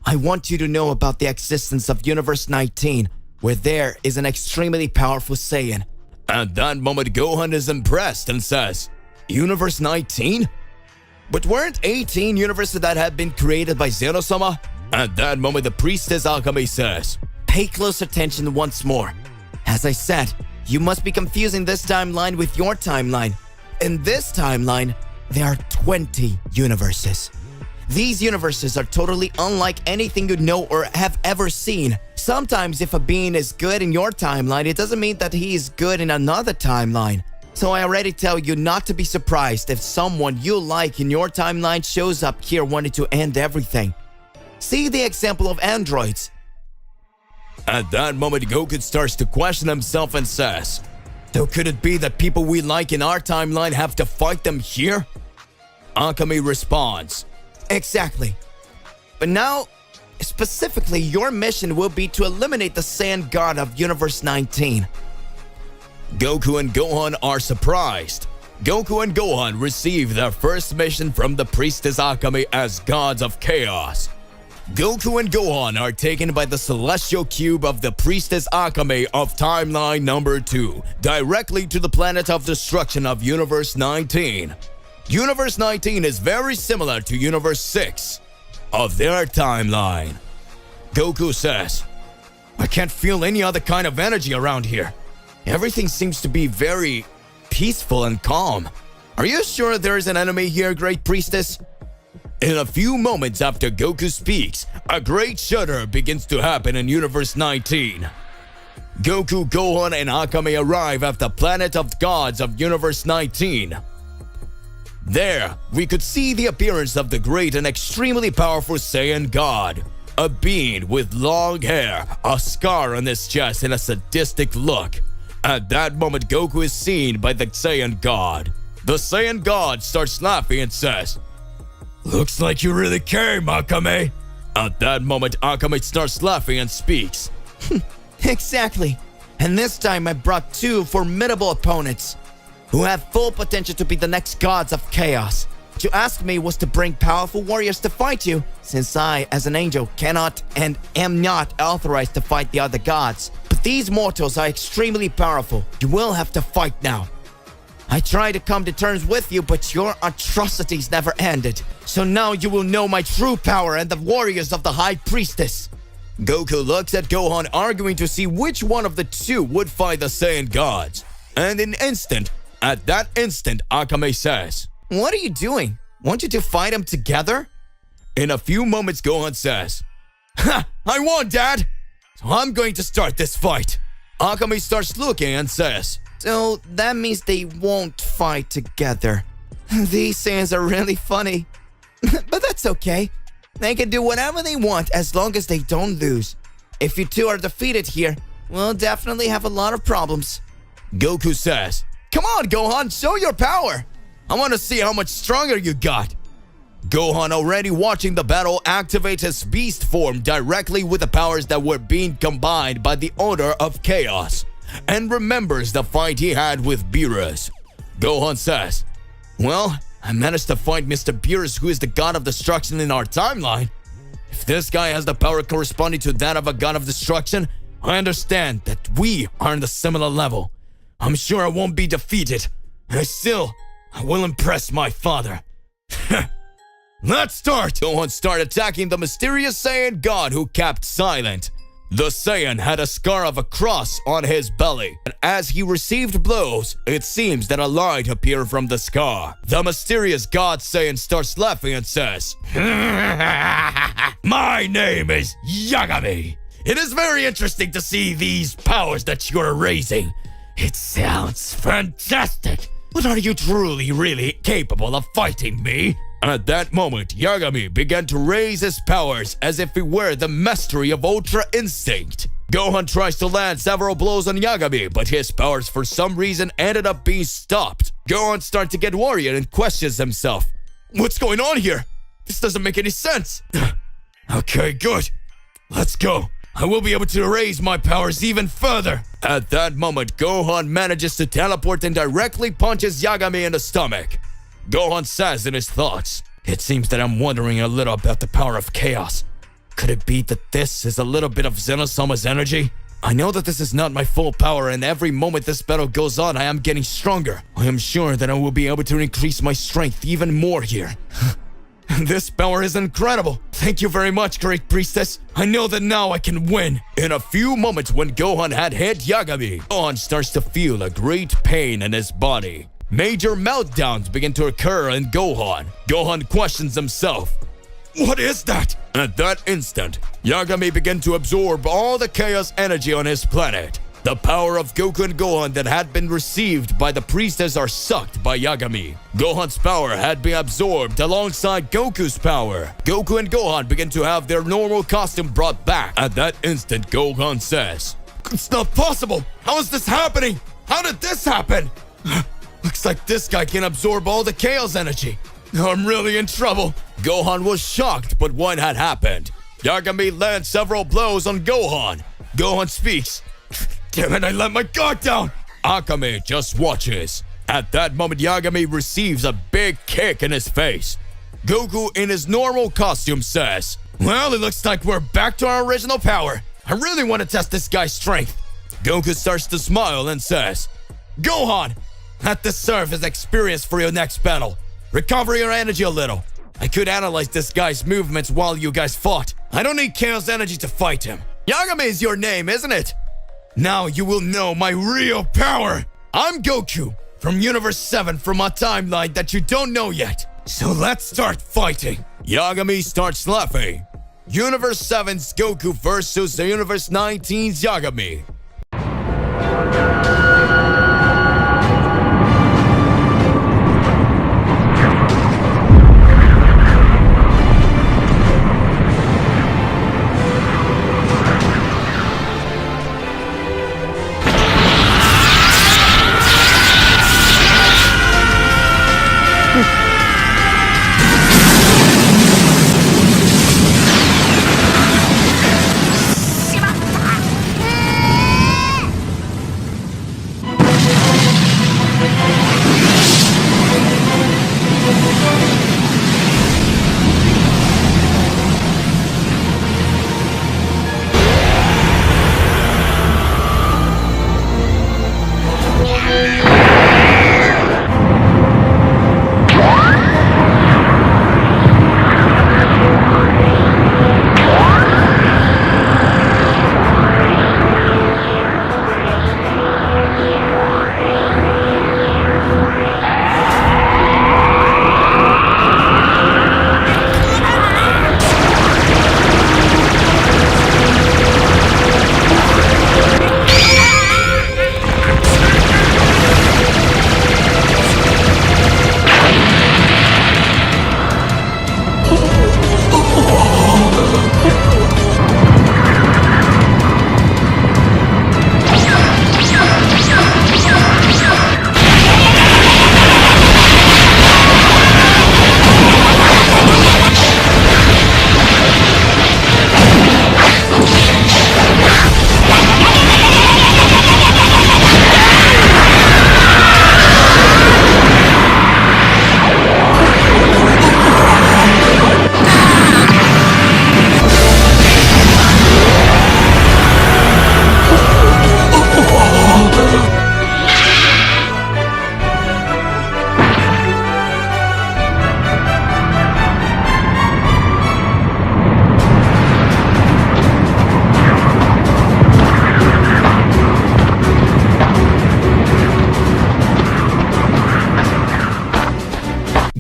I want you to know about the existence of Universe 19, where there is an extremely powerful Saiyan. At that moment, Gohan is impressed and says, Universe 19? But weren't 18 universes that had been created by Zenosama? At that moment, the Priestess Akame says, Pay close attention once more. As I said, You must be confusing this timeline with your timeline. In this timeline, there are 20 universes. These universes are totally unlike anything you know or have ever seen. Sometimes if a being is good in your timeline, it doesn't mean that he is good in another timeline. So I already tell you not to be surprised if someone you like in your timeline shows up here wanting to end everything. See the example of androids. At that moment, Goku starts to question himself and says, "So could it be that people we like in our timeline have to fight them here?" Akame responds, Exactly. But now, specifically, your mission will be to eliminate the Saiyan God of Universe 19. Goku and Gohan are surprised. Goku and Gohan receive their first mission from the priestess Akame as gods of chaos. Goku and Gohan are taken by the celestial cube of the priestess Akame of timeline number 2 directly to the planet of destruction of Universe 19. Universe 19 is very similar to Universe 6 of their timeline. Goku says, "I can't feel any other kind of energy around here. Everything seems to be very peaceful and calm. Are you sure there is an enemy here, Great Priestess?" In a few moments after Goku speaks, a great shudder begins to happen in Universe 19. Goku, Gohan, and Akame arrive at the planet of gods of Universe 19. There, we could see the appearance of the great and extremely powerful Saiyan God, a being with long hair, a scar on his chest, and a sadistic look. At that moment, Goku is seen by the Saiyan God. The Saiyan God starts laughing and says, "Looks like you really came, Akame." At that moment, Akame starts laughing and speaks. Exactly. And this time I brought two formidable opponents who have full potential to be the next gods of chaos. What you asked me was to bring powerful warriors to fight you, since I, as an angel, cannot and am not authorized to fight the other gods. But these mortals are extremely powerful. You will have to fight now. I tried to come to terms with you, but your atrocities never ended. So now you will know my true power and the warriors of the High Priestess. Goku looks at Gohan, arguing to see which one of the two would fight the Saiyan gods. And at that instant, Akame says, What are you doing? Want you to fight them together? In a few moments, Gohan says, "Ha! I won, Dad! So I'm going to start this fight." Akame starts looking and says, So that means they won't fight together. These Saiyans are really funny. But that's okay. They can do whatever they want as long as they don't lose. If you two are defeated here, we'll definitely have a lot of problems. Goku says, "Come on, Gohan, show your power. I want to see how much stronger you got." Gohan, already watching the battle, activates his beast form directly with the powers that were being combined by the Order of Chaos, and remembers the fight he had with Beerus. Gohan says, "Well, I managed to fight Mr. Beerus, who is the god of destruction in our timeline. If this guy has the power corresponding to that of a god of destruction, I understand that we are on the similar level. I'm sure I won't be defeated, and I will impress my father." Let's start! Gohan started attacking the mysterious Saiyan god who kept silent. The Saiyan had a scar of a cross on his belly, and as he received blows, it seems that a light appeared from the scar. The mysterious god Saiyan starts laughing and says, "My name is Yagami. It is very interesting to see these powers that you're raising. It sounds fantastic. But are you truly, really capable of fighting me?" At that moment, Yagami began to raise his powers as if he were the mastery of Ultra Instinct. Gohan tries to land several blows on Yagami, but his powers for some reason ended up being stopped. Gohan starts to get worried and questions himself. What's going on here? This doesn't make any sense. Okay, good. Let's go. I will be able to raise my powers even further. At that moment, Gohan manages to teleport and directly punches Yagami in the stomach. Gohan says in his thoughts, "It seems that I'm wondering a little about the power of chaos. Could it be that this is a little bit of Zenosama's energy? I know that this is not my full power, and every moment this battle goes on, I am getting stronger. I am sure that I will be able to increase my strength even more here. This power is incredible. Thank you very much, Great Priestess. I know that now I can win. In a few moments when Gohan had hit Yagami, Gohan starts to feel a great pain in his body. Major meltdowns begin to occur in Gohan. Gohan questions himself. What is that? At that instant, Yagami began to absorb all the chaos energy on his planet. The power of Goku and Gohan that had been received by the priestess are sucked by Yagami. Gohan's power had been absorbed alongside Goku's power. Goku and Gohan begin to have their normal costume brought back. At that instant, Gohan says, "It's not possible! How is this happening? How did this happen? Looks like this guy can absorb all the chaos energy. I'm really in trouble." Gohan was shocked by what had happened. Yagami lands several blows on Gohan. Gohan speaks. Damn it, I let my guard down! Akame just watches. At that moment, Yagami receives a big kick in his face. Goku, in his normal costume, says, "Well, it looks like we're back to our original power. I really want to test this guy's strength." Goku starts to smile and says, "Gohan, let this serve as experience for your next battle. Recover your energy a little. I could analyze this guy's movements while you guys fought. I don't need chaos energy to fight him. Yagami is your name, isn't it? Now you will know my real power. I'm Goku from Universe 7 from a timeline that you don't know yet. So let's start fighting." Yagami starts laughing. Universe 7's Goku versus the Universe 19's Yagami.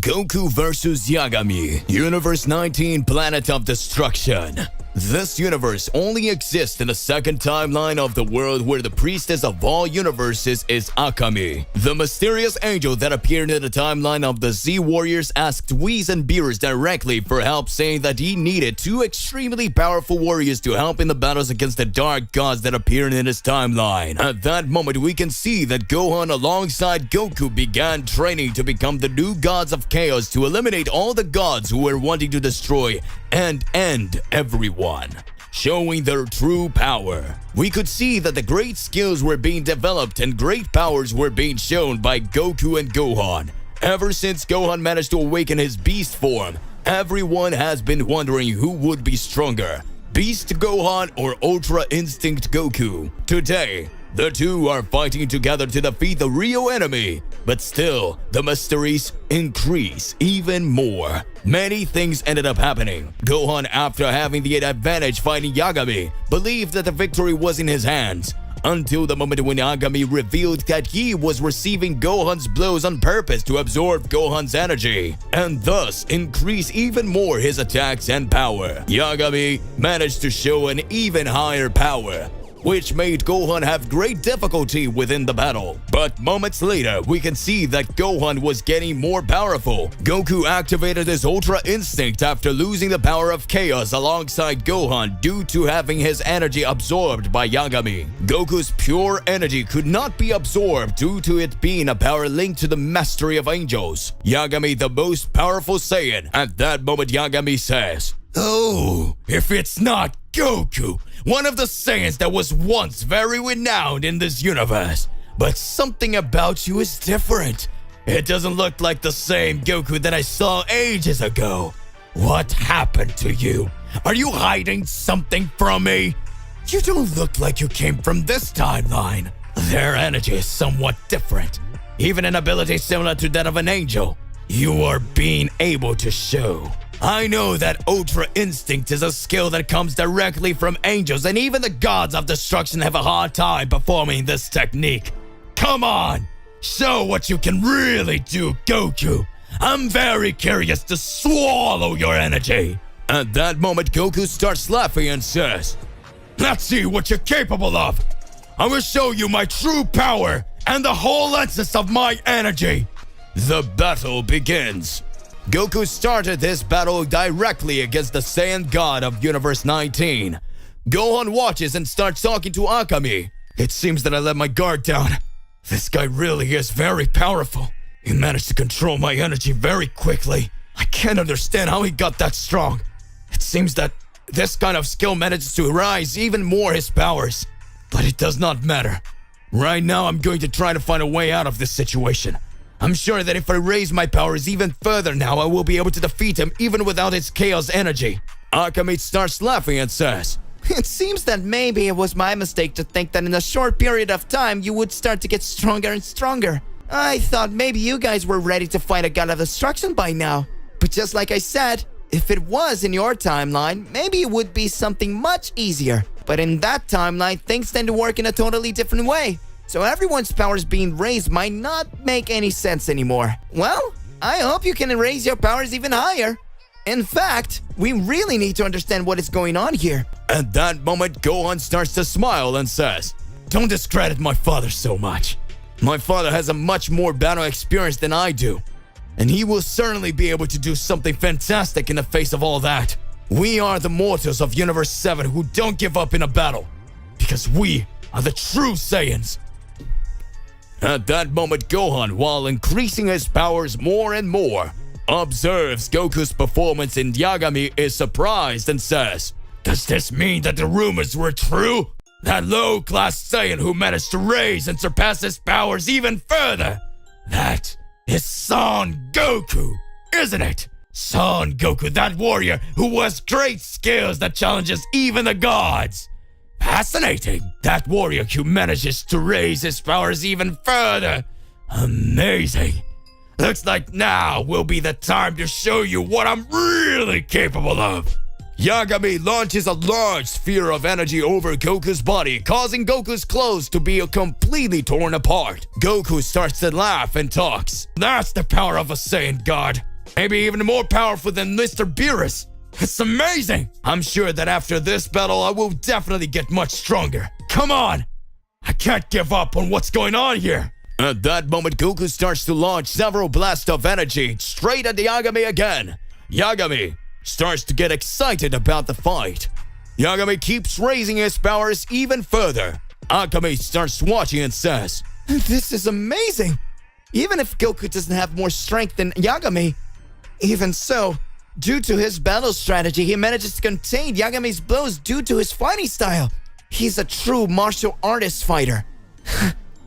Goku versus Yagami, Universe 19 Planet of Destruction. This universe only exists in the second timeline of the world where the priestess of all universes is Akame. The mysterious angel that appeared in the timeline of the Z Warriors asked Whis and Beerus directly for help, saying that he needed two extremely powerful warriors to help in the battles against the dark gods that appeared in his timeline. At that moment, we can see that Gohan alongside Goku began training to become the new gods of chaos to eliminate all the gods who were wanting to destroy and end everyone, showing their true power. We could see that the great skills were being developed and great powers were being shown by Goku and Gohan. Ever since Gohan managed to awaken his beast form, everyone has been wondering who would be stronger, Beast Gohan or Ultra Instinct Goku. Today, The two are fighting together to defeat the real enemy, but still, the mysteries increase even more. Many things ended up happening. Gohan, after having the advantage fighting Yagami, believed that the victory was in his hands. Until the moment when Yagami revealed that he was receiving Gohan's blows on purpose to absorb Gohan's energy, and thus increase even more his attacks and power. Yagami managed to show an even higher power, which made Gohan have great difficulty within the battle. But moments later, we can see that Gohan was getting more powerful. Goku activated his Ultra Instinct after losing the power of Chaos alongside Gohan due to having his energy absorbed by Yagami. Goku's pure energy could not be absorbed due to it being a power linked to the mastery of angels. Yagami, the most powerful Saiyan. At that moment, Yagami says, "Oh, if it's not Goku, one of the Saiyans that was once very renowned in this universe. But something about you is different. It doesn't look like the same Goku that I saw ages ago. What happened to you? Are you hiding something from me? You don't look like you came from this timeline. Their energy is somewhat different, even an ability similar to that of an angel. You are being able to show. I know that Ultra Instinct is a skill that comes directly from angels, and even the gods of destruction have a hard time performing this technique. Come on, show what you can really do, Goku. I'm very curious to swallow your energy." At that moment, Goku starts laughing and says, "Let's see what you're capable of. I will show you my true power and the whole essence of my energy." The battle begins. Goku started this battle directly against the Saiyan God of Universe 19. Gohan watches and starts talking to Akami. "It seems that I let my guard down. This guy really is very powerful. He managed to control my energy very quickly. I can't understand how he got that strong. It seems that this kind of skill manages to rise even more his powers. But it does not matter. Right now, I'm going to try to find a way out of this situation. I'm sure that if I raise my powers even further now, I will be able to defeat him even without his chaos energy." Akami starts laughing and says, It seems that maybe it was my mistake to think that in a short period of time you would start to get stronger and stronger. I thought maybe you guys were ready to fight a god of destruction by now. But just like I said, if it was in your timeline, maybe it would be something much easier. But in that timeline, things tend to work in a totally different way. So everyone's powers being raised might not make any sense anymore. Well, I hope you can raise your powers even higher. In fact, we really need to understand what is going on here. At that moment, Gohan starts to smile and says, "Don't discredit my father so much. My father has a much more battle experience than I do, and he will certainly be able to do something fantastic in the face of all that. We are the mortals of Universe 7 who don't give up in a battle, because we are the true Saiyans." At that moment, Gohan, while increasing his powers more and more, observes Goku's performance, and Yagami is surprised and says, "Does this mean that the rumors were true? That low-class Saiyan who managed to raise and surpass his powers even further? That is Son Goku, isn't it? Son Goku, that warrior who has great skills that challenges even the gods. Fascinating. That warrior who manages to raise his powers even further. Amazing. Looks like now will be the time to show you what I'm really capable of." Yagami launches a large sphere of energy over Goku's body, causing Goku's clothes to be completely torn apart. Goku starts to laugh and talks. "That's the power of a Saiyan God. Maybe even more powerful than Mr. Beerus. It's amazing. I'm sure that after this battle, I will definitely get much stronger. Come on. I can't give up on what's going on here." At that moment, Goku starts to launch several blasts of energy straight at Yagami again. Yagami starts to get excited about the fight. Yagami keeps raising his powers even further. Akami starts watching and says, "This is amazing. Even if Goku doesn't have more strength than Yagami, even so, due to his battle strategy, he manages to contain Yagami's blows due to his fighting style. He's a true martial artist fighter."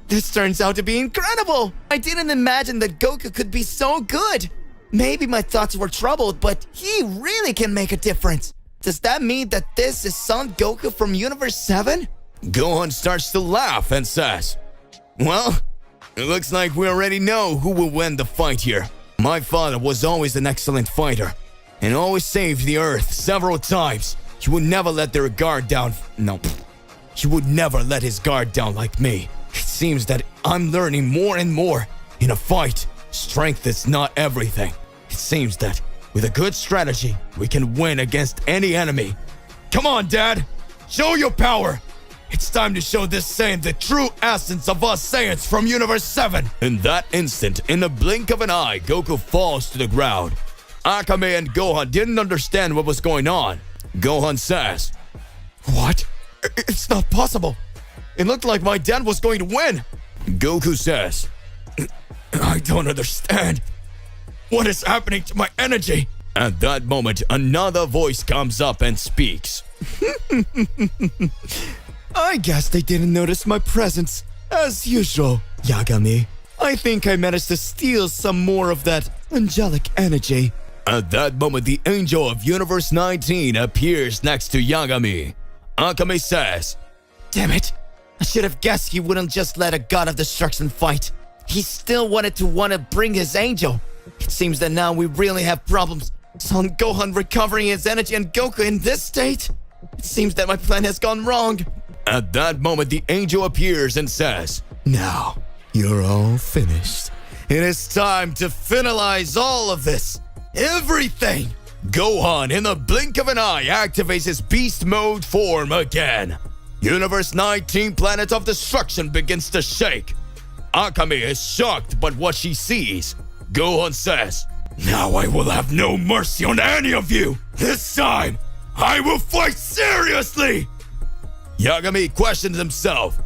This turns out to be incredible! I didn't imagine that Goku could be so good! Maybe my thoughts were troubled, but he really can make a difference. Does that mean that this is Son Goku from Universe 7? Gohan starts to laugh and says, "Well, it looks like we already know who will win the fight here. My father was always an excellent fighter and always saved the Earth several times. He would never let their guard down. No, he would never let his guard down like me. It seems that I'm learning more and more. In a fight, strength is not everything. It seems that with a good strategy, we can win against any enemy. Come on, Dad! Show your power! It's time to show this Saiyan the true essence of us Saiyans from Universe 7! In that instant, in the blink of an eye, Goku falls to the ground. Akame and Gohan didn't understand what was going on. Gohan says, "What? It's not possible. It looked like my dad was going to win." Goku says, "I don't understand. What is happening to my energy?" At that moment, another voice comes up and speaks. "I guess they didn't notice my presence, as usual, Yagami. I think I managed to steal some more of that angelic energy." At that moment, the Angel of Universe 19 appears next to Yagami. Akame says, Damn it. I should have guessed he wouldn't just let a god of destruction fight. He still wanted to bring his angel. It seems that now we really have problems. Son Gohan recovering his energy and Goku in this state? It seems that my plan has gone wrong." At that moment, the angel appears and says, "Now, you're all finished. It is time to finalize all of this. Everything." Gohan, in the blink of an eye, activates his beast mode form again. Universe 19 Planet of Destruction begins to shake. Akame is shocked by what she sees. Gohan says, "Now I will have no mercy on any of you. This time, I will fight seriously." Yagami questions himself.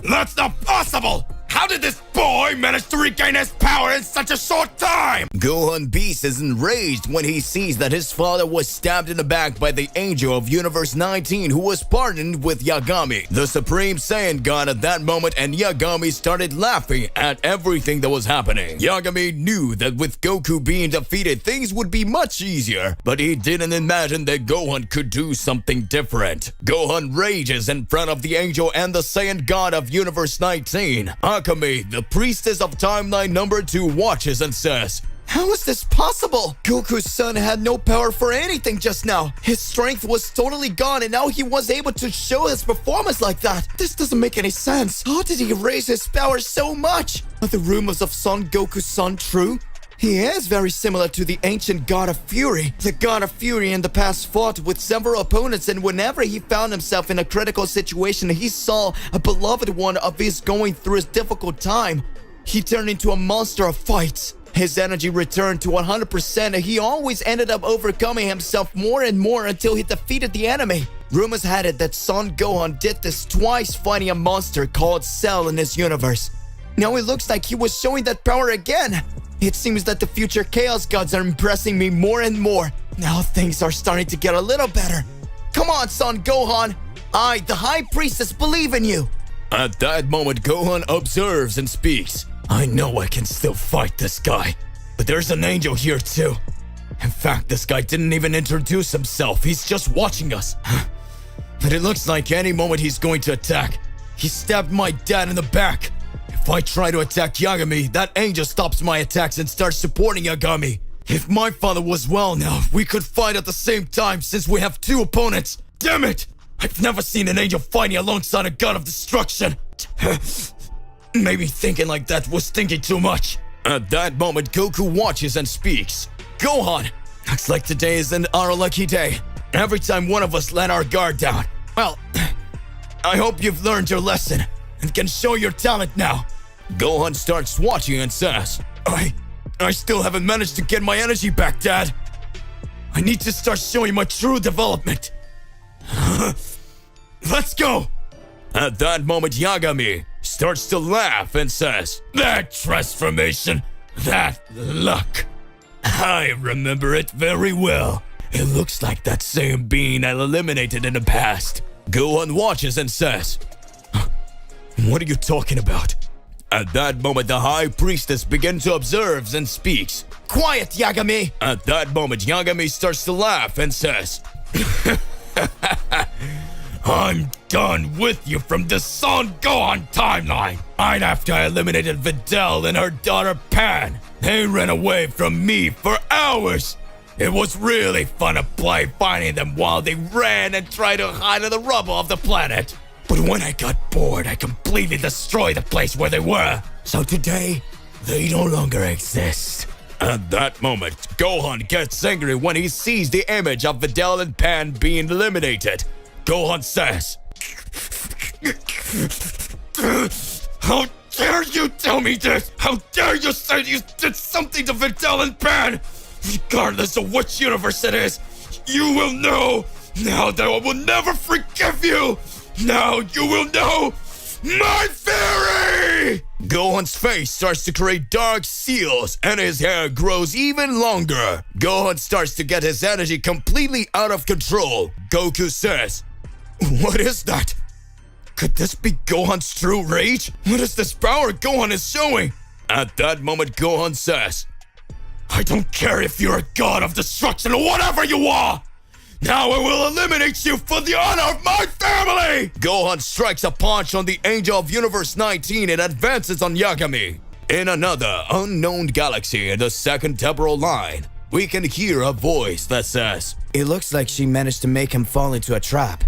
That's not possible! How did this boy manage to regain his power in such a short time? Gohan Beast is enraged when he sees that his father was stabbed in the back by the Angel of Universe 19 who was partnered with Yagami, the Supreme Saiyan God at that moment, and Yagami started laughing at everything that was happening. Yagami knew that with Goku being defeated, things would be much easier, but he didn't imagine that Gohan could do something different. Gohan rages in front of the Angel and the Saiyan God of Universe 19. Akame, the priestess of timeline number 2, watches and says, "How is this possible? Goku's son had no power for anything just now. His strength was totally gone and now he was able to show his performance like that. This doesn't make any sense. How did he raise his power so much? Are the rumors of Son Goku's son true? He is very similar to the ancient God of Fury. The God of Fury in the past fought with several opponents, and whenever he found himself in a critical situation, he saw a beloved one of his going through a difficult time. He turned into a monster of fights. His energy returned to 100% and he always ended up overcoming himself more and more until he defeated the enemy. Rumors had it that Son Gohan did this twice fighting a monster called Cell in his universe. Now it looks like he was showing that power again. It seems that the future Chaos Gods are impressing me more and more. Now things are starting to get a little better. Come on, Son Gohan. I, the High Priestess, believe in you." At that moment, Gohan observes and speaks. "I know I can still fight this guy, but there's an angel here too. In fact, this guy didn't even introduce himself. He's just watching us. But it looks like any moment he's going to attack. He stabbed my dad in the back. If I try to attack Yagami, that angel stops my attacks and starts supporting Yagami. If my father was well now, we could fight at the same time since we have two opponents. Damn it! I've never seen an angel fighting alongside a god of destruction." Maybe thinking like that was thinking too much. At that moment, Goku watches and speaks. "Gohan, looks like today isn't our lucky day. Every time one of us let our guard down. Well, I hope you've learned your lesson and can show your talent now." Gohan starts watching and says, I still haven't managed to get my energy back, Dad. I need to start showing my true development. Let's go." At that moment, Yagami starts to laugh and says, "That transformation, that luck. I remember it very well. It looks like that same being I eliminated in the past." Gohan watches and says, "What are you talking about?" At that moment, the High Priestess begins to observe and speaks. "Quiet, Yagami!" At that moment, Yagami starts to laugh and says, I'm done with you from the Son Gohan timeline. Right after I eliminated Videl and her daughter Pan, they ran away from me for hours. It was really fun to play finding them while they ran and tried to hide in the rubble of the planet. But when I got bored, I completely destroyed the place where they were. So today, they no longer exist. At that moment, Gohan gets angry when he sees the image of Videl and Pan being eliminated. Gohan says, "How dare you tell me this? How dare you say you did something to Videl and Pan? Regardless of which universe it is, you will know now that I will never forgive you. Now you will know my theory!" Gohan's face starts to create dark seals and his hair grows even longer. Gohan starts to get his energy completely out of control. Goku says, "What is that? Could this be Gohan's true rage? What is this power Gohan is showing?" At that moment, Gohan says, "I don't care if you're a god of destruction or whatever you are! Now I will eliminate you for the honor of my family!" Gohan strikes a punch on the Angel of Universe 19 and advances on Yagami. In another unknown galaxy in the second temporal line, we can hear a voice that says, It looks like she managed to make him fall into a trap.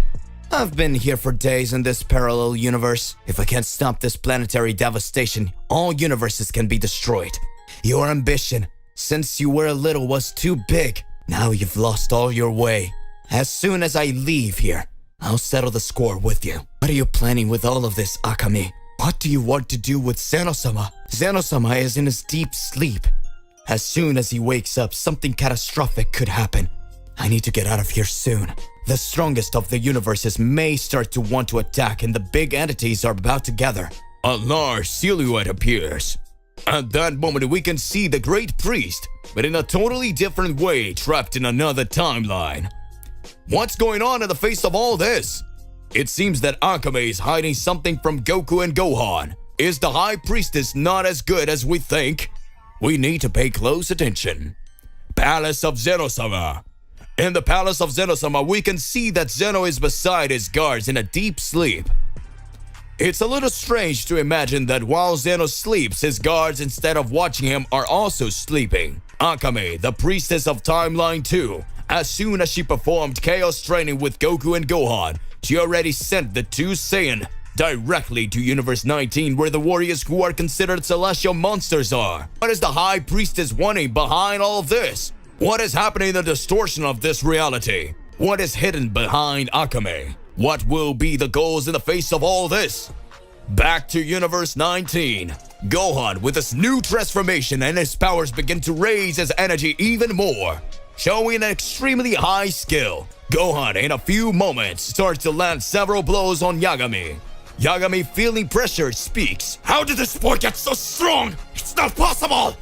I've been here for days in this parallel universe. If I can't stop this planetary devastation, all universes can be destroyed. Your ambition, since you were little, was too big. Now you've lost all your way. As soon as I leave here, I'll settle the score with you. What are you planning with all of this, Akame? What do you want to do with Zeno-sama? Zeno-sama is in his deep sleep. As soon as he wakes up, something catastrophic could happen. I need to get out of here soon. The strongest of the universes may start to want to attack and the big entities are about to gather. A large silhouette appears. At that moment, we can see the Great Priest, but in a totally different way, trapped in another timeline. What's going on in the face of all this? It seems that Akame is hiding something from Goku and Gohan. Is the High Priestess not as good as we think? We need to pay close attention. Palace of Zeno-sama. In the Palace of Zeno-sama, we can see that Zeno is beside his guards in a deep sleep. It's a little strange to imagine that while Zeno sleeps, his guards, instead of watching him, are also sleeping. Akame, the priestess of Timeline 2, as soon as she performed chaos training with Goku and Gohan, she already sent the two Saiyan directly to Universe 19 where the warriors who are considered celestial monsters are. What is the High Priestess wanting behind all of this? What is happening in the distortion of this reality? What is hidden behind Akame? What will be the goals in the face of all this? Back to Universe 19. Gohan, with his new transformation and his powers, begin to raise his energy even more, showing an extremely high skill. Gohan, in a few moments, starts to land several blows on Yagami. Yagami, feeling pressured, speaks. "How did this boy get so strong? It's not possible!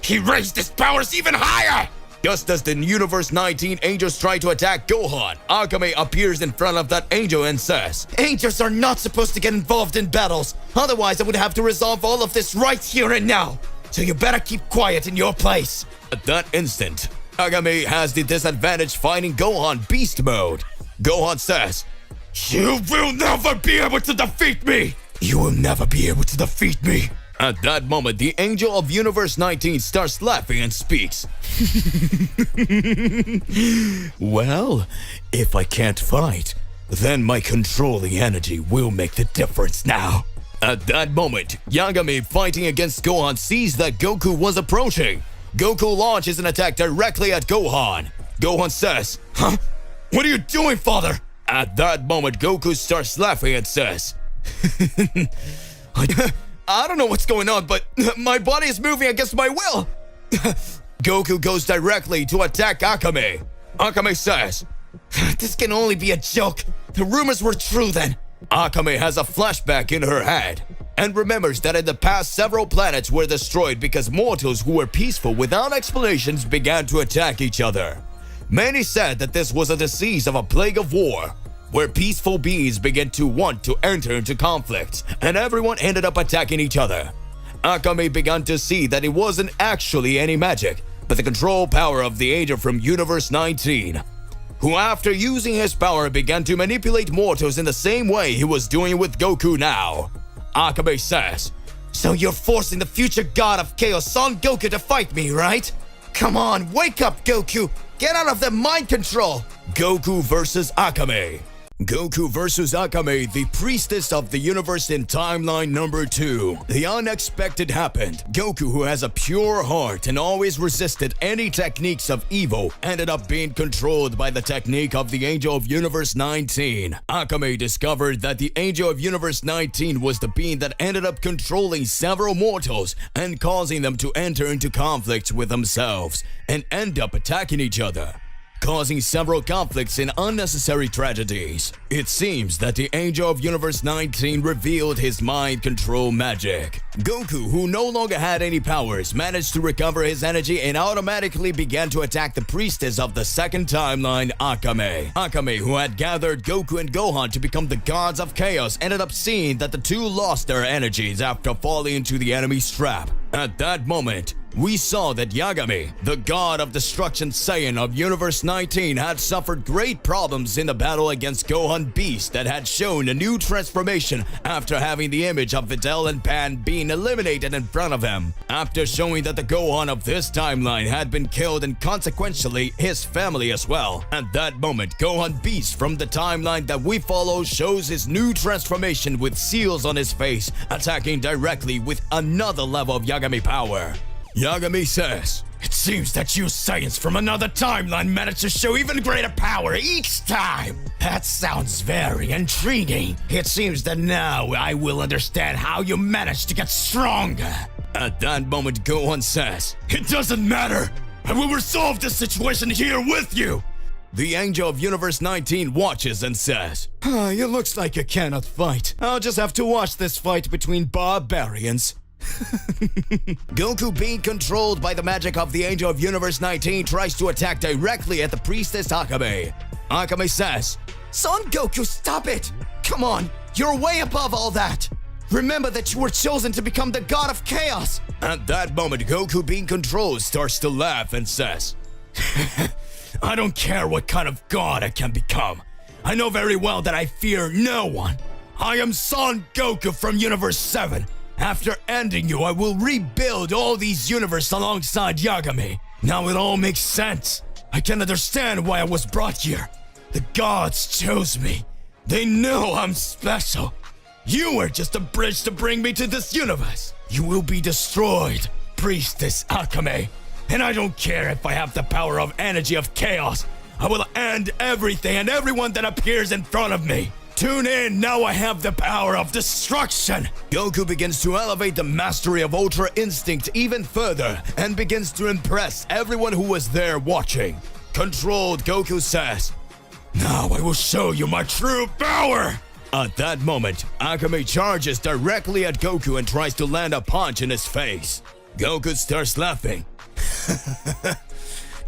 He raised his powers even higher!" Just as the Universe 19 angels try to attack Gohan, Akame appears in front of that angel and says, Angels are not supposed to get involved in battles. Otherwise, I would have to resolve all of this right here and now. So you better keep quiet in your place. At that instant, Akame has the disadvantage fighting Gohan Beast Mode. Gohan says, "You will never be able to defeat me! "You will never be able to defeat me." At that moment, the Angel of Universe 19 starts laughing and speaks. "Well, if I can't fight, then my controlling energy will make the difference now." At that moment, Yagami, fighting against Gohan, sees that Goku was approaching. Goku launches an attack directly at Gohan. Gohan says, "Huh? What are you doing, father?" At that moment, Goku starts laughing and says, I don't know what's going on, but my body is moving against my will. Goku goes directly to attack Akame. Akame says, This can only be a joke. The rumors were true then. Akame has a flashback in her head and remembers that in the past several planets were destroyed because mortals who were peaceful without explanations began to attack each other. Many said that this was a disease of a plague of war, where peaceful beings began to want to enter into conflicts, and everyone ended up attacking each other. Akame began to see that it wasn't actually any magic, but the control power of the angel from Universe 19. who after using his power began to manipulate mortals in the same way he was doing with Goku now. Akame says, So you're forcing the future god of chaos, Son Goku, to fight me, right? Come on, wake up, Goku! Get out of the mind control! Goku versus Akame. Goku versus Akame, the priestess of the universe in timeline number 2. The unexpected happened. Goku, who has a pure heart and always resisted any techniques of evil, ended up being controlled by the technique of the Angel of Universe 19. Akame discovered that the Angel of Universe 19 was the being that ended up controlling several mortals and causing them to enter into conflicts with themselves and end up attacking each other, causing several conflicts and unnecessary tragedies. It seems that the Angel of Universe 19 revealed his mind control magic. Goku, who no longer had any powers, managed to recover his energy and automatically began to attack the priestess of the second timeline, Akame. Akame, who had gathered Goku and Gohan to become the gods of chaos, ended up seeing that the two lost their energies after falling into the enemy's trap. At that moment, we saw that Yagami, the god of destruction Saiyan of Universe 19, had suffered great problems in the battle against Gohan Beast that had shown a new transformation after having the image of Videl and Pan being eliminated in front of him. After showing that the Gohan of this timeline had been killed and consequentially his family as well. At that moment, Gohan Beast from the timeline that we follow shows his new transformation with seals on his face, attacking directly with another level of Yagami power. Yagami says, It seems that you Saiyans from another timeline managed to show even greater power each time. That sounds very intriguing. It seems that now I will understand how you managed to get stronger. At that moment, Gohan says, It doesn't matter. I will resolve this situation here with you. The Angel of Universe 19 watches and says, It looks like you cannot fight. I'll just have to watch this fight between barbarians. Goku, being controlled by the magic of the Angel of Universe 19, tries to attack directly at the priestess Akame. Akame says, Son Goku, stop it! Come on, you're way above all that! Remember that you were chosen to become the god of chaos! At that moment, Goku, being controlled, starts to laugh and says, I don't care what kind of god I can become. I know very well that I fear no one. I am Son Goku from Universe 7. After ending you, I will rebuild all these universes alongside Yagami. Now it all makes sense. I can understand why I was brought here. The gods chose me. They know I'm special. You were just a bridge to bring me to this universe. You will be destroyed, Priestess Akame. And I don't care if I have the power of energy of chaos. I will end everything and everyone that appears in front of me. Tune in, now I have the power of destruction! Goku begins to elevate the mastery of Ultra Instinct even further and begins to impress everyone who was there watching. Controlled, Goku says, Now I will show you my true power! At that moment, Akame charges directly at Goku and tries to land a punch in his face. Goku starts laughing.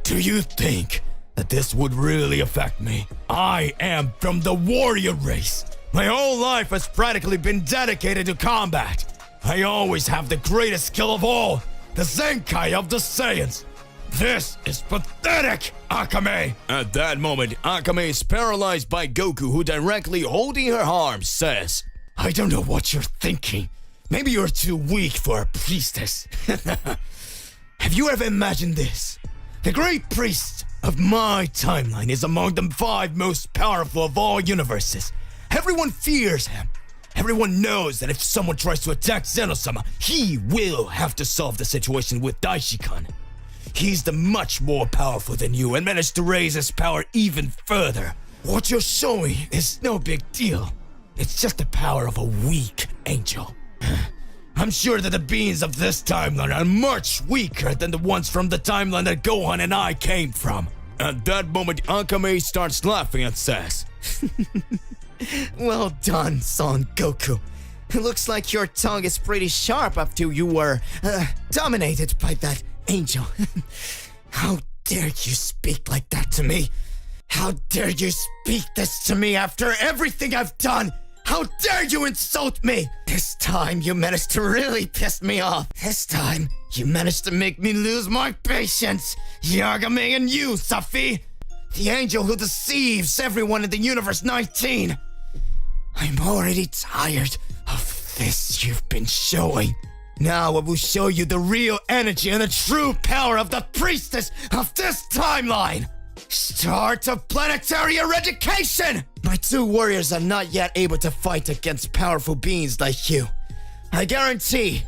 Do you think that this would really affect me? I am from the warrior race. My whole life has practically been dedicated to combat. I always have the greatest skill of all, the Zenkai of the Saiyans. This is pathetic, Akame! At that moment, Akame is paralyzed by Goku, who directly holding her arms says, I don't know what you're thinking. Maybe you're too weak for a priestess. Have you ever imagined this? The great priest of my timeline is among the 5 most powerful of all universes. Everyone fears him. Everyone knows that if someone tries to attack Zeno-sama, he will have to solve the situation with Daishikan. He's the much more powerful than you and managed to raise his power even further. What you're showing is no big deal. It's just the power of a weak angel. I'm sure that the beings of this timeline are much weaker than the ones from the timeline that Gohan and I came from. At that moment, Akame starts laughing and says, Well done, Son Goku. It looks like your tongue is pretty sharp after you were dominated by that angel. How dare you speak like that to me? How dare you speak this to me after everything I've done? How dare you insult me? This time you managed to really piss me off. This time you managed to make me lose my patience. Yagami and you, Safi. The angel who deceives everyone in the Universe 19. I'm already tired of this you've been showing. Now I will show you the real energy and the true power of the priestess of this timeline. Start of planetary eradication! My two warriors are not yet able to fight against powerful beings like you. I guarantee,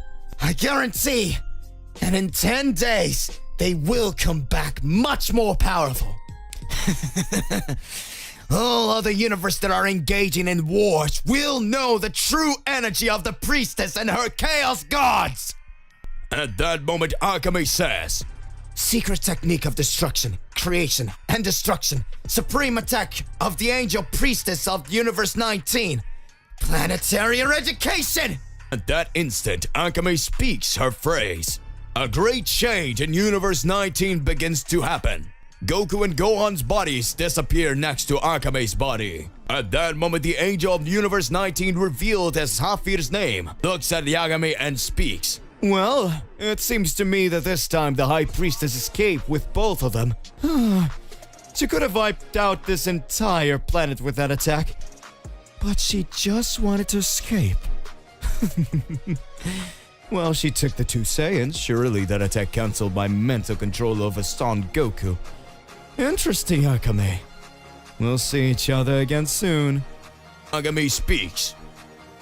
and in 10 days, they will come back much more powerful. All other universes that are engaging in wars will know the true energy of the priestess and her chaos gods. At that moment, Akame says, Secret technique of destruction, creation, and destruction. Supreme attack of the angel priestess of Universe 19. Planetary eradication! At that instant, Akame speaks her phrase. A great change in Universe 19 begins to happen. Goku and Gohan's bodies disappear next to Akame's body. At that moment, the angel of Universe 19 revealed as Hafir's name looks at Yagami and speaks. Well, it seems to me that this time the High Priestess escaped with both of them. She could have wiped out this entire planet with that attack. But she just wanted to escape. Well, she took the two Saiyans. Surely that attack canceled my mental control over Son Goku. Interesting, Akame. We'll see each other again soon. Akame speaks.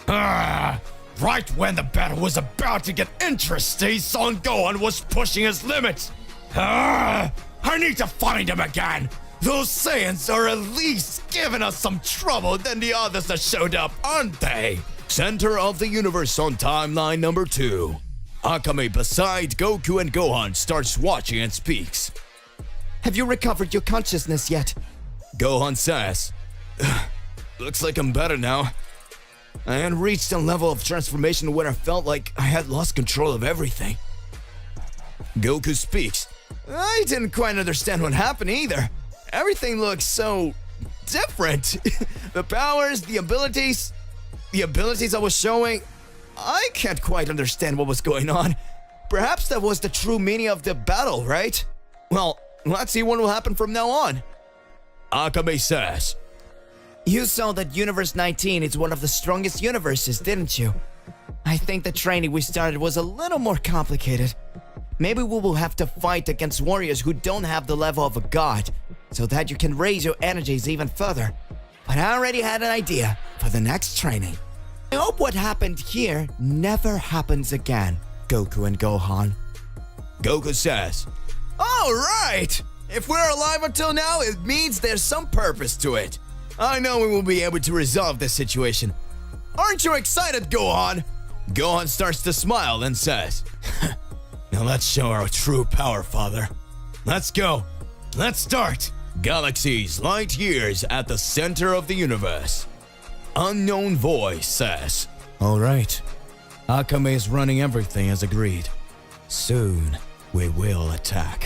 Right when the battle was about to get interesting, Son Gohan was pushing his limits. I need to find him again. Those Saiyans are at least giving us some trouble than the others that showed up, aren't they? Center of the universe on timeline number 2. Akame beside Goku and Gohan starts watching and speaks. Have you recovered your consciousness yet? Gohan says, Looks like I'm better now. I had reached a level of transformation where I felt like I had lost control of everything. Goku speaks. I didn't quite understand what happened either. Everything looks so different. The powers, the abilities I was showing, I can't quite understand what was going on. Perhaps that was the true meaning of the battle, right? Well, let's see what will happen from now on. Akame says, You saw that Universe 19 is one of the strongest universes, didn't you? I think the training we started was a little more complicated. Maybe we will have to fight against warriors who don't have the level of a god, so that you can raise your energies even further. But I already had an idea for the next training. I hope what happened here never happens again, Goku and Gohan. Goku says, All right! If we're alive until now, it means there's some purpose to it. I know we will be able to resolve this situation. Aren't you excited, Gohan? Gohan starts to smile and says, Now let's show our true power, father. Let's go. Let's start. Galaxies, light years at the center of the universe. Unknown voice says, All right. Akame is running everything as agreed. Soon, we will attack.